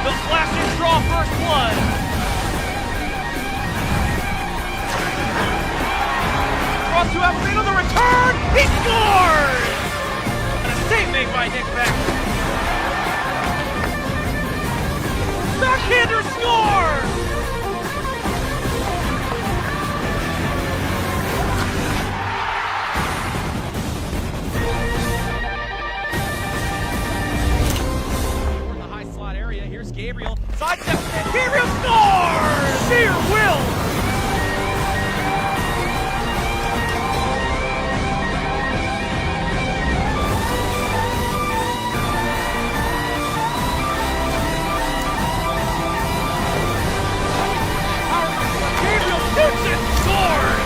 The Flashes draw first blood. Brought to Appleton on the return. He scores! And a save made by Nick Beck. Backhander scores! Gabriel, sidestep, and Gabriel scores! Sheer will! Gabriel shoots and scores!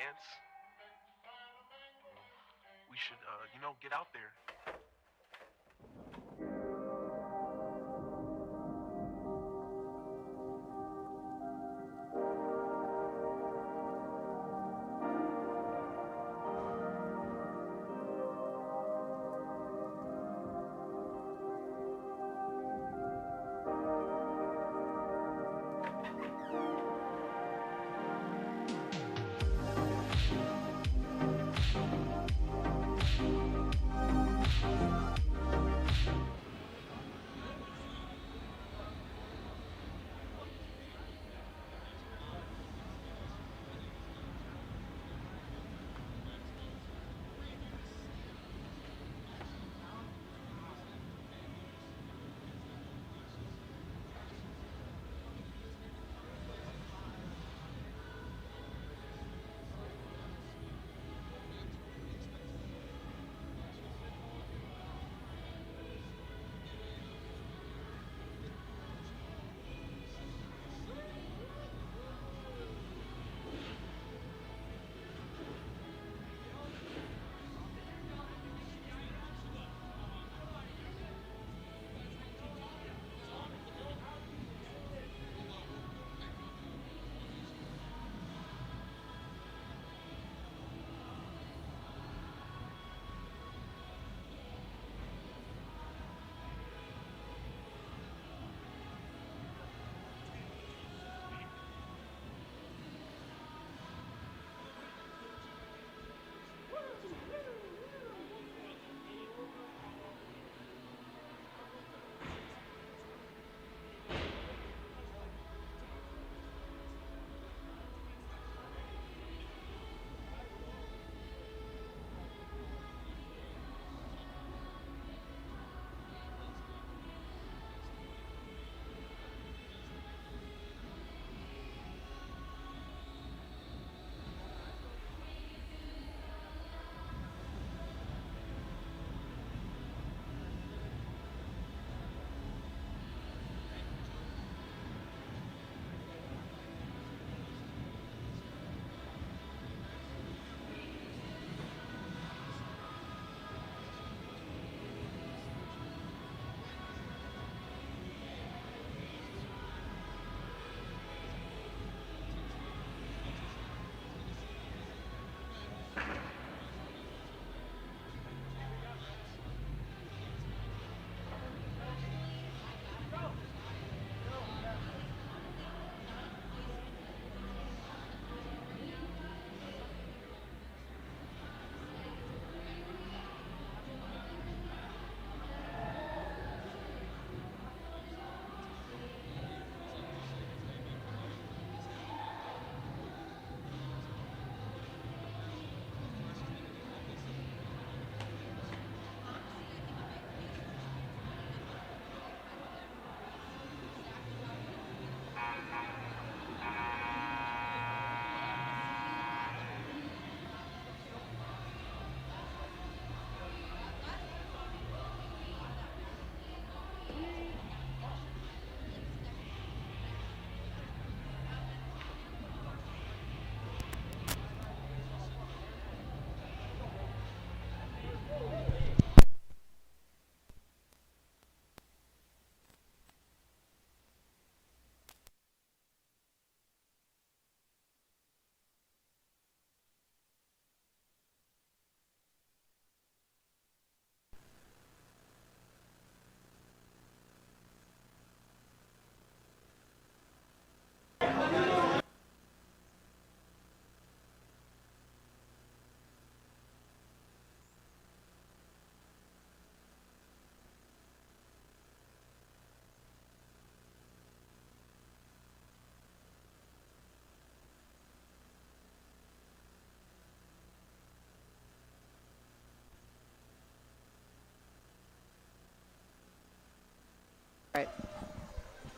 chance, we should, get out there.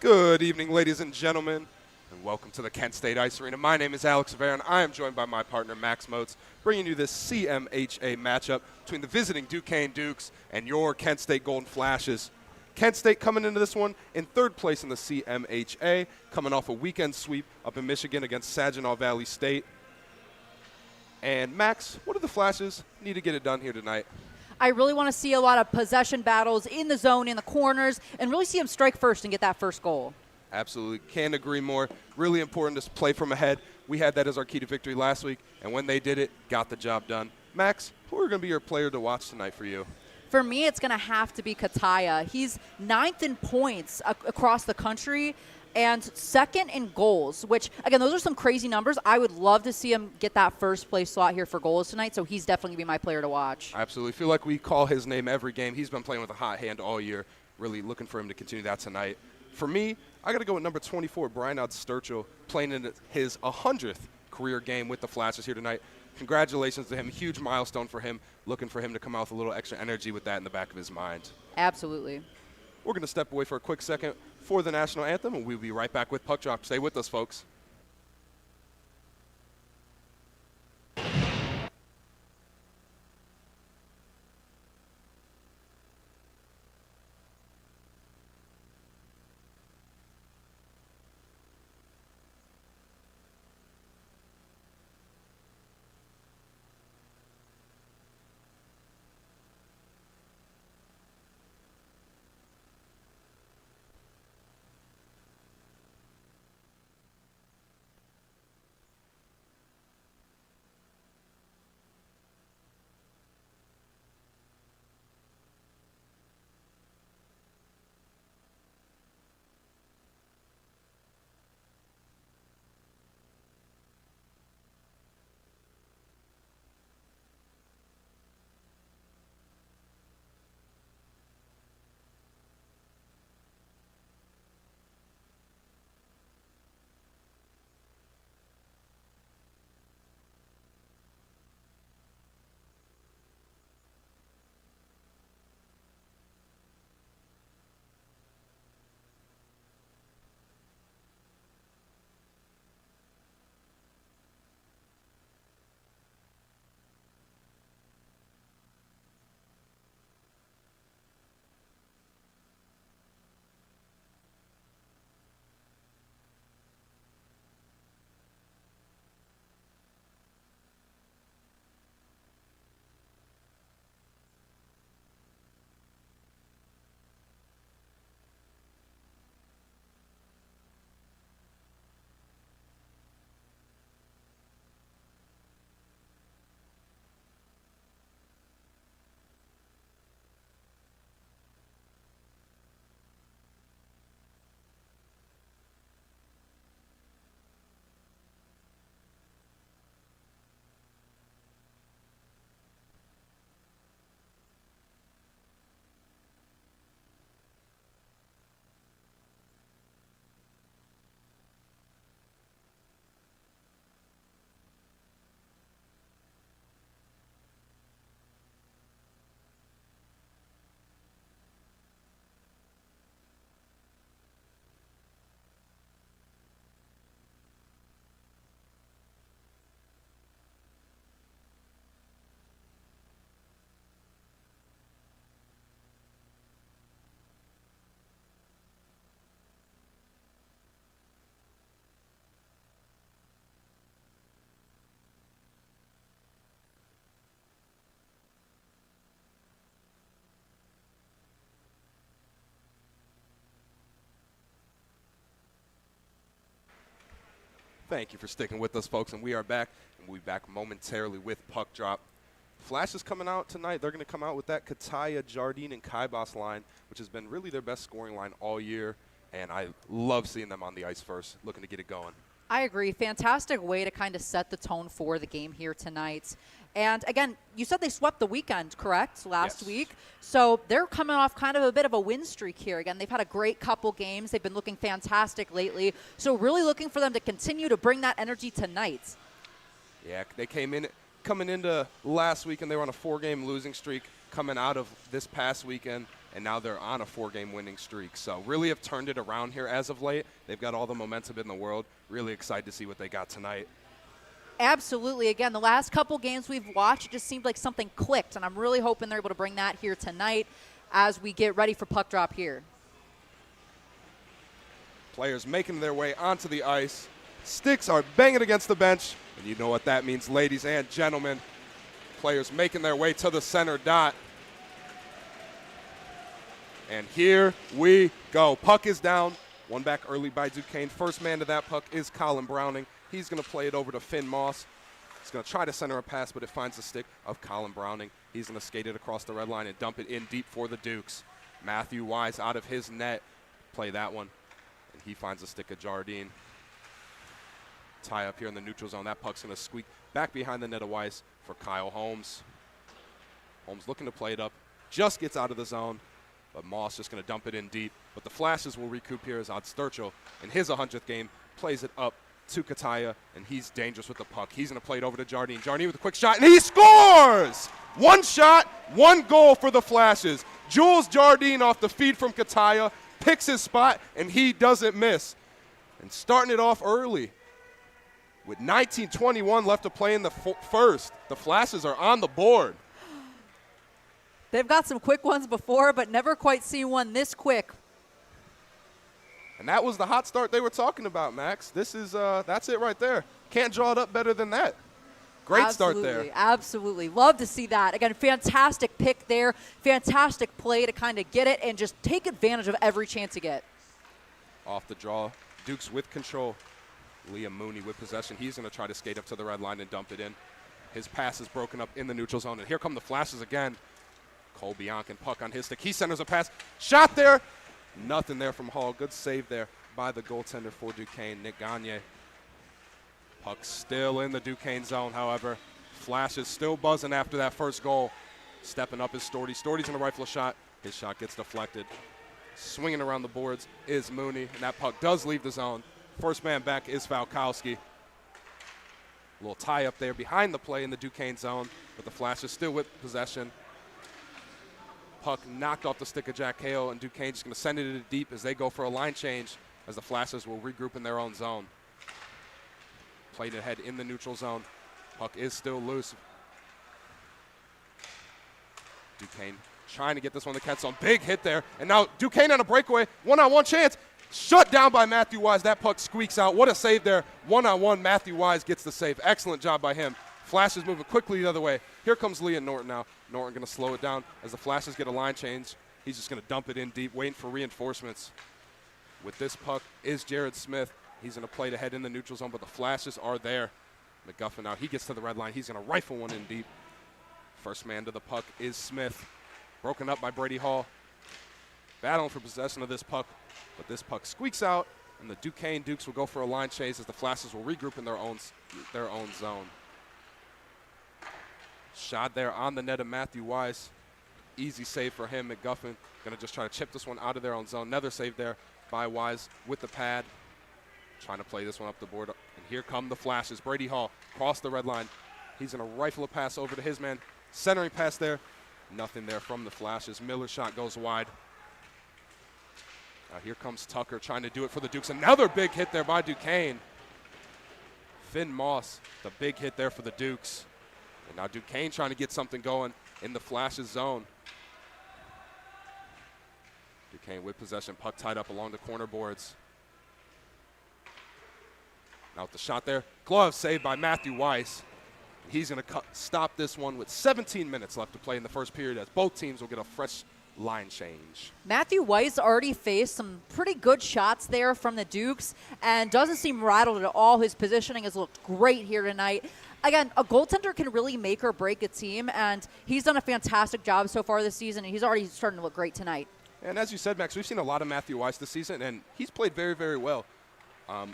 Good evening, ladies and gentlemen, and welcome to the Kent State Ice Arena. My name is Alex Rivera, and I am joined by my partner, Max Motes, bringing you this CMHA matchup between the visiting Duquesne Dukes and your Kent State Golden Flashes. Kent State coming into this one in third place in the CMHA, coming off a weekend sweep up in Michigan against Saginaw Valley State. And Max, what do the Flashes need to get it done here tonight? I really want to see a lot of possession battles in the zone, in the corners, and really see them strike first and get that first goal. Absolutely. Can't agree more. Really important to play from ahead. We had that as our key to victory last week, and when they did it, got the job done. Max, who are going to be your player to watch tonight for you? For me, it's going to have to be Kataya. He's 9th in points across the country and 2nd in goals, which, again, those are some crazy numbers. I would love to see him get that first place slot here for goals tonight, so he's definitely going to be my player to watch. I absolutely feel like we call his name every game. He's been playing with a hot hand all year. Really looking for him to continue that tonight. For me, I got to go with number 24, Brian Sturchill, playing in his 100th career game with the Flashes here tonight. Congratulations to him. Huge milestone for him. Looking for him to come out with a little extra energy with that in the back of his mind. Absolutely. We're going to step away for a quick second for the national anthem, and we'll be right back with Puck Drop. Stay with us, folks. Thank you for sticking with us, folks, and we are back, and we'll be back momentarily with Puck Drop. Flash is coming out tonight. They're going to come out with that Kataya, Jardine, and Kaibas line, which has been really their best scoring line all year, and I love seeing them on the ice first, looking to get it going. I agree. Fantastic way to kind of set the tone for the game here tonight. And again, you said they swept the weekend, correct, last week? So they're coming off kind of a bit of a win streak here. Again, they've had a great couple games. They've been looking fantastic lately. So really looking for them to continue to bring that energy tonight. Yeah, they coming into last week, and they were on a 4-game losing streak coming out of this past weekend, and now they're on a 4-game winning streak. So really have turned it around here as of late. They've got all the momentum in the world. Really excited to see what they got tonight. Absolutely. Again, the last couple games we've watched, it just seemed like something clicked, and I'm really hoping they're able to bring that here tonight as we get ready for Puck Drop here. Players making their way onto the ice. Sticks are banging against the bench, and you know what that means, ladies and gentlemen. Players making their way to the center dot. And here we go. Puck is down. One back early by Duquesne. First man to that puck is Colin Browning. He's going to play it over to Finn Moss. He's going to try to center a pass, but it finds the stick of Colin Browning. He's going to skate it across the red line and dump it in deep for the Dukes. Matthew Wise out of his net. Play that one. And he finds the stick of Jardine. Tie up here in the neutral zone. That puck's going to squeak back behind the net of Weiss for Kyle Holmes. Holmes looking to play it up. Just gets out of the zone. But Moss just going to dump it in deep. But the Flashes will recoup here as Odd Sturchill in his 100th game plays it up to Kataya, and he's dangerous with the puck. He's going to play it over to Jardine. Jardine with a quick shot, and he scores! One shot, one goal for the Flashes. Jules Jardine off the feed from Kataya, picks his spot, and he doesn't miss. And starting it off early. With 19:21 left to play in the first, the Flashes are on the board. They've got some quick ones before, but never quite seen one this quick. And that was the hot start they were talking about, Max. This is that's it right there. Can't draw it up better than that. Great start there. Absolutely. Love to see that. Again, fantastic pick there. Fantastic play to kind of get it and just take advantage of every chance you get. Off the draw. Dukes with control. Liam Mooney with possession. He's going to try to skate up to the red line and dump it in. His pass is broken up in the neutral zone. And here come the Flashes again. Cole Biancan, puck on his stick. He centers a pass. Shot there. Nothing there from Hall. Good save there by the goaltender for Duquesne, Nick Gagne. Puck still in the Duquesne zone, however. Flashes still buzzing after that first goal. Stepping up is Storty. Storty's going to rifle a shot. His shot gets deflected. Swinging around the boards is Mooney, and that puck does leave the zone. First man back is Falkowski. A little tie up there behind the play in the Duquesne zone, but the Flashes still with possession. Puck knocked off the stick of Jack Hale, and Duquesne just going to send it in deep as they go for a line change as the Flashes will regroup in their own zone. Played ahead in the neutral zone. Puck is still loose. Duquesne trying to get this one to Ketzon. Big hit there. And now Duquesne on a breakaway. One-on-one chance. Shut down by Matthew Wise. That puck squeaks out. What a save there. One-on-one. Matthew Wise gets the save. Excellent job by him. Flashes moving quickly the other way. Here comes Leah Norton now. Norton going to slow it down as the Flashes get a line change. He's just going to dump it in deep, waiting for reinforcements. With this puck is Jared Smith. He's going to play it ahead in the neutral zone, but the Flashes are there. McGuffin now, he gets to the red line. He's going to rifle one in deep. First man to the puck is Smith. Broken up by Brady Hall. Battling for possession of this puck, but this puck squeaks out, and the Duquesne Dukes will go for a line chase as the Flashes will regroup in their own zone. Shot there on the net of Matthew Wise. Easy save for him. McGuffin going to just try to chip this one out of their own zone. Another save there by Wise with the pad. Trying to play this one up the board. And here come the Flashes. Brady Hall across the red line. He's going to rifle a pass over to his man. Centering pass there. Nothing there from the Flashes. Miller's shot goes wide. Now here comes Tucker trying to do it for the Dukes. Another big hit there by Duquesne. Finn Moss, the big hit there for the Dukes. And now Duquesne trying to get something going in the Flashes zone. Duquesne with possession, puck tied up along the corner boards. Now with the shot there, glove saved by Matthew Weiss. He's going to stop this one with 17 minutes left to play in the first period as both teams will get a fresh line change. Matthew Weiss already faced some pretty good shots there from the Dukes and doesn't seem rattled at all. His positioning has looked great here tonight. Again, a goaltender can really make or break a team, and he's done a fantastic job so far this season, and he's already starting to look great tonight. And as you said, Max, we've seen a lot of Matthew Weiss this season, and he's played very, very well. There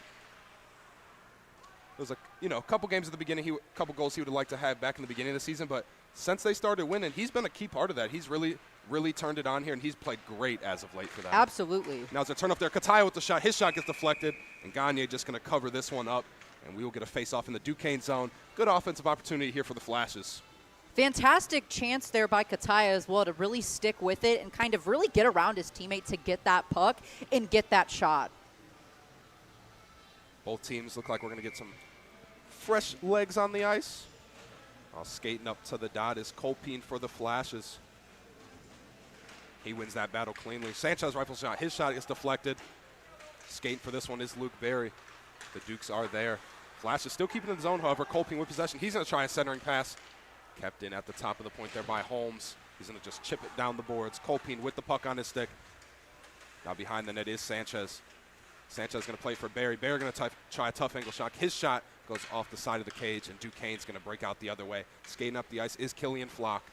was a couple games at the beginning, a couple goals he would have liked to have back in the beginning of the season, but since they started winning, he's been a key part of that. He's really turned it on here, and he's played great as of late for them. Absolutely. Now as a turn up there, Kataya with the shot. His shot gets deflected, and Gagne just going to cover this one up, and we will get a face-off in the Duquesne zone. Good offensive opportunity here for the Flashes. Fantastic chance there by Kataya as well to really stick with it and kind of really get around his teammate to get that puck and get that shot. Both teams look like we're going to get some fresh legs on the ice. Skating up to the dot is Colpine for the Flashes. He wins that battle cleanly. Sanchez rifle shot. His shot gets deflected. Skating for this one is Luke Berry. The Dukes are there. Flash is still keeping in the zone, however. Colping with possession. He's going to try a centering pass. Kept in at the top of the point there by Holmes. He's going to just chip it down the boards. Colping with the puck on his stick. Now behind the net is Sanchez. Sanchez going to play for Barry. Barry going to try a tough angle shot. His shot goes off the side of the cage, and Duquesne's going to break out the other way. Skating up the ice is Killian Flock.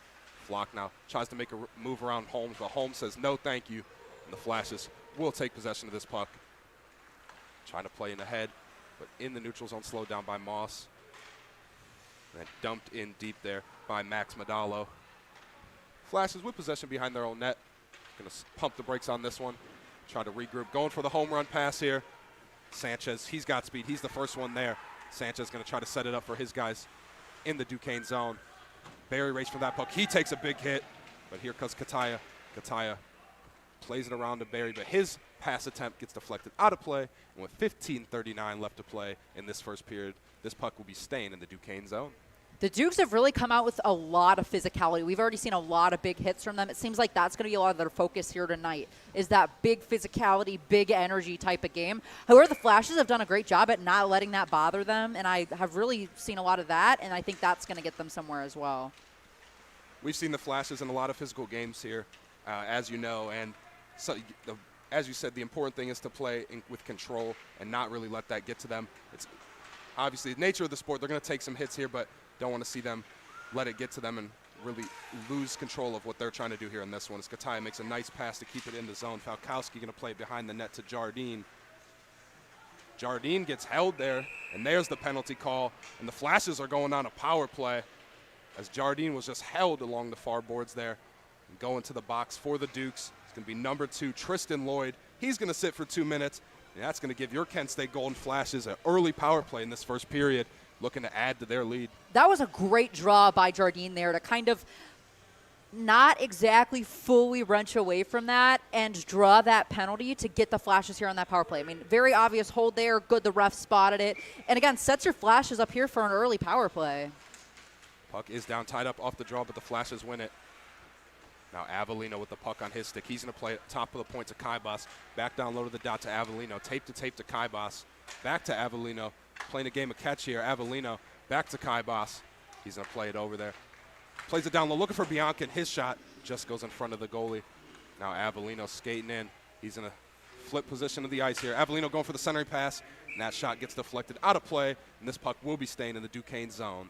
Flock now tries to make a move around Holmes, but Holmes says no thank you. And the Flashes will take possession of this puck. Trying to play in the head, but in the neutral zone, slowed down by Moss. And then dumped in deep there by Max Madalo. Flashes with possession behind their own net. Going to pump the brakes on this one. Try to regroup. Going for the home run pass here. Sanchez, he's got speed. He's the first one there. Sanchez going to try to set it up for his guys in the Duquesne zone. Barry raced for that puck. He takes a big hit, but here comes Kataya. Kataya plays it around to Barry, but his pass attempt gets deflected out of play. And with 15:39 left to play in this first period, this puck will be staying in the Duquesne zone. The Dukes have really come out with a lot of physicality. We've already seen a lot of big hits from them. It seems like that's going to be a lot of their focus here tonight, is that big physicality, big energy type of game. However, the Flashes have done a great job at not letting that bother them, and I have really seen a lot of that, and I think that's going to get them somewhere as well. We've seen the Flashes in a lot of physical games here, as you know, and so, as you said, the important thing is to play with control and not really let that get to them. It's obviously the nature of the sport. They're going to take some hits here, but don't want to see them let it get to them and really lose control of what they're trying to do here in this one. As Kataya makes a nice pass to keep it in the zone. Falkowski going to play it behind the net to Jardine. Jardine gets held there, and there's the penalty call. And the Flashes are going on a power play as Jardine was just held along the far boards there. And going to the box for the Dukes. It's going to be number 2, Tristan Lloyd. He's going to sit for 2 minutes. And that's going to give your Kent State Golden Flashes an early power play in this first period, looking to add to their lead. That was a great draw by Jardine there to kind of not exactly fully wrench away from that and draw that penalty to get the Flashes here on that power play. I mean, very obvious hold there. Good, the ref spotted it. And again, sets your Flashes up here for an early power play. Puck is down, tied up off the draw, but the Flashes win it. Now Avellino with the puck on his stick. He's going to play at top of the point to Kaibas. Back down low to the dot to Avellino. Tape to Kaibas. Back to Avellino. Playing a game of catch here. Avellino back to Kaibas. He's going to play it over there. Plays it down low, looking for Bianca, and his shot just goes in front of the goalie. Now Avellino skating in. He's in a flip position of the ice here. Avellino going for the centering pass, and that shot gets deflected out of play, and this puck will be staying in the Duquesne zone.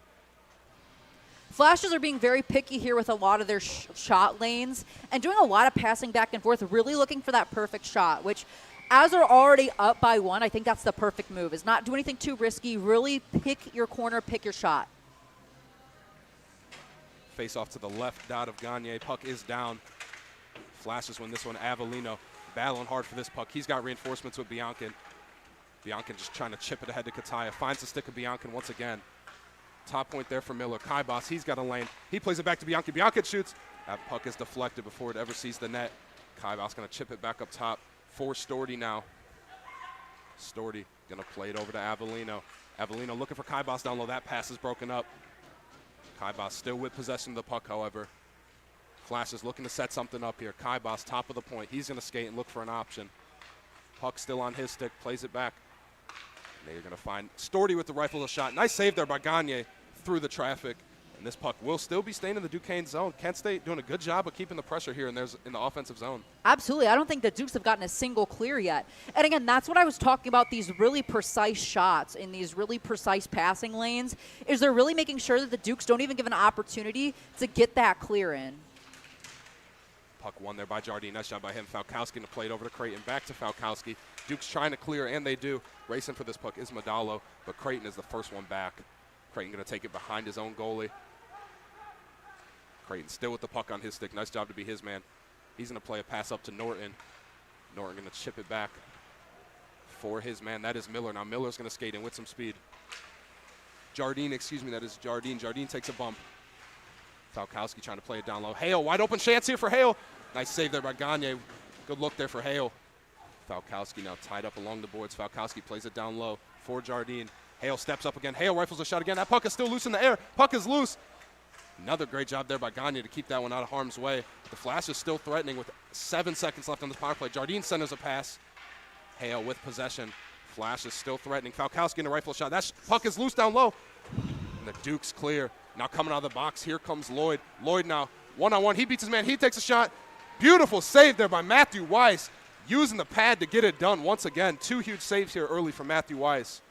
Flashes are being very picky here with a lot of their shot lanes and doing a lot of passing back and forth, really looking for that perfect shot, which as they're already up by 1, I think that's the perfect move, is not do anything too risky. Really pick your corner, pick your shot. Face off to the left dot of Gagne. Puck is down. Flashes win this one. Avellino battling hard for this puck. He's got reinforcements with Bianca. Bianca just trying to chip it ahead to Kataya. Finds the stick of Bianca once again. Top point there for Miller. Kaibas, he's got a lane. He plays it back to Bianca. Bianca shoots. That puck is deflected before it ever sees the net. Kaibas going to chip it back up top for Storty now. Storty going to play it over to Avellino. Avellino looking for Kaibas down low. That pass is broken up. Kaibas still with possession of the puck, however. Flashes looking to set something up here. Kaibas, top of the point. He's going to skate and look for an option. Puck still on his stick. Plays it back. And they're going to find Storty with the rifle shot. Nice save there by Gagne through the traffic. And this puck will still be staying in the Duquesne zone. Kent State doing a good job of keeping the pressure here in the offensive zone. Absolutely. I don't think the Dukes have gotten a single clear yet. And again, that's what I was talking about, these really precise shots in these really precise passing lanes, is they're really making sure that the Dukes don't even give an opportunity to get that clear in. Puck won there by Jardine. Nice job by him. Falkowski to play it over to Creighton. Back to Falkowski. Duke's trying to clear, and they do. Racing for this puck is Madalo, but Creighton is the first one back. Creighton going to take it behind his own goalie. Creighton still with the puck on his stick. Nice job to be his man. He's going to play a pass up to Norton. Norton going to chip it back for his man. That is Miller. Now Miller's going to skate in with some speed. Jardine, that is Jardine. Jardine takes a bump. Falkowski trying to play it down low. Hale, wide open chance here for Hale. Nice save there by Gagne. Good look there for Hale. Falkowski now tied up along the boards. Falkowski plays it down low for Jardine. Hale steps up again. Hale rifles a shot again. That puck is still loose in the air. Puck is loose. Another great job there by Gagne to keep that one out of harm's way. The Flash is still threatening with 7 seconds left on this power play. Jardine centers a pass. Hale with possession. Flash is still threatening. Falkowski in a rifle shot. That puck is loose down low. And the Duke's clear. Now coming out of the box, here comes Lloyd. Lloyd now one-on-one. He beats his man. He takes a shot. Beautiful save there by Matthew Weiss, using the pad to get it done once again. 2 huge saves here early from Matthew Weiss.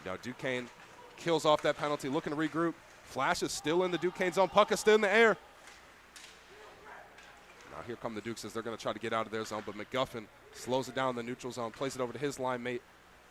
Now Duquesne kills off that penalty, looking to regroup. Flash is still in the Duquesne zone. Puck is still in the air. Now here come the Dukes as they're going to try to get out of their zone, but McGuffin slows it down in the neutral zone, plays it over to his line mate,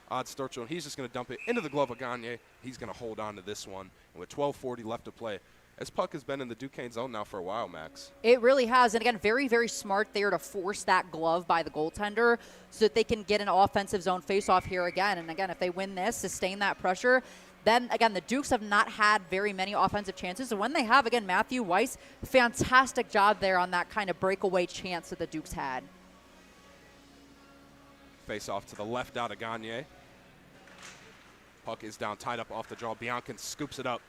Odd Sturchill, and he's just going to dump it into the glove of Gagne. He's going to hold on to this one. And with 12:40 left to play, this puck has been in the Duquesne zone now for a while, Max. It really has. And again, very, very smart there to force that glove by the goaltender so that they can get an offensive zone faceoff here again. And again, if they win this, sustain that pressure, then again, the Dukes have not had very many offensive chances. And when they have, again, Matthew Weiss, fantastic job there on that kind of breakaway chance that the Dukes had. Face off to the left out of Gagne. Puck is down, tied up off the draw. Biancan scoops it up.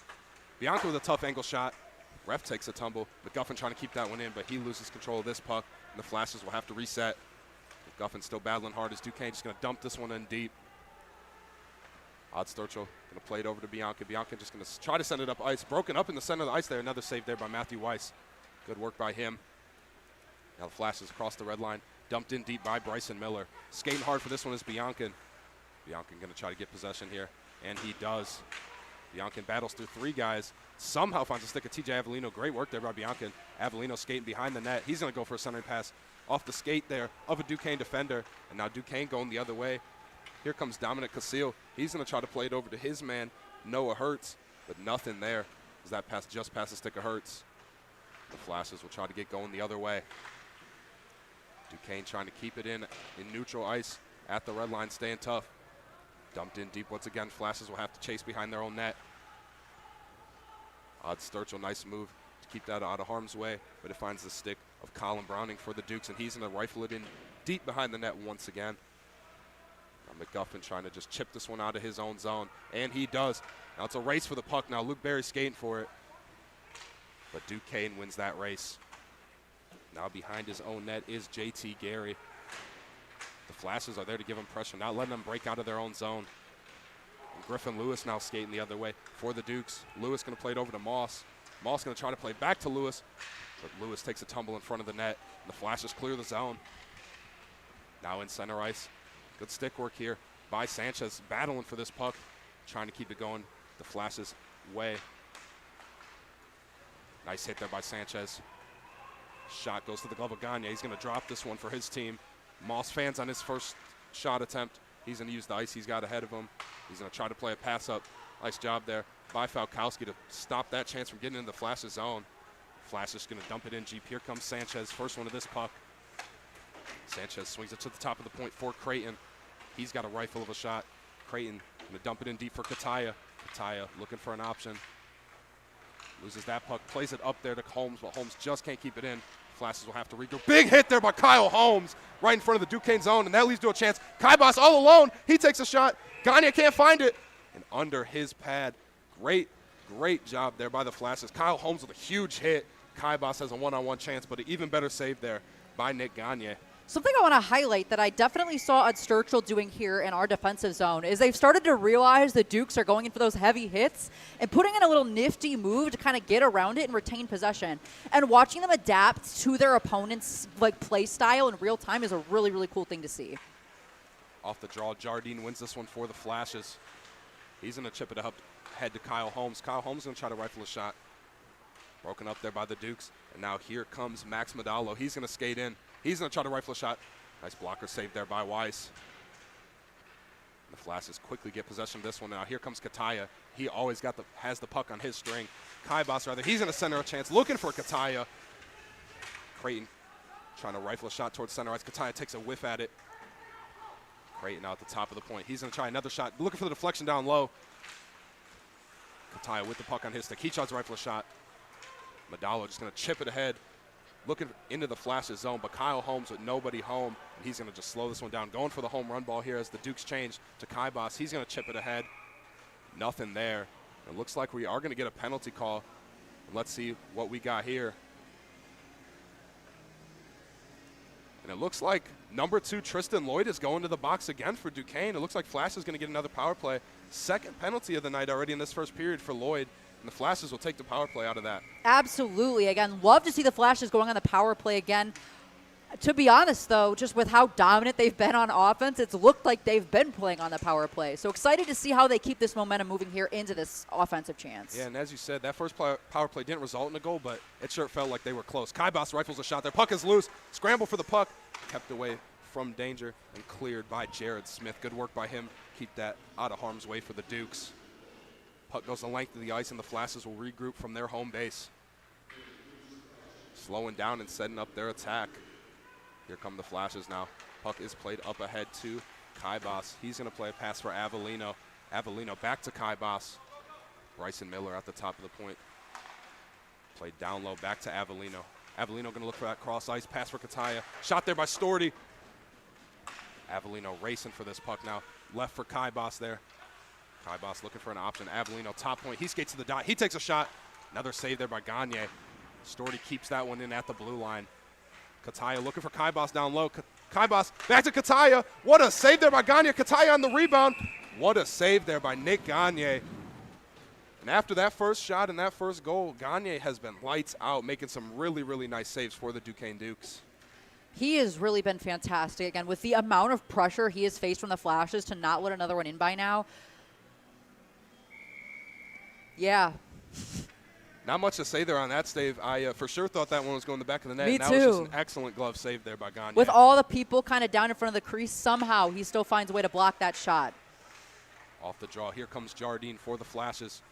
Bianca with a tough angle shot. Ref takes a tumble. McGuffin trying to keep that one in, but he loses control of this puck, and the Flashes will have to reset. McGuffin still battling hard as Duquesne just going to dump this one in deep. Odd Sturchill going to play it over to Bianca. Bianca just going to try to send it up ice. Broken up in the center of the ice there. Another save there by Matthew Weiss. Good work by him. Now the Flashes across the red line. Dumped in deep by Bryson Miller. Skating hard for this one is Biancan. Biancan going to try to get possession here, and he does. Biancan battles through 3 guys. Somehow finds a stick of TJ Avellino. Great work there by Biancan. Avellino skating behind the net. He's going to go for a centering pass off the skate there of a Duquesne defender. And now Duquesne going the other way. Here comes Dominic Casil. He's going to try to play it over to his man, Noah Hertz, but nothing there as that pass just past the stick of Hertz. The Flashes will try to get going the other way. Duquesne trying to keep it in neutral ice at the red line, staying tough. Dumped in deep once again. Flashes will have to chase behind their own net. Odd Sturchill, nice move to keep that out of harm's way, but it finds the stick of Colin Browning for the Dukes, and he's going to rifle it in deep behind the net once again. Now McGuffin trying to just chip this one out of his own zone, and he does. Now it's a race for the puck now. Luke Berry skating for it, but Duquesne wins that race. Now behind his own net is JT Gary. The Flashes are there to give him pressure, not letting them break out of their own zone. And Griffin Lewis now skating the other way for the Dukes. Lewis going to play it over to Moss. Moss going to try to play back to Lewis, but Lewis takes a tumble in front of the net. And the Flashes clear the zone. Now in center ice. Good stick work here by Sanchez, battling for this puck, trying to keep it going the Flashes' way. Nice hit there by Sanchez. Shot goes to the glove of Gagne. He's going to drop this one for his team. Moss fans on his first shot attempt. He's going to use the ice he's got ahead of him. He's going to try to play a pass up. Nice job there by Falkowski to stop that chance from getting into the Flash's zone. Flash is going to dump it in deep. Here comes Sanchez, first one of this puck. Sanchez swings it to the top of the point for Creighton. He's got a rifle of a shot. Creighton going to dump it in deep for Kataya. Kataya looking for an option. Loses that puck, plays it up there to Holmes, but Holmes just can't keep it in. Flashes will have to regroup. Big hit there by Kyle Holmes right in front of the Duquesne zone, and that leads to a chance. Kaibas all alone. He takes a shot. Gagne can't find it. And under his pad. Great job there by the Flashes. Kyle Holmes with a huge hit. Kaibas has a one-on-one chance, but an even better save there by Nick Gagne. Something I want to highlight that I definitely saw Ed Sturchill doing here in our defensive zone is they've started to realize the Dukes are going in for those heavy hits and putting in a little nifty move to kind of get around it and retain possession. And watching them adapt to their opponent's play style in real time is a really, really cool thing to see. Off the draw, Jardine wins this one for the Flashes. He's going to chip it up head to Kyle Holmes. Kyle Holmes going to try to rifle a shot. Broken up there by the Dukes. And now here comes Max Medallo. He's going to skate in. He's going to try to rifle a shot. Nice blocker save there by Weiss. The Flashes quickly get possession of this one. Now here comes Kataya. He always has the puck on his string. Kaibas rather. He's going to center a chance. Looking for Kataya. Creighton trying to rifle a shot towards center ice. Kataya takes a whiff at it. Creighton out at the top of the point. He's going to try another shot. Looking for the deflection down low. Kataya with the puck on his stick. He tries to rifle a shot. Medallo just going to chip it ahead. Looking into the Flash's zone, but Kyle Holmes with nobody home, and he's going to just slow this one down. Going for the home run ball here as the Dukes change to Kaibas. He's going to chip it ahead. Nothing there. It looks like we are going to get a penalty call. Let's see what we got here. And it looks like number 2 Tristan Lloyd is going to the box again for Duquesne. It looks like Flash is going to get another power play. Second penalty of the night already in this first period for Lloyd. And the Flashes will take the power play out of that. Absolutely. Again, love to see the Flashes going on the power play again. To be honest, though, just with how dominant they've been on offense, it's looked like they've been playing on the power play. So excited to see how they keep this momentum moving here into this offensive chance. Yeah, and as you said, that first power play didn't result in a goal, but it sure felt like they were close. Kaibas rifles a shot there. Puck is loose. Scramble for the puck. Kept away from danger and cleared by Jared Smith. Good work by him. Keep that out of harm's way for the Dukes. Puck goes the length of the ice, and the Flashes will regroup from their home base. Slowing down and setting up their attack. Here come the Flashes now. Puck is played up ahead to Kaibas. He's going to play a pass for Avellino. Avellino back to Kaibas. Bryson Miller at the top of the point. Played down low, back to Avellino. Avellino going to look for that cross ice. Pass for Kataya. Shot there by Storty. Avellino racing for this puck now. Left for Kaibas there. Kaibas looking for an option. Avellino top point. He skates to the dot. He takes a shot. Another save there by Gagne. Storty keeps that one in at the blue line. Kataya looking for Kaibas down low. Kaibas back to Kataya. What a save there by Gagne. Kataya on the rebound. What a save there by Nick Gagne. And after that first shot and that first goal, Gagne has been lights out, making some really, really nice saves for the Duquesne Dukes. He has really been fantastic. Again, with the amount of pressure he has faced from the Flashes to not let another one in by now. Yeah. Not much to say there on that save. I for sure thought that one was going in the back of the net. Me and that too. was just an excellent glove save there by Gagne. With all the people kind of down in front of the crease, somehow he still finds a way to block that shot. Off the draw, here comes Jardine for the Flashes.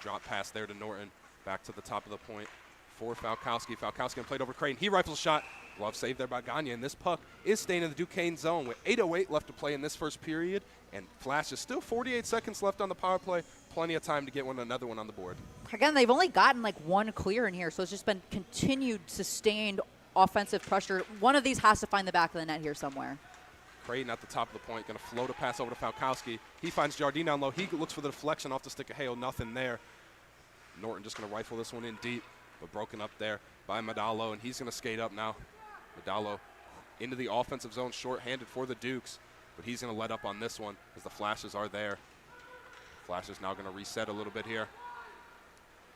Drop pass there to Norton. Back to the top of the point for Falkowski. Falkowski played over Creighton. He rifles a shot. Glove save there by Gagne. And this puck is staying in the Duquesne zone with 8:08 left to play in this first period. And Flashes still 48 seconds left on the power play. Plenty of time to get another one on the board. Again, they've only gotten like one clear in here, so it's just been continued, sustained offensive pressure. One of these has to find the back of the net here somewhere. Creighton at the top of the point, going to float a pass over to Falkowski. He finds Jardine down low. He looks for the deflection off the stick of Hale. Nothing there. Norton just going to rifle this one in deep, but broken up there by Madalo, and he's going to skate up now. Madalo into the offensive zone, short-handed for the Dukes, but he's going to let up on this one as the Flashes are there. Flashes now going to reset a little bit here.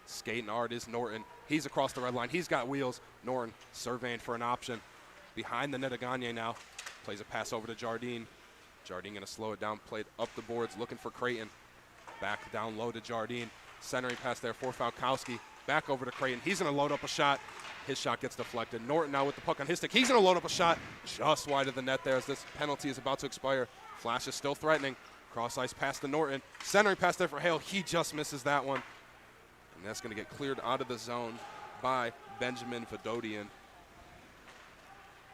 Skating hard is Norton. He's across the red line. He's got wheels. Norton surveying for an option. Behind the net of Gagne now. Plays a pass over to Jardine. Jardine going to slow it down. Played up the boards, looking for Creighton. Back down low to Jardine. Centering pass there for Falkowski. Back over to Creighton. He's going to load up a shot. His shot gets deflected. Norton now with the puck on his stick. He's going to load up a shot just wide of the net there as this penalty is about to expire. Flash is still threatening. Cross ice pass to Norton. Centering pass there for Hale. He just misses that one. And that's going to get cleared out of the zone by Benjamin Vidodian.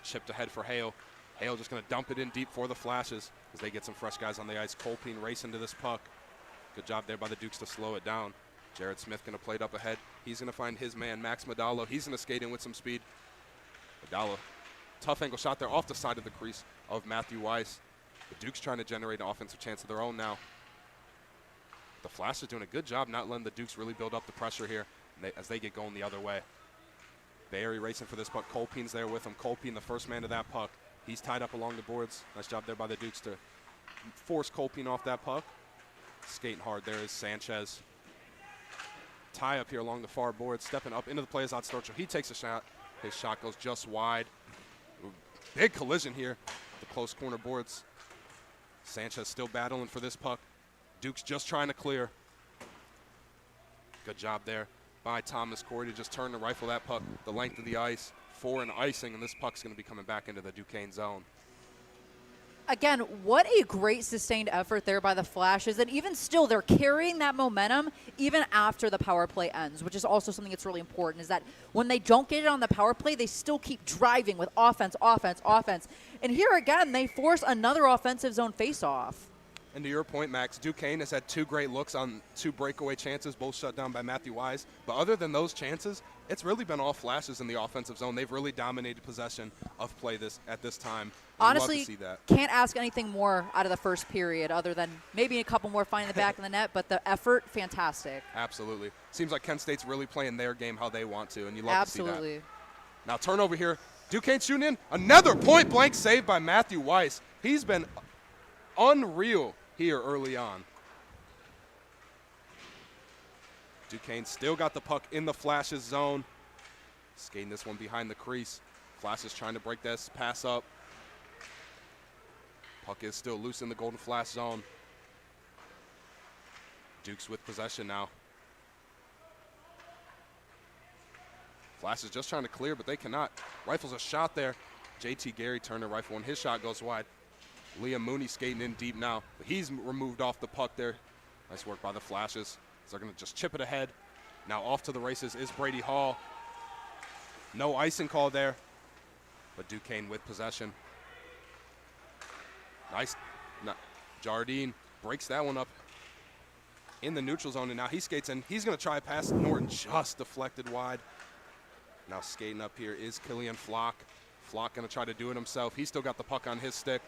Chipped ahead for Hale. Hale just going to dump it in deep for the Flashes as they get some fresh guys on the ice. Colpine racing to this puck. Good job there by the Dukes to slow it down. Jared Smith going to play it up ahead. He's going to find his man, Max Madalo. He's going to skate in with some speed. Madalo, tough angle shot there off the side of the crease of Matthew Weiss. The Dukes trying to generate an offensive chance of their own now. The Flash is doing a good job not letting the Dukes really build up the pressure here as they get going the other way. Barry racing for this puck. Colpine's there with him. Colpine, the first man to that puck. He's tied up along the boards. Nice job there by the Dukes to force Colpine off that puck. Skating hard there is Sanchez. Tie up here along the far board. Stepping up into the play is Odstorcho. He takes a shot. His shot goes just wide. Big collision here. The close corner boards. Sanchez still battling for this puck. Dukes just trying to clear. Good job there by Thomas Corey to just turn and rifle that puck the length of the ice for an icing, and this puck's going to be coming back into the Duquesne zone. Again, what a great sustained effort there by the Flashes, and even still, they're carrying that momentum even after the power play ends, which is also something that's really important, is that when they don't get it on the power play, they still keep driving with offense, offense, offense. And here again, they force another offensive zone face-off. And to your point, Max, Duquesne has had 2 great looks on 2 breakaway chances, both shut down by Matthew Wise. But other than those chances, it's really been all Flashes in the offensive zone. They've really dominated possession of play at this time. Honestly, love to see that. Can't ask anything more out of the first period other than maybe a couple more finding the back of the net, but the effort, fantastic. Absolutely. Seems like Kent State's really playing their game how they want to, and you love to see that. Absolutely. Now turnover here Duquesne shooting in. Another point-blank save by Matthew Weiss. He's been unreal here early on. Duquesne still got the puck in the Flashes zone. Skating this one behind the crease. Flashes trying to break this pass up. Puck is still loose in the Golden Flash zone. Dukes with possession now. Flash is just trying to clear, but they cannot. Rifles a shot there. JT Gary turned a rifle, and his shot goes wide. Liam Mooney skating in deep now, but he's removed off the puck there. Nice work by the Flashes. So they're going to just chip it ahead. Now off to the races is Brady Hall. No icing call there, but Duquesne with possession. Nice. Jardine breaks that one up in the neutral zone, and now he skates in. He's going to try a pass. Norton just deflected wide. Now skating up here is Killian Flock. Flock going to try to do it himself. He's still got the puck on his stick.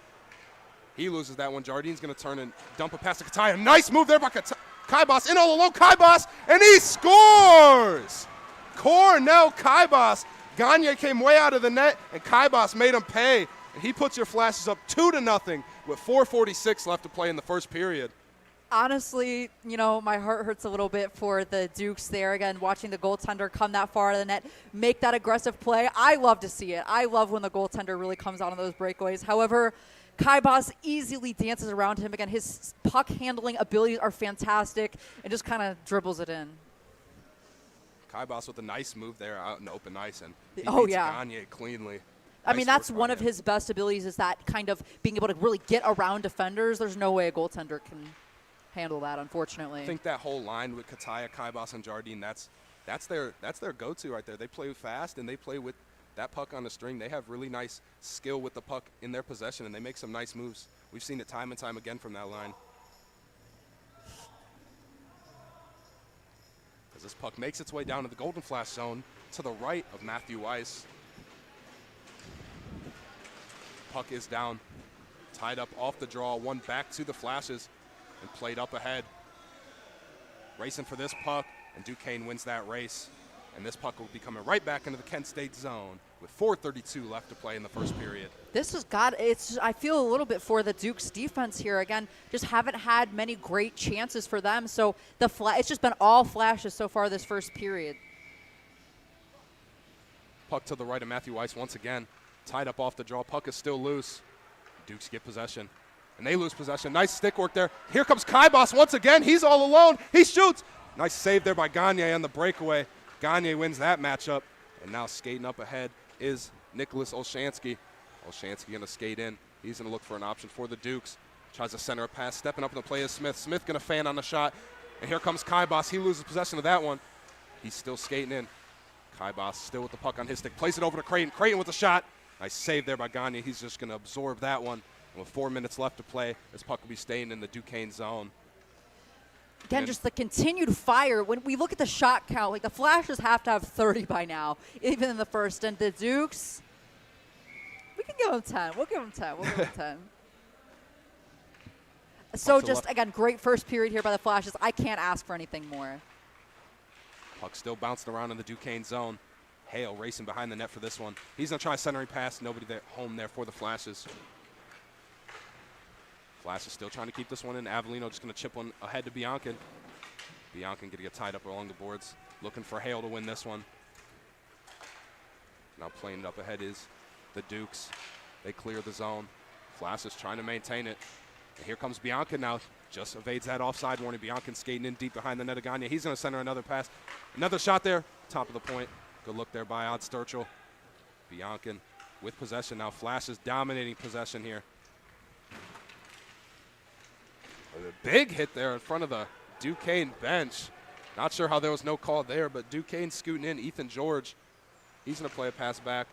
He loses that one. Jardine's going to turn and dump a pass to Kataya. Nice move there by Kaibas. In all alone, Kaibas, and he scores! Cornell Kaibas. Gagne came way out of the net, and Kaibas made him pay. And he puts your Flashes up 2-0 with 4:46 left to play in the first period. Honestly, you know, my heart hurts a little bit for the Dukes there. Again, watching the goaltender come that far out of the net, make that aggressive play. I love to see it. I love when the goaltender really comes out on those breakaways. However, Kaibas easily dances around him. Again, his puck handling abilities are fantastic and just kind of dribbles it in. Kaibas with a nice move there out in open ice, and he Oh, beats yeah. Gagne cleanly. I mean, Nice that's work by one of him. his best abilities, is that kind of being able to really get around defenders. There's no way a goaltender can handle that, unfortunately. I think that whole line with Kataya, Kaibas, and Jardine, that's their go-to right there. They play fast, and they play with that puck on the string. They have really nice skill with the puck in their possession, and they make some nice moves. We've seen it time and time again from that line. As this puck makes its way down to the Golden Flash zone to the right of Matthew Weiss. Puck is down, tied up off the draw, one back to the Flashes, and played up ahead. Racing for this puck, and Duquesne wins that race. And this puck will be coming right back into the Kent State zone with 4:32 left to play in the first period. This has got, I feel a little bit for the Dukes defense here. Again, just haven't had many great chances for them. So it's just been all Flashes so far this first period. Puck to the right of Matthew Weiss once again. Tied up off the draw. Puck is still loose. Dukes get possession. And they lose possession. Nice stick work there. Here comes Kaibas once again. He's all alone. He shoots. Nice save there by Gagne on the breakaway. Gagne wins that matchup. And now skating up ahead is Nicholas Olshansky. Olshansky going to skate in. He's going to look for an option for the Dukes. Tries to center a pass. Stepping up in the play is Smith. Smith going to fan on the shot. And here comes Kaibas. He loses possession of that one. He's still skating in. Kaibas still with the puck on his stick. Plays it over to Creighton. Creighton with the shot. Nice save there by Gagne. He's just going to absorb that one. And with 4 minutes left to play, this puck will be staying in the Duquesne zone. Again, just the continued fire. When we look at the shot count, like the Flashes have to have 30 by now, even in the first. And the Dukes, we can give them 10. We'll give them 10. We'll give them 10. So just, again, great first period here by the Flashes. I can't ask for anything more. Puck still bouncing around in the Duquesne zone. Hale racing behind the net for this one. He's going to try a centering pass. Nobody there, home there for the Flashes. Flashes still trying to keep this one in. Avellino just going to chip one ahead to Biancan. Biancan going to get tied up along the boards. Looking for Hale to win this one. Now playing it up ahead is the Dukes. They clear the zone. Flashes trying to maintain it. And here comes Biancan now. Just evades that offside warning. Biancan skating in deep behind the net of Gagne. He's going to center another pass. Another shot there. Top of the point. Good look there by Odd Sturchill. Biancan with possession now. Flashes dominating possession here. A big hit there in front of the Duquesne bench. Not sure how there was no call there, but Duquesne scooting in. Ethan George, he's going to play a pass back.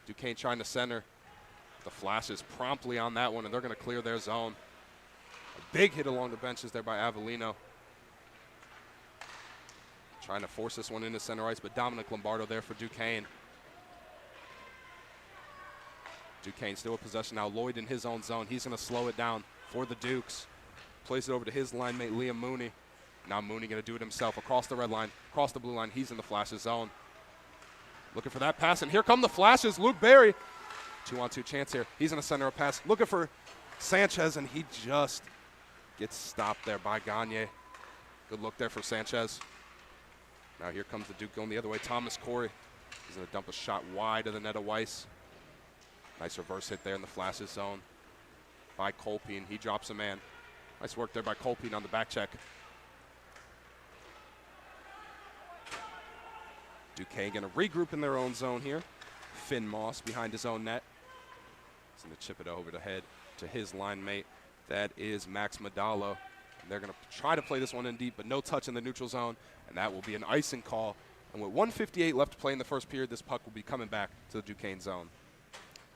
Duquesne trying to center. The Flashes promptly on that one, and they're going to clear their zone. A big hit along the benches there by Avellino. Trying to force this one into center ice, but Dominic Lombardo there for Duquesne. Duquesne still with possession now. Lloyd in his own zone. He's going to slow it down for the Dukes. Plays it over to his line mate, Liam Mooney. Now Mooney going to do it himself across the red line, across the blue line. He's in the Flashes zone. Looking for that pass, and here come the flashes. Luke Berry, 2-on-2 chance here. He's in the center of pass, looking for Sanchez, and he just gets stopped there by Gagne. Good look there for Sanchez. Now here comes the Duke going the other way. Thomas Corey. He's going to dump a shot wide of the net of Weiss. Nice reverse hit there in the flashes zone by Colpine. He drops a man. Nice work there by Colpine on the back check. Duquesne going to regroup in their own zone here. Finn Moss behind his own net. He's going to chip it over the head to his line mate. That is Max Madalo. And they're going to try to play this one in deep, but no touch in the neutral zone, and that will be an icing call. And with 1:58 left to play in the first period, this puck will be coming back to the Duquesne zone.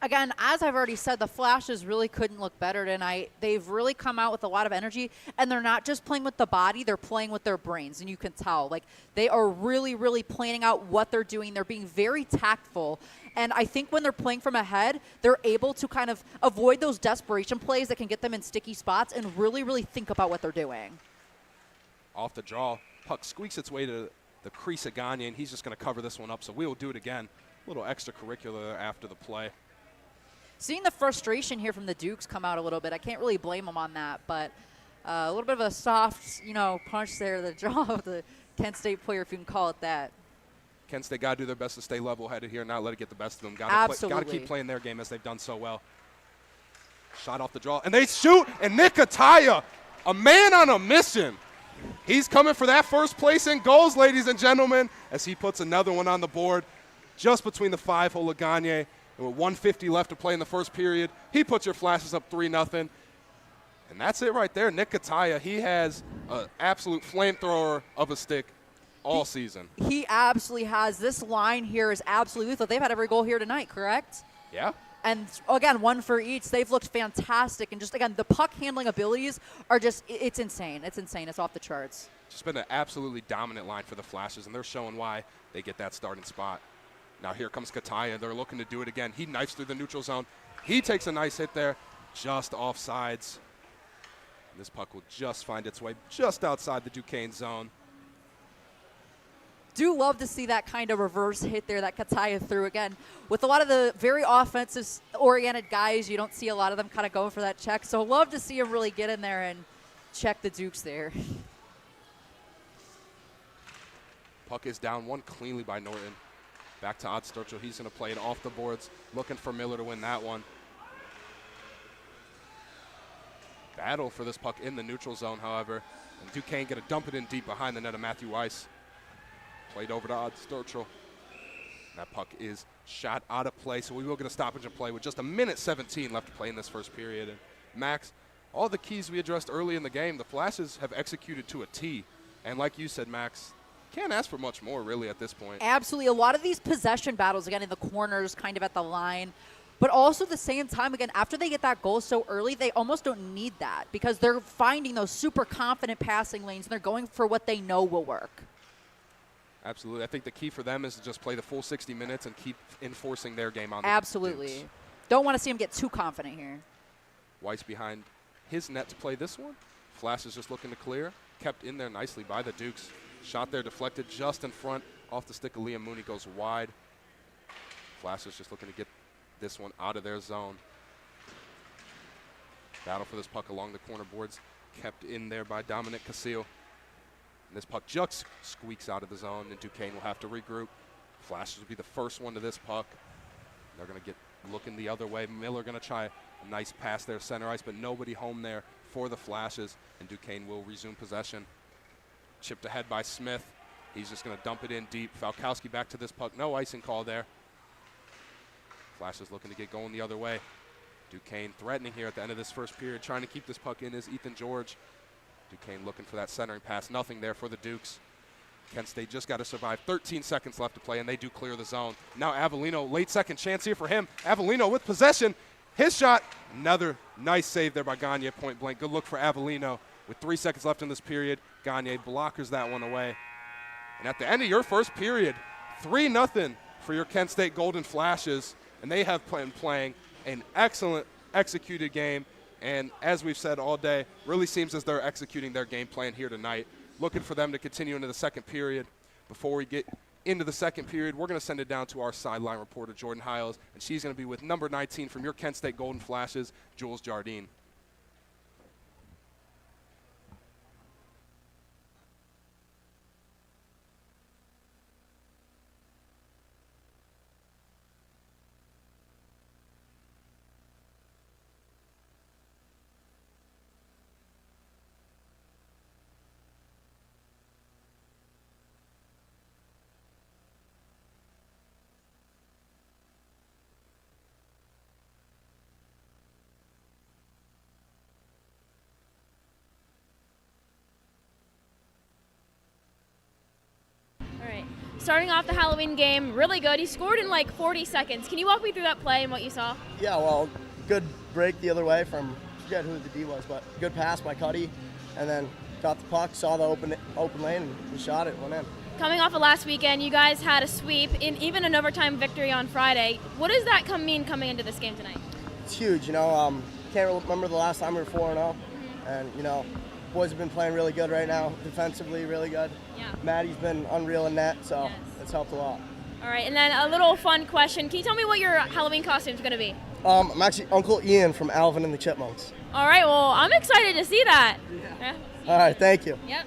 Again, as I've already said, the Flashes really couldn't look better tonight. They've really come out with a lot of energy, and they're not just playing with the body, they're playing with their brains, and you can tell. Like, they are really, really planning out what they're doing. They're being very tactful, and I think when they're playing from ahead, they're able to kind of avoid those desperation plays that can get them in sticky spots and really, really think about what they're doing. Off the draw, puck squeaks its way to the crease of Gagne, and he's just going to cover this one up, so we will do it again. A little extracurricular after the play. Seeing the frustration here from the Dukes come out a little bit, I can't really blame them on that, but a little bit of a soft, punch there, the jaw of the Kent State player, if you can call it that. Kent State got to do their best to stay level-headed here and not let it get the best of them. Got to keep playing their game as they've done so well. Shot off the draw, and they shoot, and Nick Ataya, a man on a mission. He's coming for that first place in goals, ladies and gentlemen, as he puts another one on the board just between the 5-hole of Gagne. And with 1:50 left to play in the first period, he puts your Flashes up 3-0. And that's it right there. Nick Kataya, he has an absolute flamethrower of a stick all season. He absolutely has. This line here is absolutely lethal. They've had every goal here tonight, correct? Yeah. And, again, one for each. They've looked fantastic. And just, again, the puck handling abilities are just – it's insane. It's insane. It's off the charts. Just been an absolutely dominant line for the Flashes, and they're showing why they get that starting spot. Now here comes Kataya. They're looking to do it again. He knifes through the neutral zone. He takes a nice hit there, just offsides. And this puck will just find its way just outside the Duquesne zone. Do love to see that kind of reverse hit there that Kataya threw again. With a lot of the very offensive-oriented guys, you don't see a lot of them kind of going for that check. So love to see him really get in there and check the Dukes there. Puck is down one cleanly by Norton. Back to Odd Sturchill. He's going to play it off the boards, looking for Miller to win that one. Battle for this puck in the neutral zone, however. And Duquesne going to dump it in deep behind the net of Matthew Weiss. Played over to Odd Sturchill. That puck is shot out of play, so we will get a stoppage of play with just 1:17 left to play in this first period. And Max, all the keys we addressed early in the game, the Flashes have executed to a T. And like you said, Max, can't ask for much more, really, at this point. Absolutely. A lot of these possession battles, again, in the corners, kind of at the line. But also at the same time, again, after they get that goal so early, they almost don't need that because they're finding those super confident passing lanes, and they're going for what they know will work. Absolutely. I think the key for them is to just play the full 60 minutes and keep enforcing their game on the Absolutely. Dukes. Don't want to see them get too confident here. Weiss behind his net to play this one. Flash is just looking to clear. Kept in there nicely by the Dukes. Shot there, deflected just in front. Off the stick of Liam Mooney, goes wide. Flash is just looking to get this one out of their zone. Battle for this puck along the corner boards. Kept in there by Dominic Casillo. And this puck just squeaks out of the zone, and Duquesne will have to regroup. Flashes will be the first one to this puck. They're going to get looking the other way. Miller going to try a nice pass there, center ice, but nobody home there for the Flashes, and Duquesne will resume possession. Chipped ahead by Smith. He's just going to dump it in deep. Falkowski back to this puck. No icing call there. Flashes looking to get going the other way. Duquesne threatening here at the end of this first period. Trying to keep this puck in is Ethan George. Duquesne looking for that centering pass. Nothing there for the Dukes. Kent State just got to survive. 13 seconds left to play, and they do clear the zone. Now Avellino, late second chance here for him. Avellino with possession. His shot, another nice save there by Gagne, point blank. Good look for Avellino. With 3 seconds left in this period, Gagne blockers that one away. And at the end of your first period, 3-0 for your Kent State Golden Flashes. And they have been playing an excellent executed game. And as we've said all day, really seems as they're executing their game plan here tonight. Looking for them to continue into the second period before we get into the second period, we're going to send it down to our sideline reporter, Jordan Hiles, and she's going to be with number 19 from your Kent State Golden Flashes, Jules Jardine. Starting off the Halloween game, really good. He scored in like 40 seconds. Can you walk me through that play and what you saw? Yeah, well, good break the other way from, I forget who the D was, but good pass by Cuddy, and then got the puck, saw the open lane, and he shot it, went in. Coming off of last weekend, you guys had a sweep, even an overtime victory on Friday. What does that mean coming into this game tonight? It's huge, you know. Can't remember the last time we were 4-0, and, you know, boys have been playing really good right now, defensively really good. Yeah. Maddie's been unreal in net, so yes. It's helped a lot. All right, and then a little fun question. Can you tell me what your Halloween costume is going to be? I'm actually Uncle Ian from Alvin and the Chipmunks. All right, well, I'm excited to see that. Yeah. All right, thank you. Yep.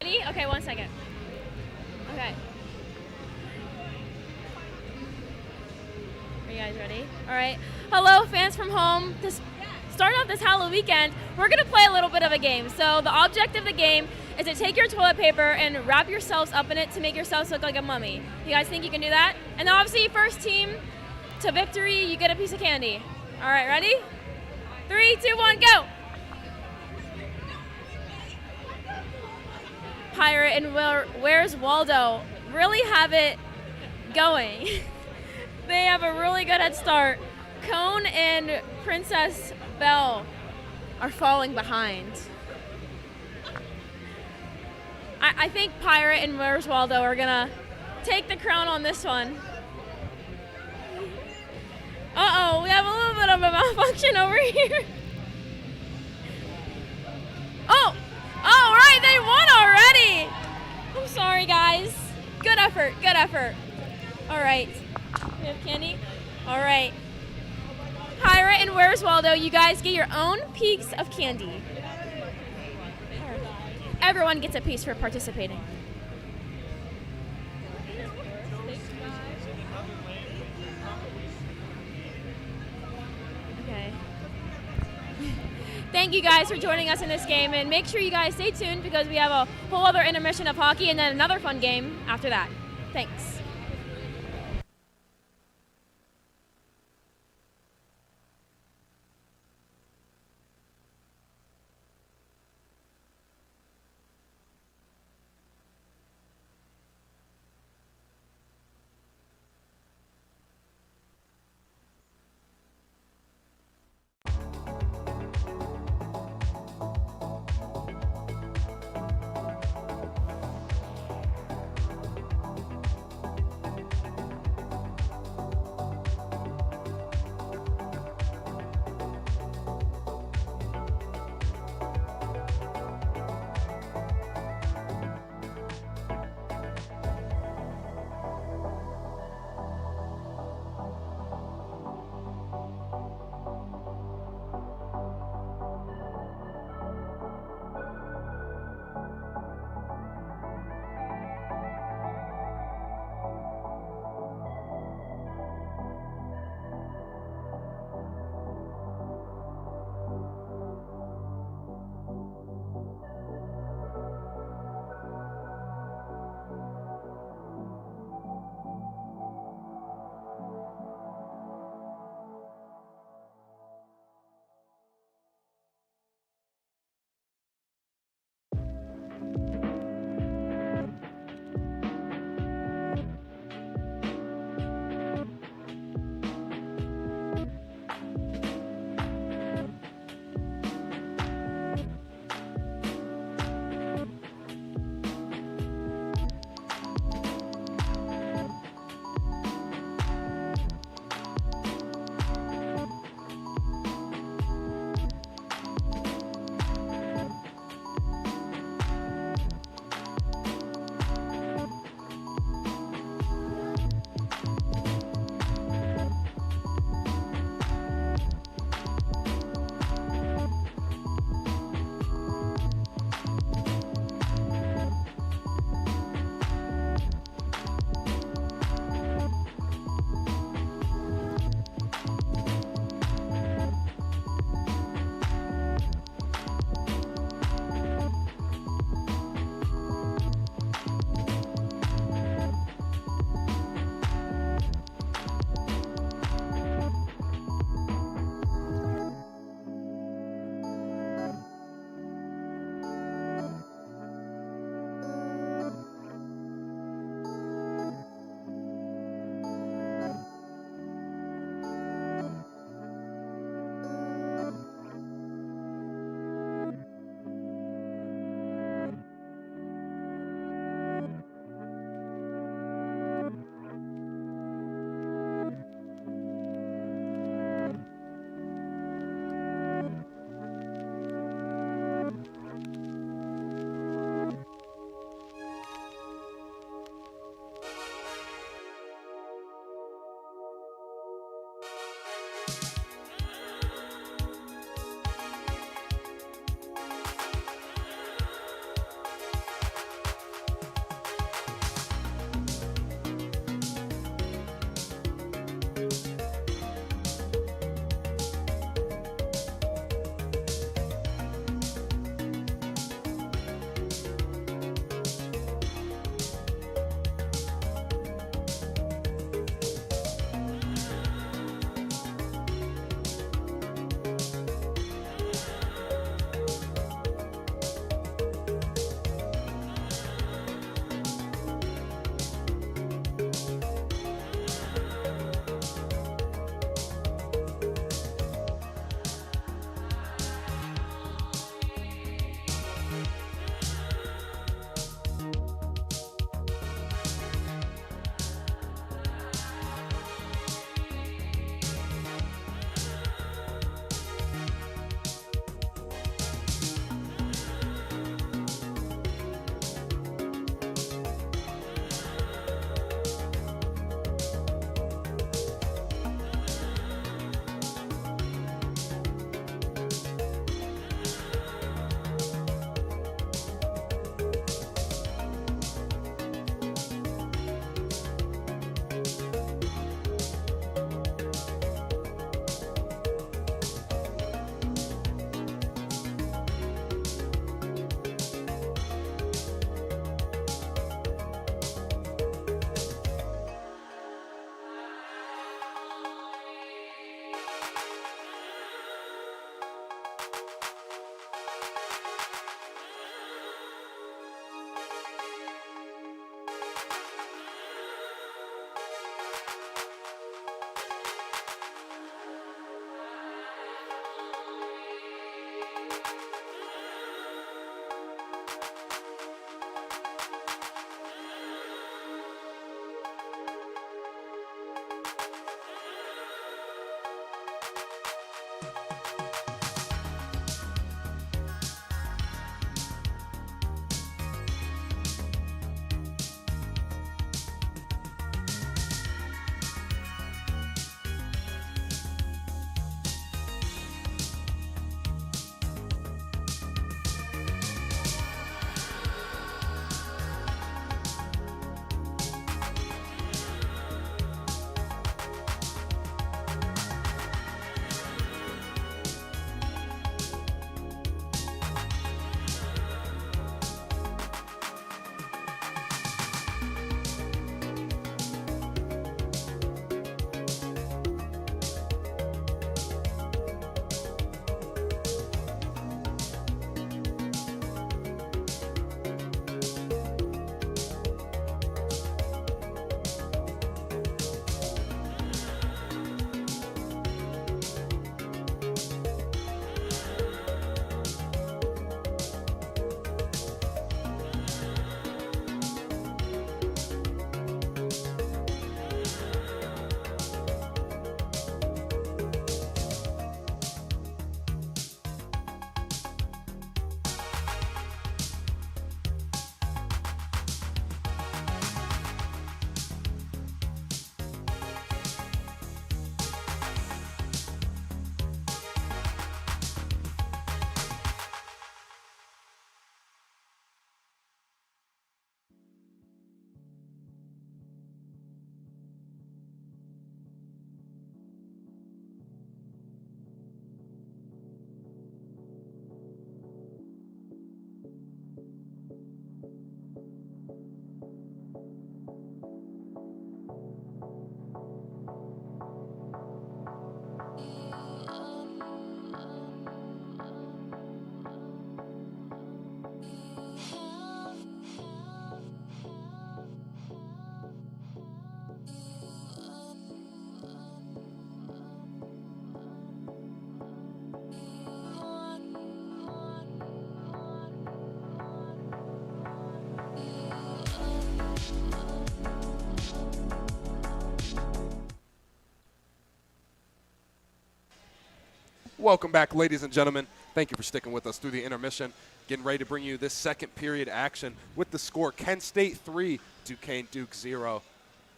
Ready? Okay, 1 second. Okay. Are you guys ready? All right. Hello, fans from home. To start off this Halloween weekend, we're going to play a little bit of a game. So the object of the game is to take your toilet paper and wrap yourselves up in it to make yourselves look like a mummy. You guys think you can do that? And then obviously, first team to victory, you get a piece of candy. All right, ready? 3, 2, 1, go! Pirate and Where's Waldo really have it going. They have a really good head start. Cone and Princess Belle are falling behind. I think Pirate and Where's Waldo are gonna take the crown on this one. Uh-oh, we have a little bit of a malfunction over here. Oh, all right, they won already. I'm sorry, guys. Good effort, good effort. All right, we have candy. All right. Kyra and Where's Waldo, you guys get your own piece of candy. Everyone gets a piece for participating. Okay. Thank you guys for joining us in this game, and make sure you guys stay tuned because we have a whole other intermission of hockey and then another fun game after that. Thanks. Welcome back, ladies and gentlemen. Thank you for sticking with us through the intermission. Getting ready to bring you this second period action with the score Kent State 3, Duquesne Duke 0.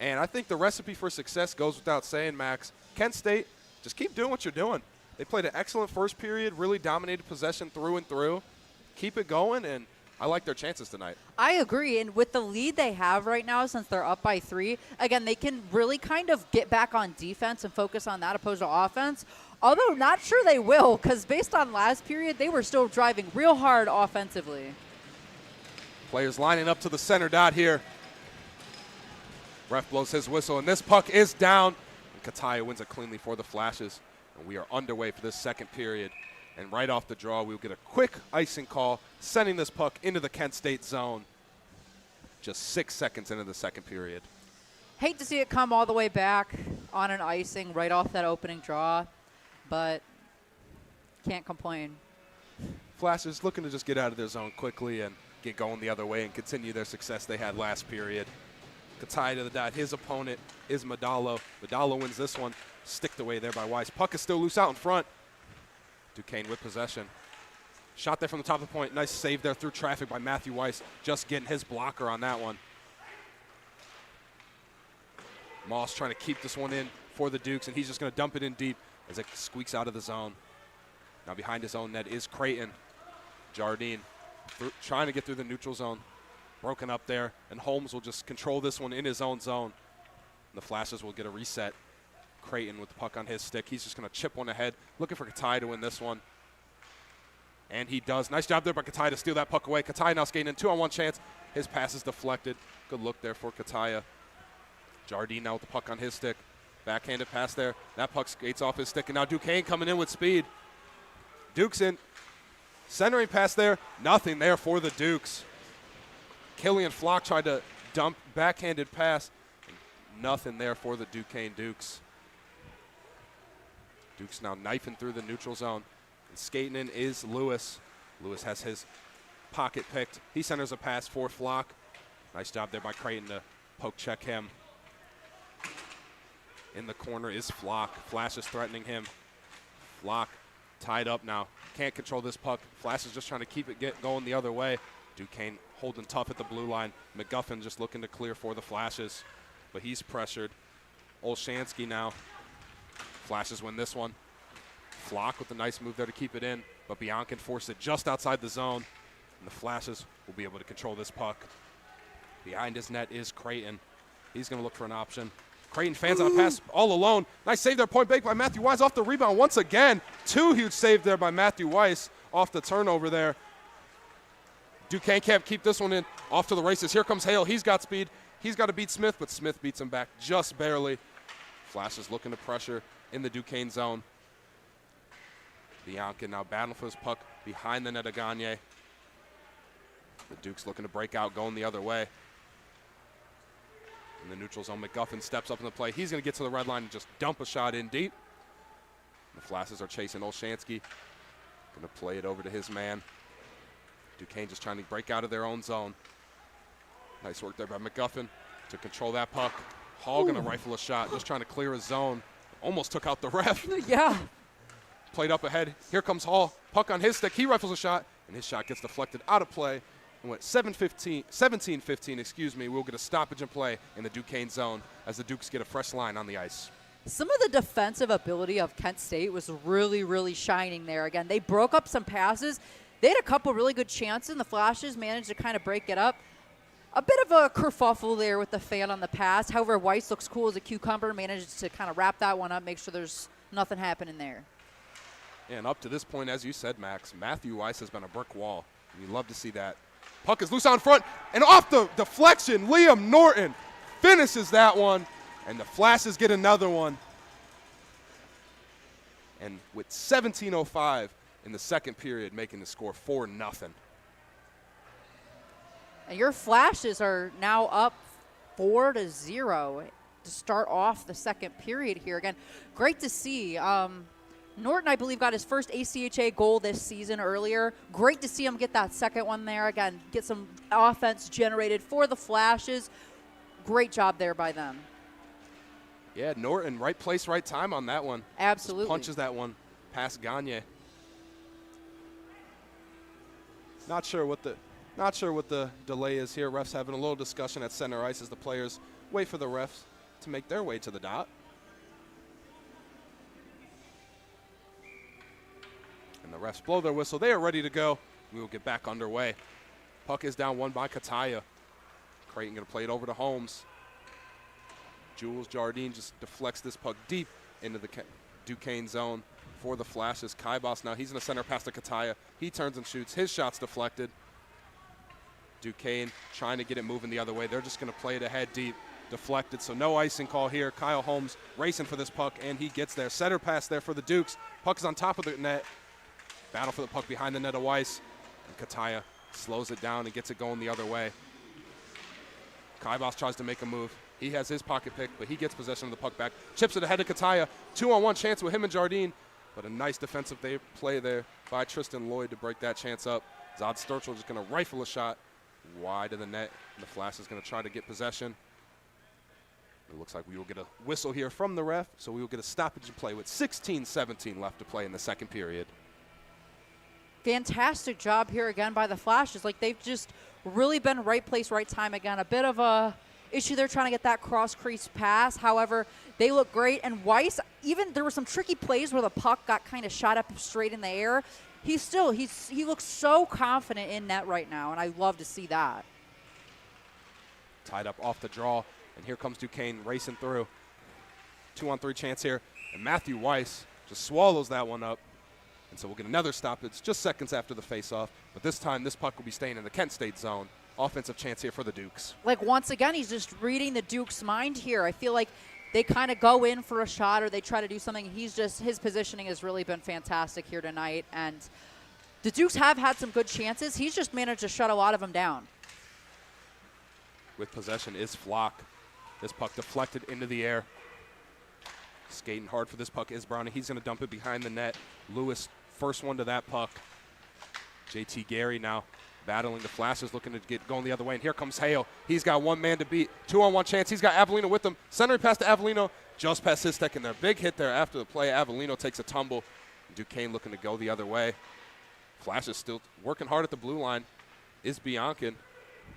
And I think the recipe for success goes without saying, Max. Kent State, just keep doing what you're doing. They played an excellent first period, really dominated possession through and through. Keep it going, and I like their chances tonight. I agree, and with the lead they have right now, since they're up by 3, again, they can really kind of get back on defense and focus on that opposed to offense. Although not sure they will, because based on last period, they were still driving real hard offensively. Players lining up to the center dot here. Ref blows his whistle, and this puck is down. And Kataya wins it cleanly for the Flashes. And we are underway for this second period. And right off the draw, we'll get a quick icing call, sending this puck into the Kent State zone. Just 6 seconds into the second period. Hate to see it come all the way back on an icing right off that opening draw, but can't complain. Flashes looking to just get out of their zone quickly and get going the other way and continue their success they had last period. Kataya to the dot. His opponent is Madalo. Madalo wins this one. Sticked away there by Weiss. Puck is still loose out in front. Duquesne with possession. Shot there from the top of the point. Nice save there through traffic by Matthew Weiss. Just getting his blocker on that one. Moss trying to keep this one in for the Dukes, and he's just going to dump it in deep as it squeaks out of the zone. Now behind his own net is Creighton. Jardine trying to get through the neutral zone. Broken up there, and Holmes will just control this one in his own zone. And the Flashes will get a reset. Creighton with the puck on his stick. He's just going to chip one ahead, looking for Kataya to win this one. And he does. Nice job there by Kataya to steal that puck away. Kataya now skating in 2-on-1 chance. His pass is deflected. Good look there for Kataya. Jardine now with the puck on his stick. Backhanded pass there. That puck skates off his stick, and now Duquesne coming in with speed. Dukes in. Centering pass there. Nothing there for the Dukes. Killian Flock tried to dump backhanded pass. Nothing there for the Duquesne Dukes. Dukes now knifing through the neutral zone. And skating in is Lewis. Lewis has his pocket picked. He centers a pass for Flock. Nice job there by Creighton to poke check him. In the corner is Flock. Flash is threatening him. Flock tied up now. Can't control this puck. Flash is just trying to keep it going the other way. Duquesne holding tough at the blue line. McGuffin just looking to clear for the Flashes, but he's pressured. Olshansky now. Flashes win this one. Flock with a nice move there to keep it in, but Biancan forced it just outside the zone, and the Flashes will be able to control this puck. Behind his net is Creighton. He's going to look for an option. Creighton fans on a pass all alone. Nice save there, point bank by Matthew Weiss off the rebound once again. 2 huge saves there by Matthew Weiss off the turnover there. Duquesne can't keep this one in. Off to the races. Here comes Hale. He's got speed. He's got to beat Smith, but Smith beats him back just barely. Flash is looking to pressure in the Duquesne zone. Bianca now battling for his puck behind the net of Gagne. The Dukes looking to break out, going the other way. In the neutral zone, McGuffin steps up in the play. He's going to get to the red line and just dump a shot in deep. The Flashes are chasing Olshansky. Going to play it over to his man. Duquesne just trying to break out of their own zone. Nice work there by McGuffin to control that puck. Hall going to rifle a shot, just trying to clear his zone. Almost took out the ref. Yeah. Played up ahead. Here comes Hall. Puck on his stick. He rifles a shot, and his shot gets deflected out of play. And went 17-15, we'll get a stoppage in play in the Duquesne zone as the Dukes get a fresh line on the ice. Some of the defensive ability of Kent State was really, really shining there. Again, they broke up some passes. They had a couple really good chances, and the Flashes managed to kind of break it up. A bit of a kerfuffle there with the fan on the pass. However, Weiss looks cool as a cucumber, managed to kind of wrap that one up, make sure there's nothing happening there. Yeah, and up to this point, as you said, Max, Matthew Weiss has been a brick wall. And you love to see that. Puck is loose on front, and off the deflection, Liam Norton finishes that one, and the Flashes get another one. And with 17:05 in the second period, making the score 4-0. And your Flashes are now up 4-0 to start off the second period here. Again, great to see. Norton, I believe, got his first ACHA goal this season earlier. Great to see him get that second one there. Again, get some offense generated for the Flashes. Great job there by them. Yeah, Norton, right place, right time on that one. Absolutely. Just punches that one past Gagne. Not sure what the delay is here. Refs having a little discussion at center ice as the players wait for the refs to make their way to the dot. And the refs blow their whistle. They are ready to go. We will get back underway. Puck is down 1 by Kataya. Creighton going to play it over to Holmes. Jules Jardine just deflects this puck deep into the Duquesne zone for the Flashes. Kaibas now, he's in the center pass to Kataya. He turns and shoots. His shot's deflected. Duquesne trying to get it moving the other way. They're just going to play it ahead deep. Deflected, so no icing call here. Kyle Holmes racing for this puck, and he gets there. Center pass there for the Dukes. Puck is on top of the net. Battle for the puck behind the net of Weiss. And Kataya slows it down and gets it going the other way. Kaibas tries to make a move. He has his pocket pick, but he gets possession of the puck back. Chips it ahead to Kataya. 2-on-1 chance with him and Jardine. But a nice defensive play there by Tristan Lloyd to break that chance up. Zod Sturchel just going to rifle a shot wide of the net. And the Flash is going to try to get possession. It looks like we will get a whistle here from the ref, so we will get a stoppage in play with 16-17 left to play in the second period. Fantastic job here again by the Flashes. Like, they've just really been right place, right time again. A bit of a issue there trying to get that cross-crease pass. However, they look great. And Weiss, even there were some tricky plays where the puck got kind of shot up straight in the air. He looks so confident in net right now, and I love to see that. Tied up off the draw, and here comes Duquesne racing through. 2-on-3 chance here, and Matthew Weiss just swallows that one up. And so we'll get another stoppage just seconds after the face-off. But this time, this puck will be staying in the Kent State zone. Offensive chance here for the Dukes. Like, once again, he's just reading the Dukes' mind here. I feel like they kind of go in for a shot or they try to do something. His positioning has really been fantastic here tonight. And the Dukes have had some good chances. He's just managed to shut a lot of them down. With possession is Flock. This puck deflected into the air. Skating hard for this puck is Browning. He's going to dump it behind the net. Lewis, first one to that puck. JT Gary now battling the Flashes, looking to get going the other way. And here comes Hale. He's got one man to beat. 2-on-1 chance. He's got Avellino with him. Centering pass to Avellino. Just past his stick, and their big hit there after the play. Avellino takes a tumble. Duquesne looking to go the other way. Flashes still working hard at the blue line. Is Biancan.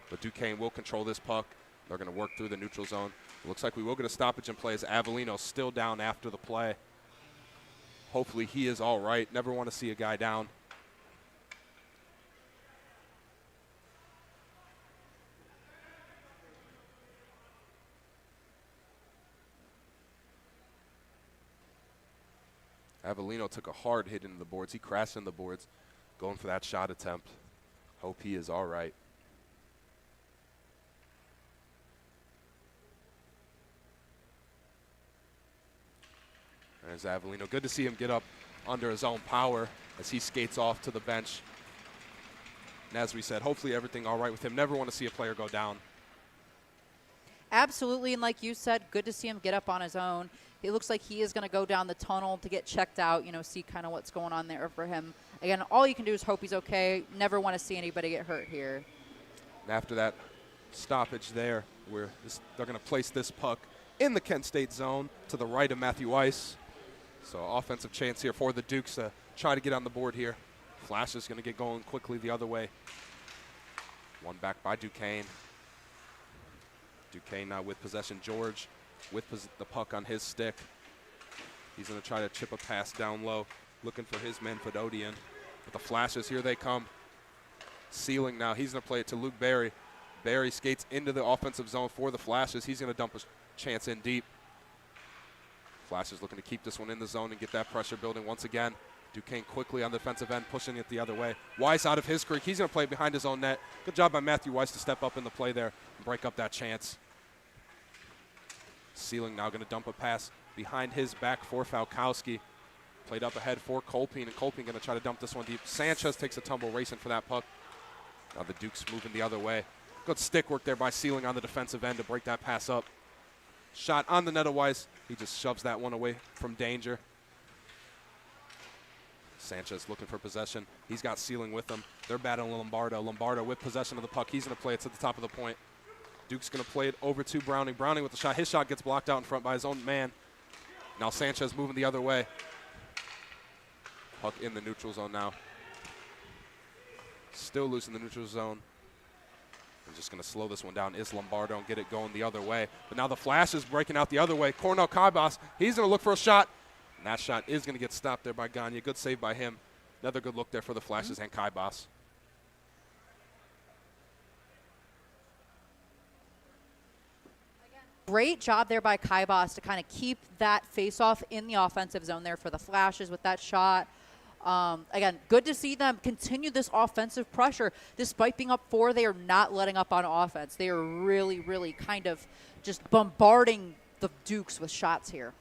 But Duquesne will control this puck. They're going to work through the neutral zone. It looks like we will get a stoppage in play as Avellino still down after the play. Hopefully he is all right. Never want to see a guy down. Avellino took a hard hit into the boards. He crashed in the boards, going for that shot attempt. Hope he is all right. There's Avellino. Good to see him get up under his own power as he skates off to the bench. And as we said, hopefully everything all right with him. Never want to see a player go down. Absolutely, and like you said, good to see him get up on his own. It looks like he is going to go down the tunnel to get checked out, see kind of what's going on there for him. Again, all you can do is hope he's okay. Never want to see anybody get hurt here. And after that stoppage there, they're going to place this puck in the Kent State zone to the right of Matthew Weiss. So offensive chance here for the Dukes to try to get on the board here. Flash is going to get going quickly the other way. One back by Duquesne. Duquesne now with possession. George with the puck on his stick. He's going to try to chip a pass down low, looking for his man Fedodian. But the Flashes, here they come. Sealing now. He's going to play it to Luke Berry. Berry skates into the offensive zone for the Flashes. He's going to dump a chance in deep. Flashes looking to keep this one in the zone and get that pressure building once again. Duquesne quickly on the defensive end, pushing it the other way. Weiss out of his creek. He's going to play it behind his own net. Good job by Matthew Weiss to step up in the play there and break up that chance. Sealing now going to dump a pass behind his back for Falkowski. Played up ahead for Colpine, and Colpine going to try to dump this one deep. Sanchez takes a tumble racing for that puck. Now the Dukes moving the other way. Good stick work there by Sealing on the defensive end to break that pass up. Shot on the net of Weiss. He just shoves that one away from danger. Sanchez looking for possession. He's got Sealing with him. They're battling Lombardo. Lombardo with possession of the puck. He's going to play it to the top of the point. Duke's going to play it over to Browning. Browning with the shot. His shot gets blocked out in front by his own man. Now Sanchez moving the other way. Puck in the neutral zone now. Still loose in the neutral zone. I'm just going to slow this one down. Is Lombardo and get it going the other way. But now the Flash is breaking out the other way. Cornell Kaibas, he's going to look for a shot. And that shot is going to get stopped there by Gagne. Good save by him. Another good look there for the Flashes and Kaibas. Great job there by Kaibas to kind of keep that face-off in the offensive zone there for the Flashes with that shot. Again, good to see them continue this offensive pressure. Despite being up 4, they are not letting up on offense. They are really, really kind of just bombarding the Dukes with shots here.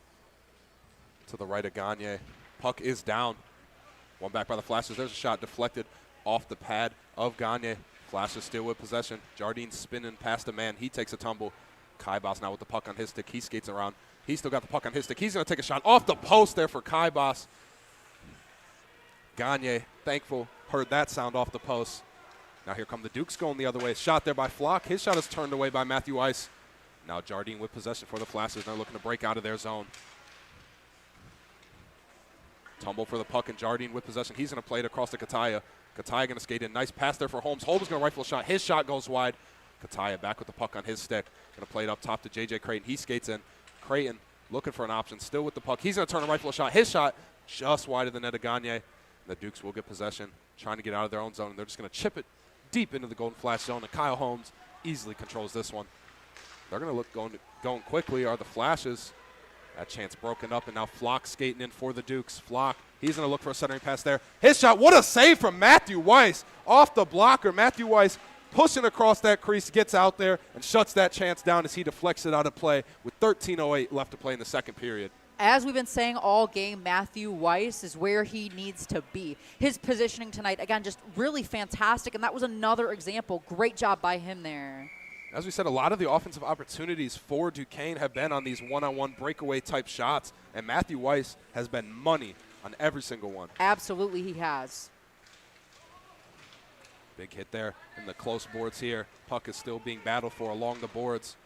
To the right of Gagne. Puck is down. One back by the Flashes. There's a shot deflected off the pad of Gagne. Flashes still with possession. Jardine spinning past a man. He takes a tumble. Kaibas now with the puck on his stick. He skates around. He's still got the puck on his stick. He's going to take a shot off the post there for Kaibas. Gagne, thankful, heard that sound off the post. Now here come the Dukes going the other way. Shot there by Flock. His shot is turned away by Matthew Weiss. Now Jardine with possession for the Flashes. They're looking to break out of their zone. Tumble for the puck, and Jardine with possession. He's going to play it across to Kataya. Kataya going to skate in. Nice pass there for Holmes. Holmes going to rifle a shot. His shot goes wide. Kataya back with the puck on his stick. Going to play it up top to J.J. Creighton. He skates in. Creighton looking for an option. Still with the puck. He's going to turn and rifle a shot. His shot just wide of the net of Gagne. The Dukes will get possession, trying to get out of their own zone. They're just going to chip it deep into the Golden Flash zone, and Kyle Holmes easily controls this one. They're going to look going quickly are the Flashes. That chance broken up, and now Flock skating in for the Dukes. Flock, he's going to look for a centering pass there. His shot, what a save from Matthew Weiss off the blocker. Matthew Weiss pushing across that crease, gets out there and shuts that chance down as he deflects it out of play with 13:08 left to play in the second period. As we've been saying all game, Matthew Weiss is where he needs to be. His positioning tonight, again, just really fantastic, and that was another example. Great job by him there. As we said, a lot of the offensive opportunities for Duquesne have been on these one-on-one breakaway type shots, and Matthew Weiss has been money on every single one. Absolutely he has. Big hit there in the close boards here. Puck is still being battled for along the boards.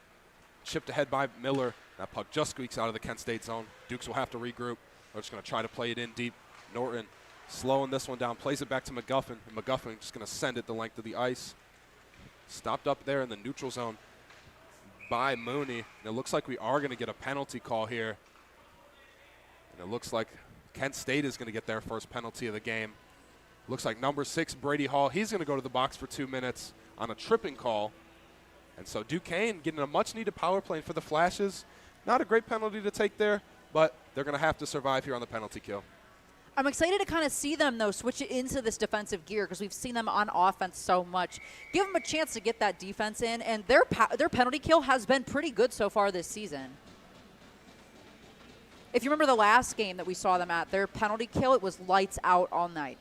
Chipped ahead by Miller. That puck just squeaks out of the Kent State zone. Dukes will have to regroup. They're just going to try to play it in deep. Norton slowing this one down, plays it back to McGuffin. And McGuffin just going to send it the length of the ice. Stopped up there in the neutral zone by Mooney. And it looks like we are going to get a penalty call here. And it looks like Kent State is going to get their first penalty of the game. Looks like number 6, Brady Hall, he's going to go to the box for 2 minutes on a tripping call. And so Duquesne getting a much-needed power play for the Flashes. Not a great penalty to take there, but they're going to have to survive here on the penalty kill. I'm excited to kind of see them, though, switch it into this defensive gear because we've seen them on offense so much. Give them a chance to get that defense in, and their penalty kill has been pretty good so far this season. If you remember the last game that we saw them at, their penalty kill, it was lights out all night.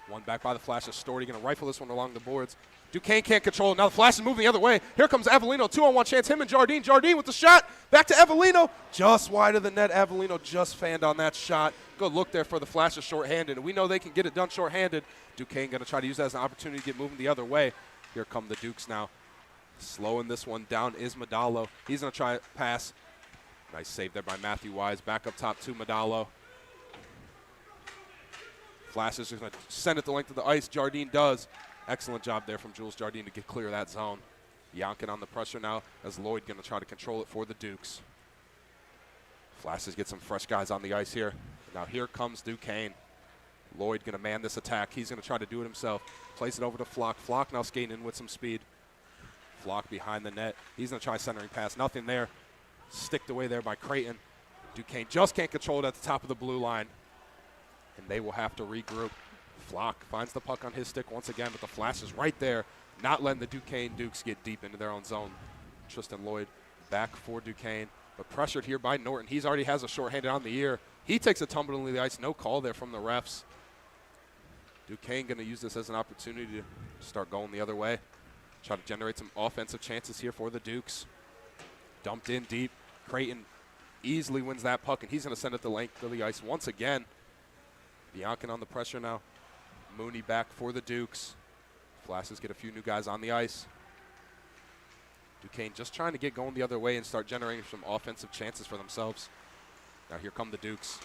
One back by the Flashes. Storty going to rifle this one along the boards. Duquesne can't control it. Now the Flash is moving the other way. Here comes Avellino. 2-on-1 chance. Him and Jardine. Jardine with the shot. Back to Avellino. Just wide of the net. Avellino just fanned on that shot. Good look there for the Flashes shorthanded. And we know they can get it done shorthanded. Duquesne going to try to use that as an opportunity to get moving the other way. Here come the Dukes now. Slowing this one down is Madalo. He's going to try it pass. Nice save there by Matthew Wise. Back up top to Madalo. Flashes is going to send it the length of the ice. Jardine does. Excellent job there from Jules Jardine to get clear of that zone. Yonkin on the pressure now as Lloyd going to try to control it for the Dukes. Flashes get some fresh guys on the ice here. Now here comes Duquesne. Lloyd going to man this attack. He's going to try to do it himself. Plays it over to Flock. Flock now skating in with some speed. Flock behind the net. He's going to try centering pass. Nothing there. Sticked away there by Creighton. Duquesne just can't control it at the top of the blue line. And they will have to regroup. Flock finds the puck on his stick once again, but the Flash is right there, not letting the Duquesne Dukes get deep into their own zone. Tristan Lloyd back for Duquesne, but pressured here by Norton. He already has a shorthanded on the ear. He takes a tumble into the ice. No call there from the refs. Duquesne going to use this as an opportunity to start going the other way. Try to generate some offensive chances here for the Dukes. Dumped in deep. Creighton easily wins that puck, and he's going to send it the length of the ice once again. Biancan on the pressure now. Mooney back for the Dukes. Flashes get a few new guys on the ice. Duquesne just trying to get going the other way and start generating some offensive chances for themselves. Now here come the Dukes.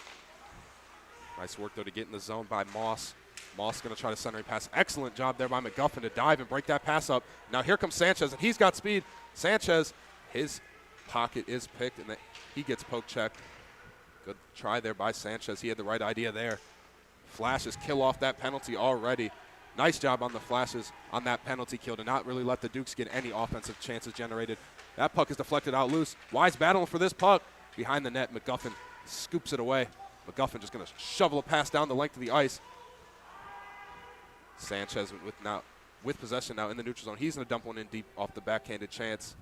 Nice work, though, to get in the zone by Moss. Moss going to try to centering pass. Excellent job there by McGuffin to dive and break that pass up. Now here comes Sanchez, and he's got speed. Sanchez, his pocket is picked, and he gets poke checked. Good try there by Sanchez. He had the right idea there. Flashes kill off that penalty already. Nice job on the Flashes on that penalty kill to not really let the Dukes get any offensive chances generated. That puck is deflected out loose. Wise battling for this puck. Behind the net, McGuffin scoops it away. McGuffin just going to shovel a pass down the length of the ice. Sanchez with possession now in the neutral zone. He's going to dump one in deep off the backhanded chance.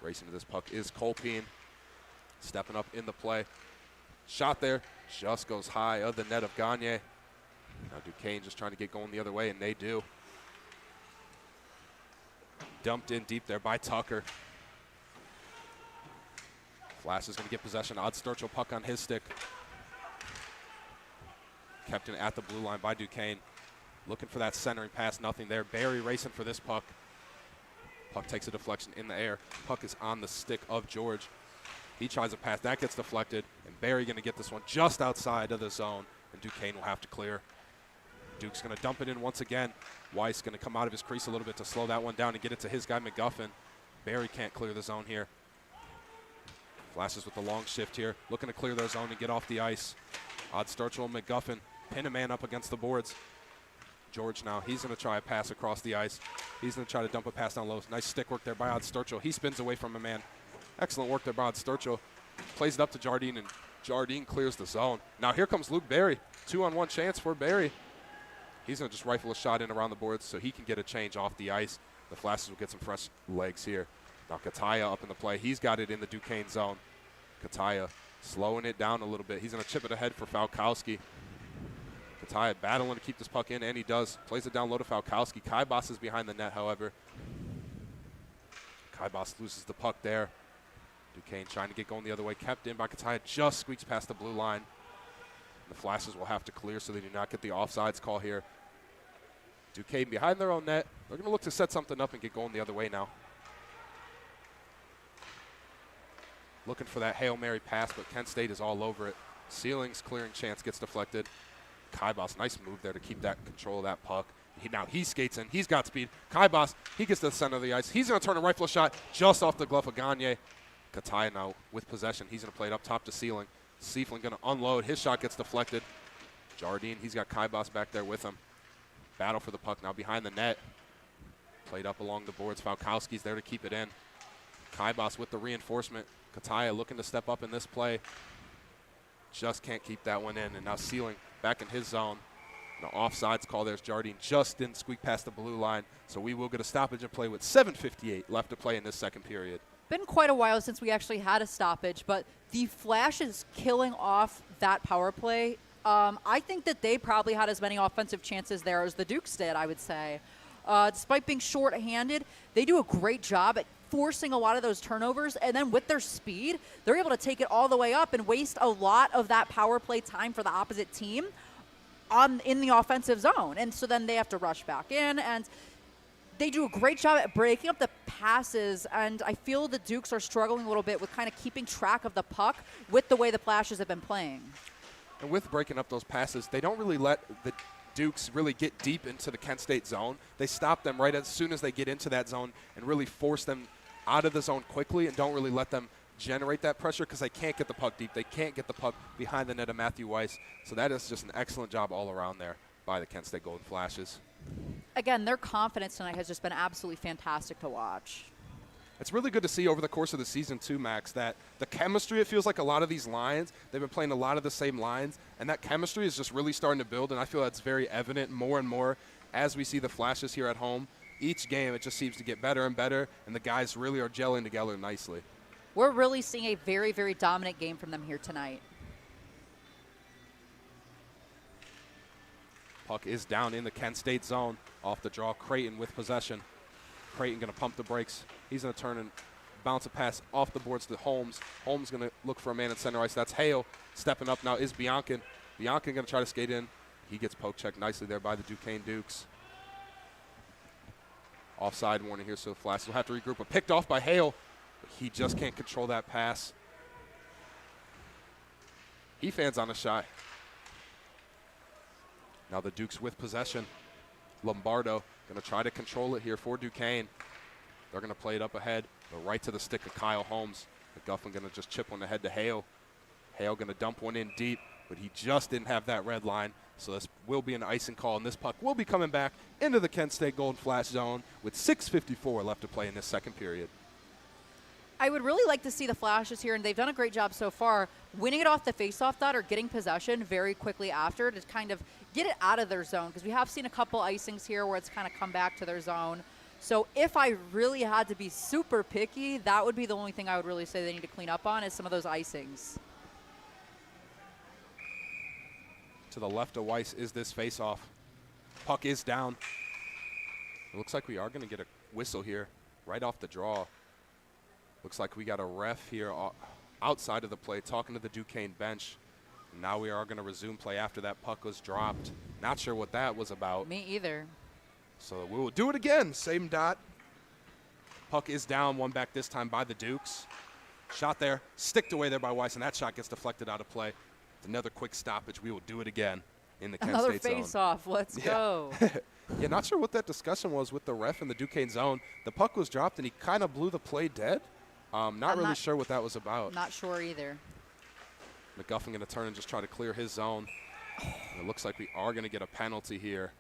Racing to this puck is Colpeen. Stepping up in the play. Shot there. Just goes high of the net of Gagne. Now Duquesne just trying to get going the other way, and they do. Dumped in deep there by Tucker. Flash is going to get possession. Odd Sturchill puck on his stick. Kept in at the blue line by Duquesne. Looking for that centering pass, nothing there. Barry racing for this puck. Puck takes a deflection in the air. Puck is on the stick of George. He tries a pass, that gets deflected, and Barry going to get this one just outside of the zone, and Duquesne will have to clear. Duke's going to dump it in once again. Weiss going to come out of his crease a little bit to slow that one down and get it to his guy McGuffin. Barry can't clear the zone here. Flashes with the long shift here, looking to clear their zone and get off the ice. Odd Sturchill and McGuffin pin a man up against the boards. George now, he's going to try a pass across the ice. He's going to try to dump a pass down low. Nice stick work there by Odd Sturchill. He spins away from a man. Excellent work there by Odd Sturchill. Plays it up to Jardine, and Jardine clears the zone. Now here comes Luke Barry. 2-on-1 chance for Barry. He's going to just rifle a shot in around the boards so he can get a change off the ice. The Flashes will get some fresh legs here. Now Kataya up in the play. He's got it in the Duquesne zone. Kataya slowing it down a little bit. He's going to chip it ahead for Falkowski. Kataya battling to keep this puck in, and he does. Plays it down low to Falkowski. Kaibas is behind the net, however. Kaibas loses the puck there. Duquesne trying to get going the other way. Kept in by Kataya. Just squeaks past the blue line. The Flashes will have to clear so they do not get the offsides call here. Duquesne behind their own net. They're going to look to set something up and get going the other way now. Looking for that Hail Mary pass, but Kent State is all over it. Ceilings clearing chance gets deflected. Kaibas, nice move there to keep that control of that puck. Now he skates in. He's got speed. Kaibas, he gets to the center of the ice. He's going to turn a rifle shot just off the glove of Gagne. Kataya now with possession. He's going to play it up top to Sealing. Sealing going to unload. His shot gets deflected. Jardine, he's got Kaibas back there with him. Battle for the puck now behind the net. Played up along the boards. Falkowski's there to keep it in. Kaibas with the reinforcement. Kataya looking to step up in this play. Just can't keep that one in. And now Sealing back in his zone. No offsides call. There's Jardine. Just didn't squeak past the blue line. So we will get a stoppage and play with 7:58 left to play in this second period. Been quite a while since we actually had a stoppage, but the Flashes killing off that power play, I think that they probably had as many offensive chances there as the Dukes did, I would say. Despite being short-handed, they do a great job at forcing a lot of those turnovers, and then with their speed, they're able to take it all the way up and waste a lot of that power play time for the opposite team in the offensive zone. And so then they have to rush back in, and they do a great job at breaking up the passes, and I feel the Dukes are struggling a little bit with kind of keeping track of the puck with the way the Flashes have been playing. And with breaking up those passes, they don't really let the Dukes really get deep into the Kent State zone. They stop them right as soon as they get into that zone and really force them out of the zone quickly and don't really let them generate that pressure because they can't get the puck deep. They can't get the puck behind the net of Matthew Weiss. So that is just an excellent job all around there by the Kent State Golden Flashes. Again, their confidence tonight has just been absolutely fantastic to watch. It's really good to see over the course of the season, too, Max, that the chemistry, it feels like a lot of these lines, they've been playing a lot of the same lines, and that chemistry is just really starting to build, and I feel that's very evident more and more as we see the Flashes here at home. Each game, it just seems to get better and better, and the guys really are gelling together nicely. We're really seeing a very, very dominant game from them here tonight. Puck is down in the Kent State zone. Off the draw, Creighton with possession. Creighton going to pump the brakes. He's going to turn and bounce a pass off the boards to Holmes. Holmes going to look for a man in center ice. That's Hale. Stepping up now is Biankin. Biankin going to try to skate in. He gets poke checked nicely there by the Duquesne Dukes. Offside warning here, so the Flashes will have to regroup. But picked off by Hale. But he just can't control that pass. He fans on a shot. Now the Dukes with possession. Lombardo going to try to control it here for Duquesne. They're going to play it up ahead, but right to the stick of Kyle Holmes. McGuffin going to just chip one ahead to Hale. Hale going to dump one in deep, but he just didn't have that red line. So this will be an icing call, and this puck will be coming back into the Kent State Golden Flash zone with 6:54 left to play in this second period. I would really like to see the Flashes here, and they've done a great job so far, winning it off the faceoff dot or getting possession very quickly after to kind of get it out of their zone, because we have seen a couple icings here where it's kind of come back to their zone. So if I really had to be super picky, that would be the only thing I would really say they need to clean up on is some of those icings. To the left of Weiss is this faceoff. Puck is down. It looks like we are going to get a whistle here right off the draw. Looks like we got a ref here outside of the play talking to the Duquesne bench. Now we are going to resume play after that puck was dropped. Not sure what that was about. Me either. So we will do it again. Same dot. Puck is down, one back this time by the Dukes. Shot there, sticked away there by Weiss, and that shot gets deflected out of play. It's another quick stoppage. We will do it again in the Kent Another State zone. face-off. Let's go. Yeah, not sure what that discussion was with the ref in the Duquesne zone. The puck was dropped, and he kind of blew the play dead. Not really sure what that was about. Not sure either. McGuffin going to turn and just try to clear his zone. And it looks like we are going to get a penalty here.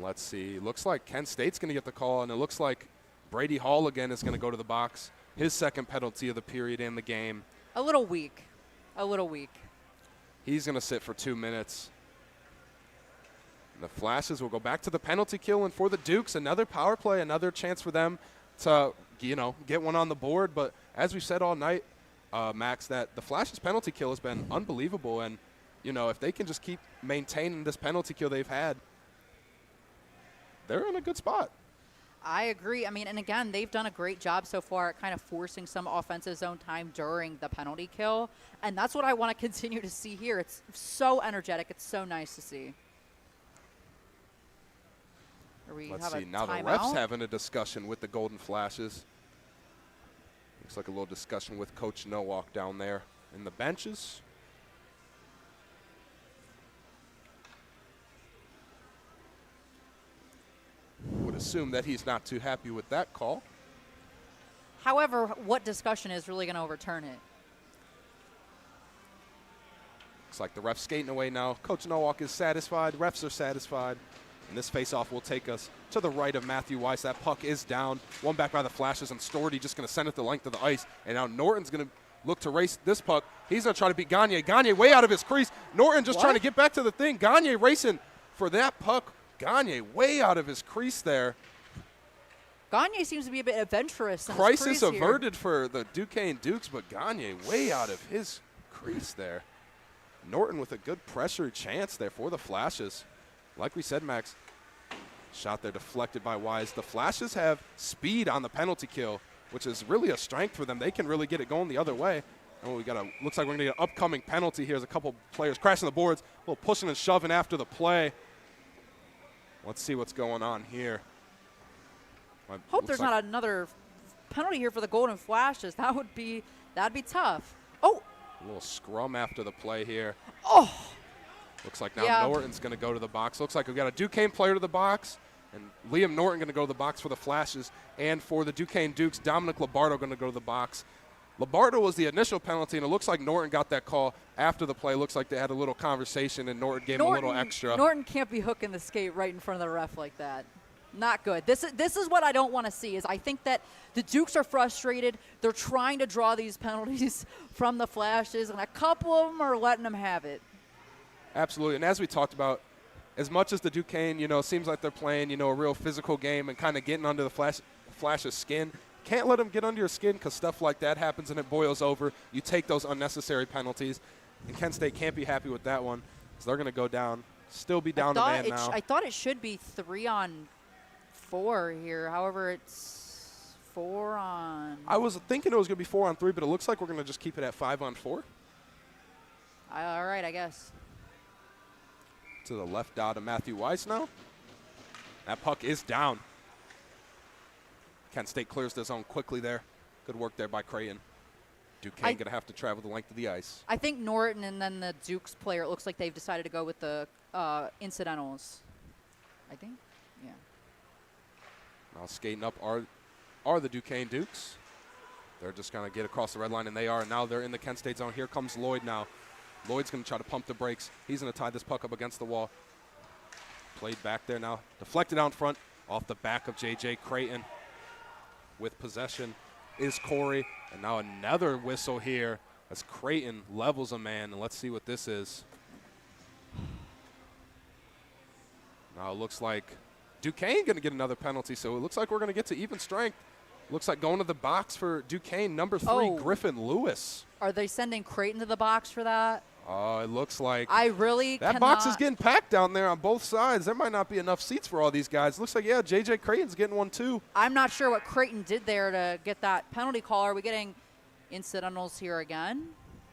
Let's see. Looks like Kent State's going to get the call, and it looks like Brady Hall again is going to go to the box. His second penalty of the period in the game. A little weak. A little weak. He's going to sit for 2 minutes. And the Flashes will go back to the penalty kill, and for the Dukes, another power play, another chance for them to, get one on the board. But as we've said all night, Max, that the Flashes' penalty kill has been unbelievable. And, if they can just keep maintaining this penalty kill they've had, they're in a good spot. I agree. I mean, and again, they've done a great job so far at kind of forcing some offensive zone time during the penalty kill. And that's what I want to continue to see here. It's so energetic. It's so nice to see. Let's see. Now the ref's having a discussion with the Golden Flashes. Looks like a little discussion with Coach Nowak down there in the benches. Would assume that he's not too happy with that call. However, what discussion is really going to overturn it? Looks like the ref's skating away now. Coach Nowak is satisfied. Refs are satisfied. And this faceoff will take us to the right of Matthew Weiss. That puck is down. One back by the Flashes, and Storty just going to send it the length of the ice. And now Norton's going to look to race this puck. He's going to try to beat Gagne. Gagne way out of his crease. Norton just trying to get back to the thing. Gagne racing for that puck. Gagne way out of his crease there. Gagne seems to be a bit adventurous. Crisis averted for the Duquesne Dukes, but Gagne way out of his crease there. Norton with a good pressure chance there for the Flashes. Like we said, Max, shot there deflected by Wise. The Flashes have speed on the penalty kill, which is really a strength for them. They can really get it going the other way. And looks like we're going to get an upcoming penalty here. There's a couple players crashing the boards, a little pushing and shoving after the play. Let's see what's going on here. Hope there's not another penalty here for the Golden Flashes. That'd be tough. Oh! A little scrum after the play here. Oh! Looks like now Norton's going to go to the box. Looks like we've got a Duquesne player to the box, and Liam Norton going to go to the box for the Flashes. And for the Duquesne Dukes, Dominic Lombardo going to go to the box. Lombardo was the initial penalty, and it looks like Norton got that call after the play. Looks like they had a little conversation, and Norton gave him a little extra. Norton can't be hooking the skate right in front of the ref like that. Not good. This is what I don't want to see. Is I think that the Dukes are frustrated. They're trying to draw these penalties from the Flashes, and a couple of them are letting them have it. Absolutely, and as we talked about, as much as the Duquesne, seems like they're playing, a real physical game and kind of getting under the Flash's skin, can't let them get under your skin because stuff like that happens and it boils over. You take those unnecessary penalties, and Kent State can't be happy with that one, so they're going to go down, still be down a man now. I thought it should be 3-on-4 here. However, it's 4-on. I was thinking it was going to be 4-on-3, but it looks like we're going to just keep it at 5-on-4. All right, I guess. To the left dot of Matthew Weiss now. That puck is down. Kent State clears the zone quickly there. Good work there by Creighton. Duquesne going to have to travel the length of the ice. I think Norton and then the Dukes player, it looks like they've decided to go with the incidentals. I think, yeah. Now skating up are the Duquesne Dukes. They're just going to get across the red line, and they are. Now they're in the Kent State zone. Here comes Lloyd now. Lloyd's going to try to pump the brakes. He's going to tie this puck up against the wall. Played back there now. Deflected out in front off the back of J.J. Creighton. With possession is Corey. And now another whistle here as Creighton levels a man. And let's see what this is. Now it looks like Duquesne going to get another penalty. So it looks like we're going to get to even strength. Looks like going to the box for Duquesne, number 3, Griffin Lewis. Are they sending Creighton to the box for that? Oh, it looks like I really that box is getting packed down there on both sides. There might not be enough seats for all these guys. Looks like, yeah, J.J. Creighton's getting one too. I'm not sure what Creighton did there to get that penalty call. Are we getting incidentals here again?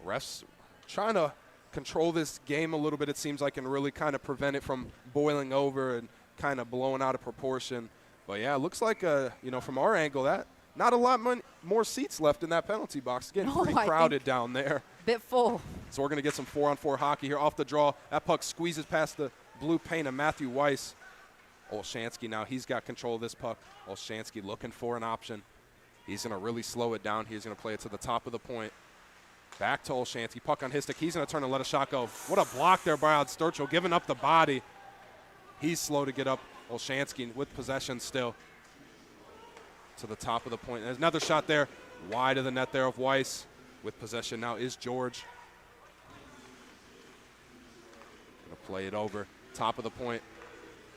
Refs trying to control this game a little bit, it seems like, and really kind of prevent it from boiling over and kind of blowing out of proportion. But, yeah, it looks like, from our angle, that not a lot more seats left in that penalty box. Getting pretty crowded down there. Bit full. So we're going to get some 4-on-4 hockey here off the draw. That puck squeezes past the blue paint of Matthew Weiss. Olshansky now, he's got control of this puck. Olshansky looking for an option. He's going to really slow it down. He's going to play it to the top of the point. Back to Olshansky. Puck on his stick. He's going to turn and let a shot go. What a block there by Sturchill, giving up the body. He's slow to get up. Olshansky with possession still to the top of the point. There's another shot there. Wide of the net there of Weiss. With possession now is George. Going to play it over. Top of the point.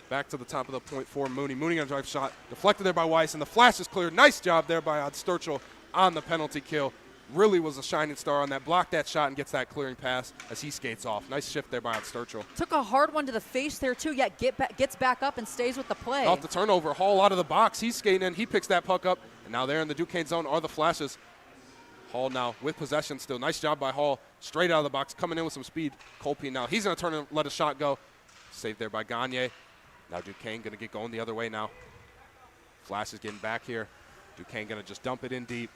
Back to the top of the point for Mooney. Mooney on a drive shot. Deflected there by Weiss, and the flash is cleared. Nice job there by Sturchill on the penalty kill. Really was a shining star on that. Blocked that shot and gets that clearing pass as he skates off. Nice shift there by Sturchill. Took a hard one to the face there, too, yet gets back up and stays with the play. Off the turnover. Hall out of the box. He's skating in. He picks that puck up. And now there in the Duquesne zone are the flashes. Hall now with possession still. Nice job by Hall. Straight out of the box. Coming in with some speed. Colpy now. He's going to turn and let a shot go. Saved there by Gagne. Now Duquesne going to get going the other way now. Flash is getting back here. Duquesne going to just dump it in deep.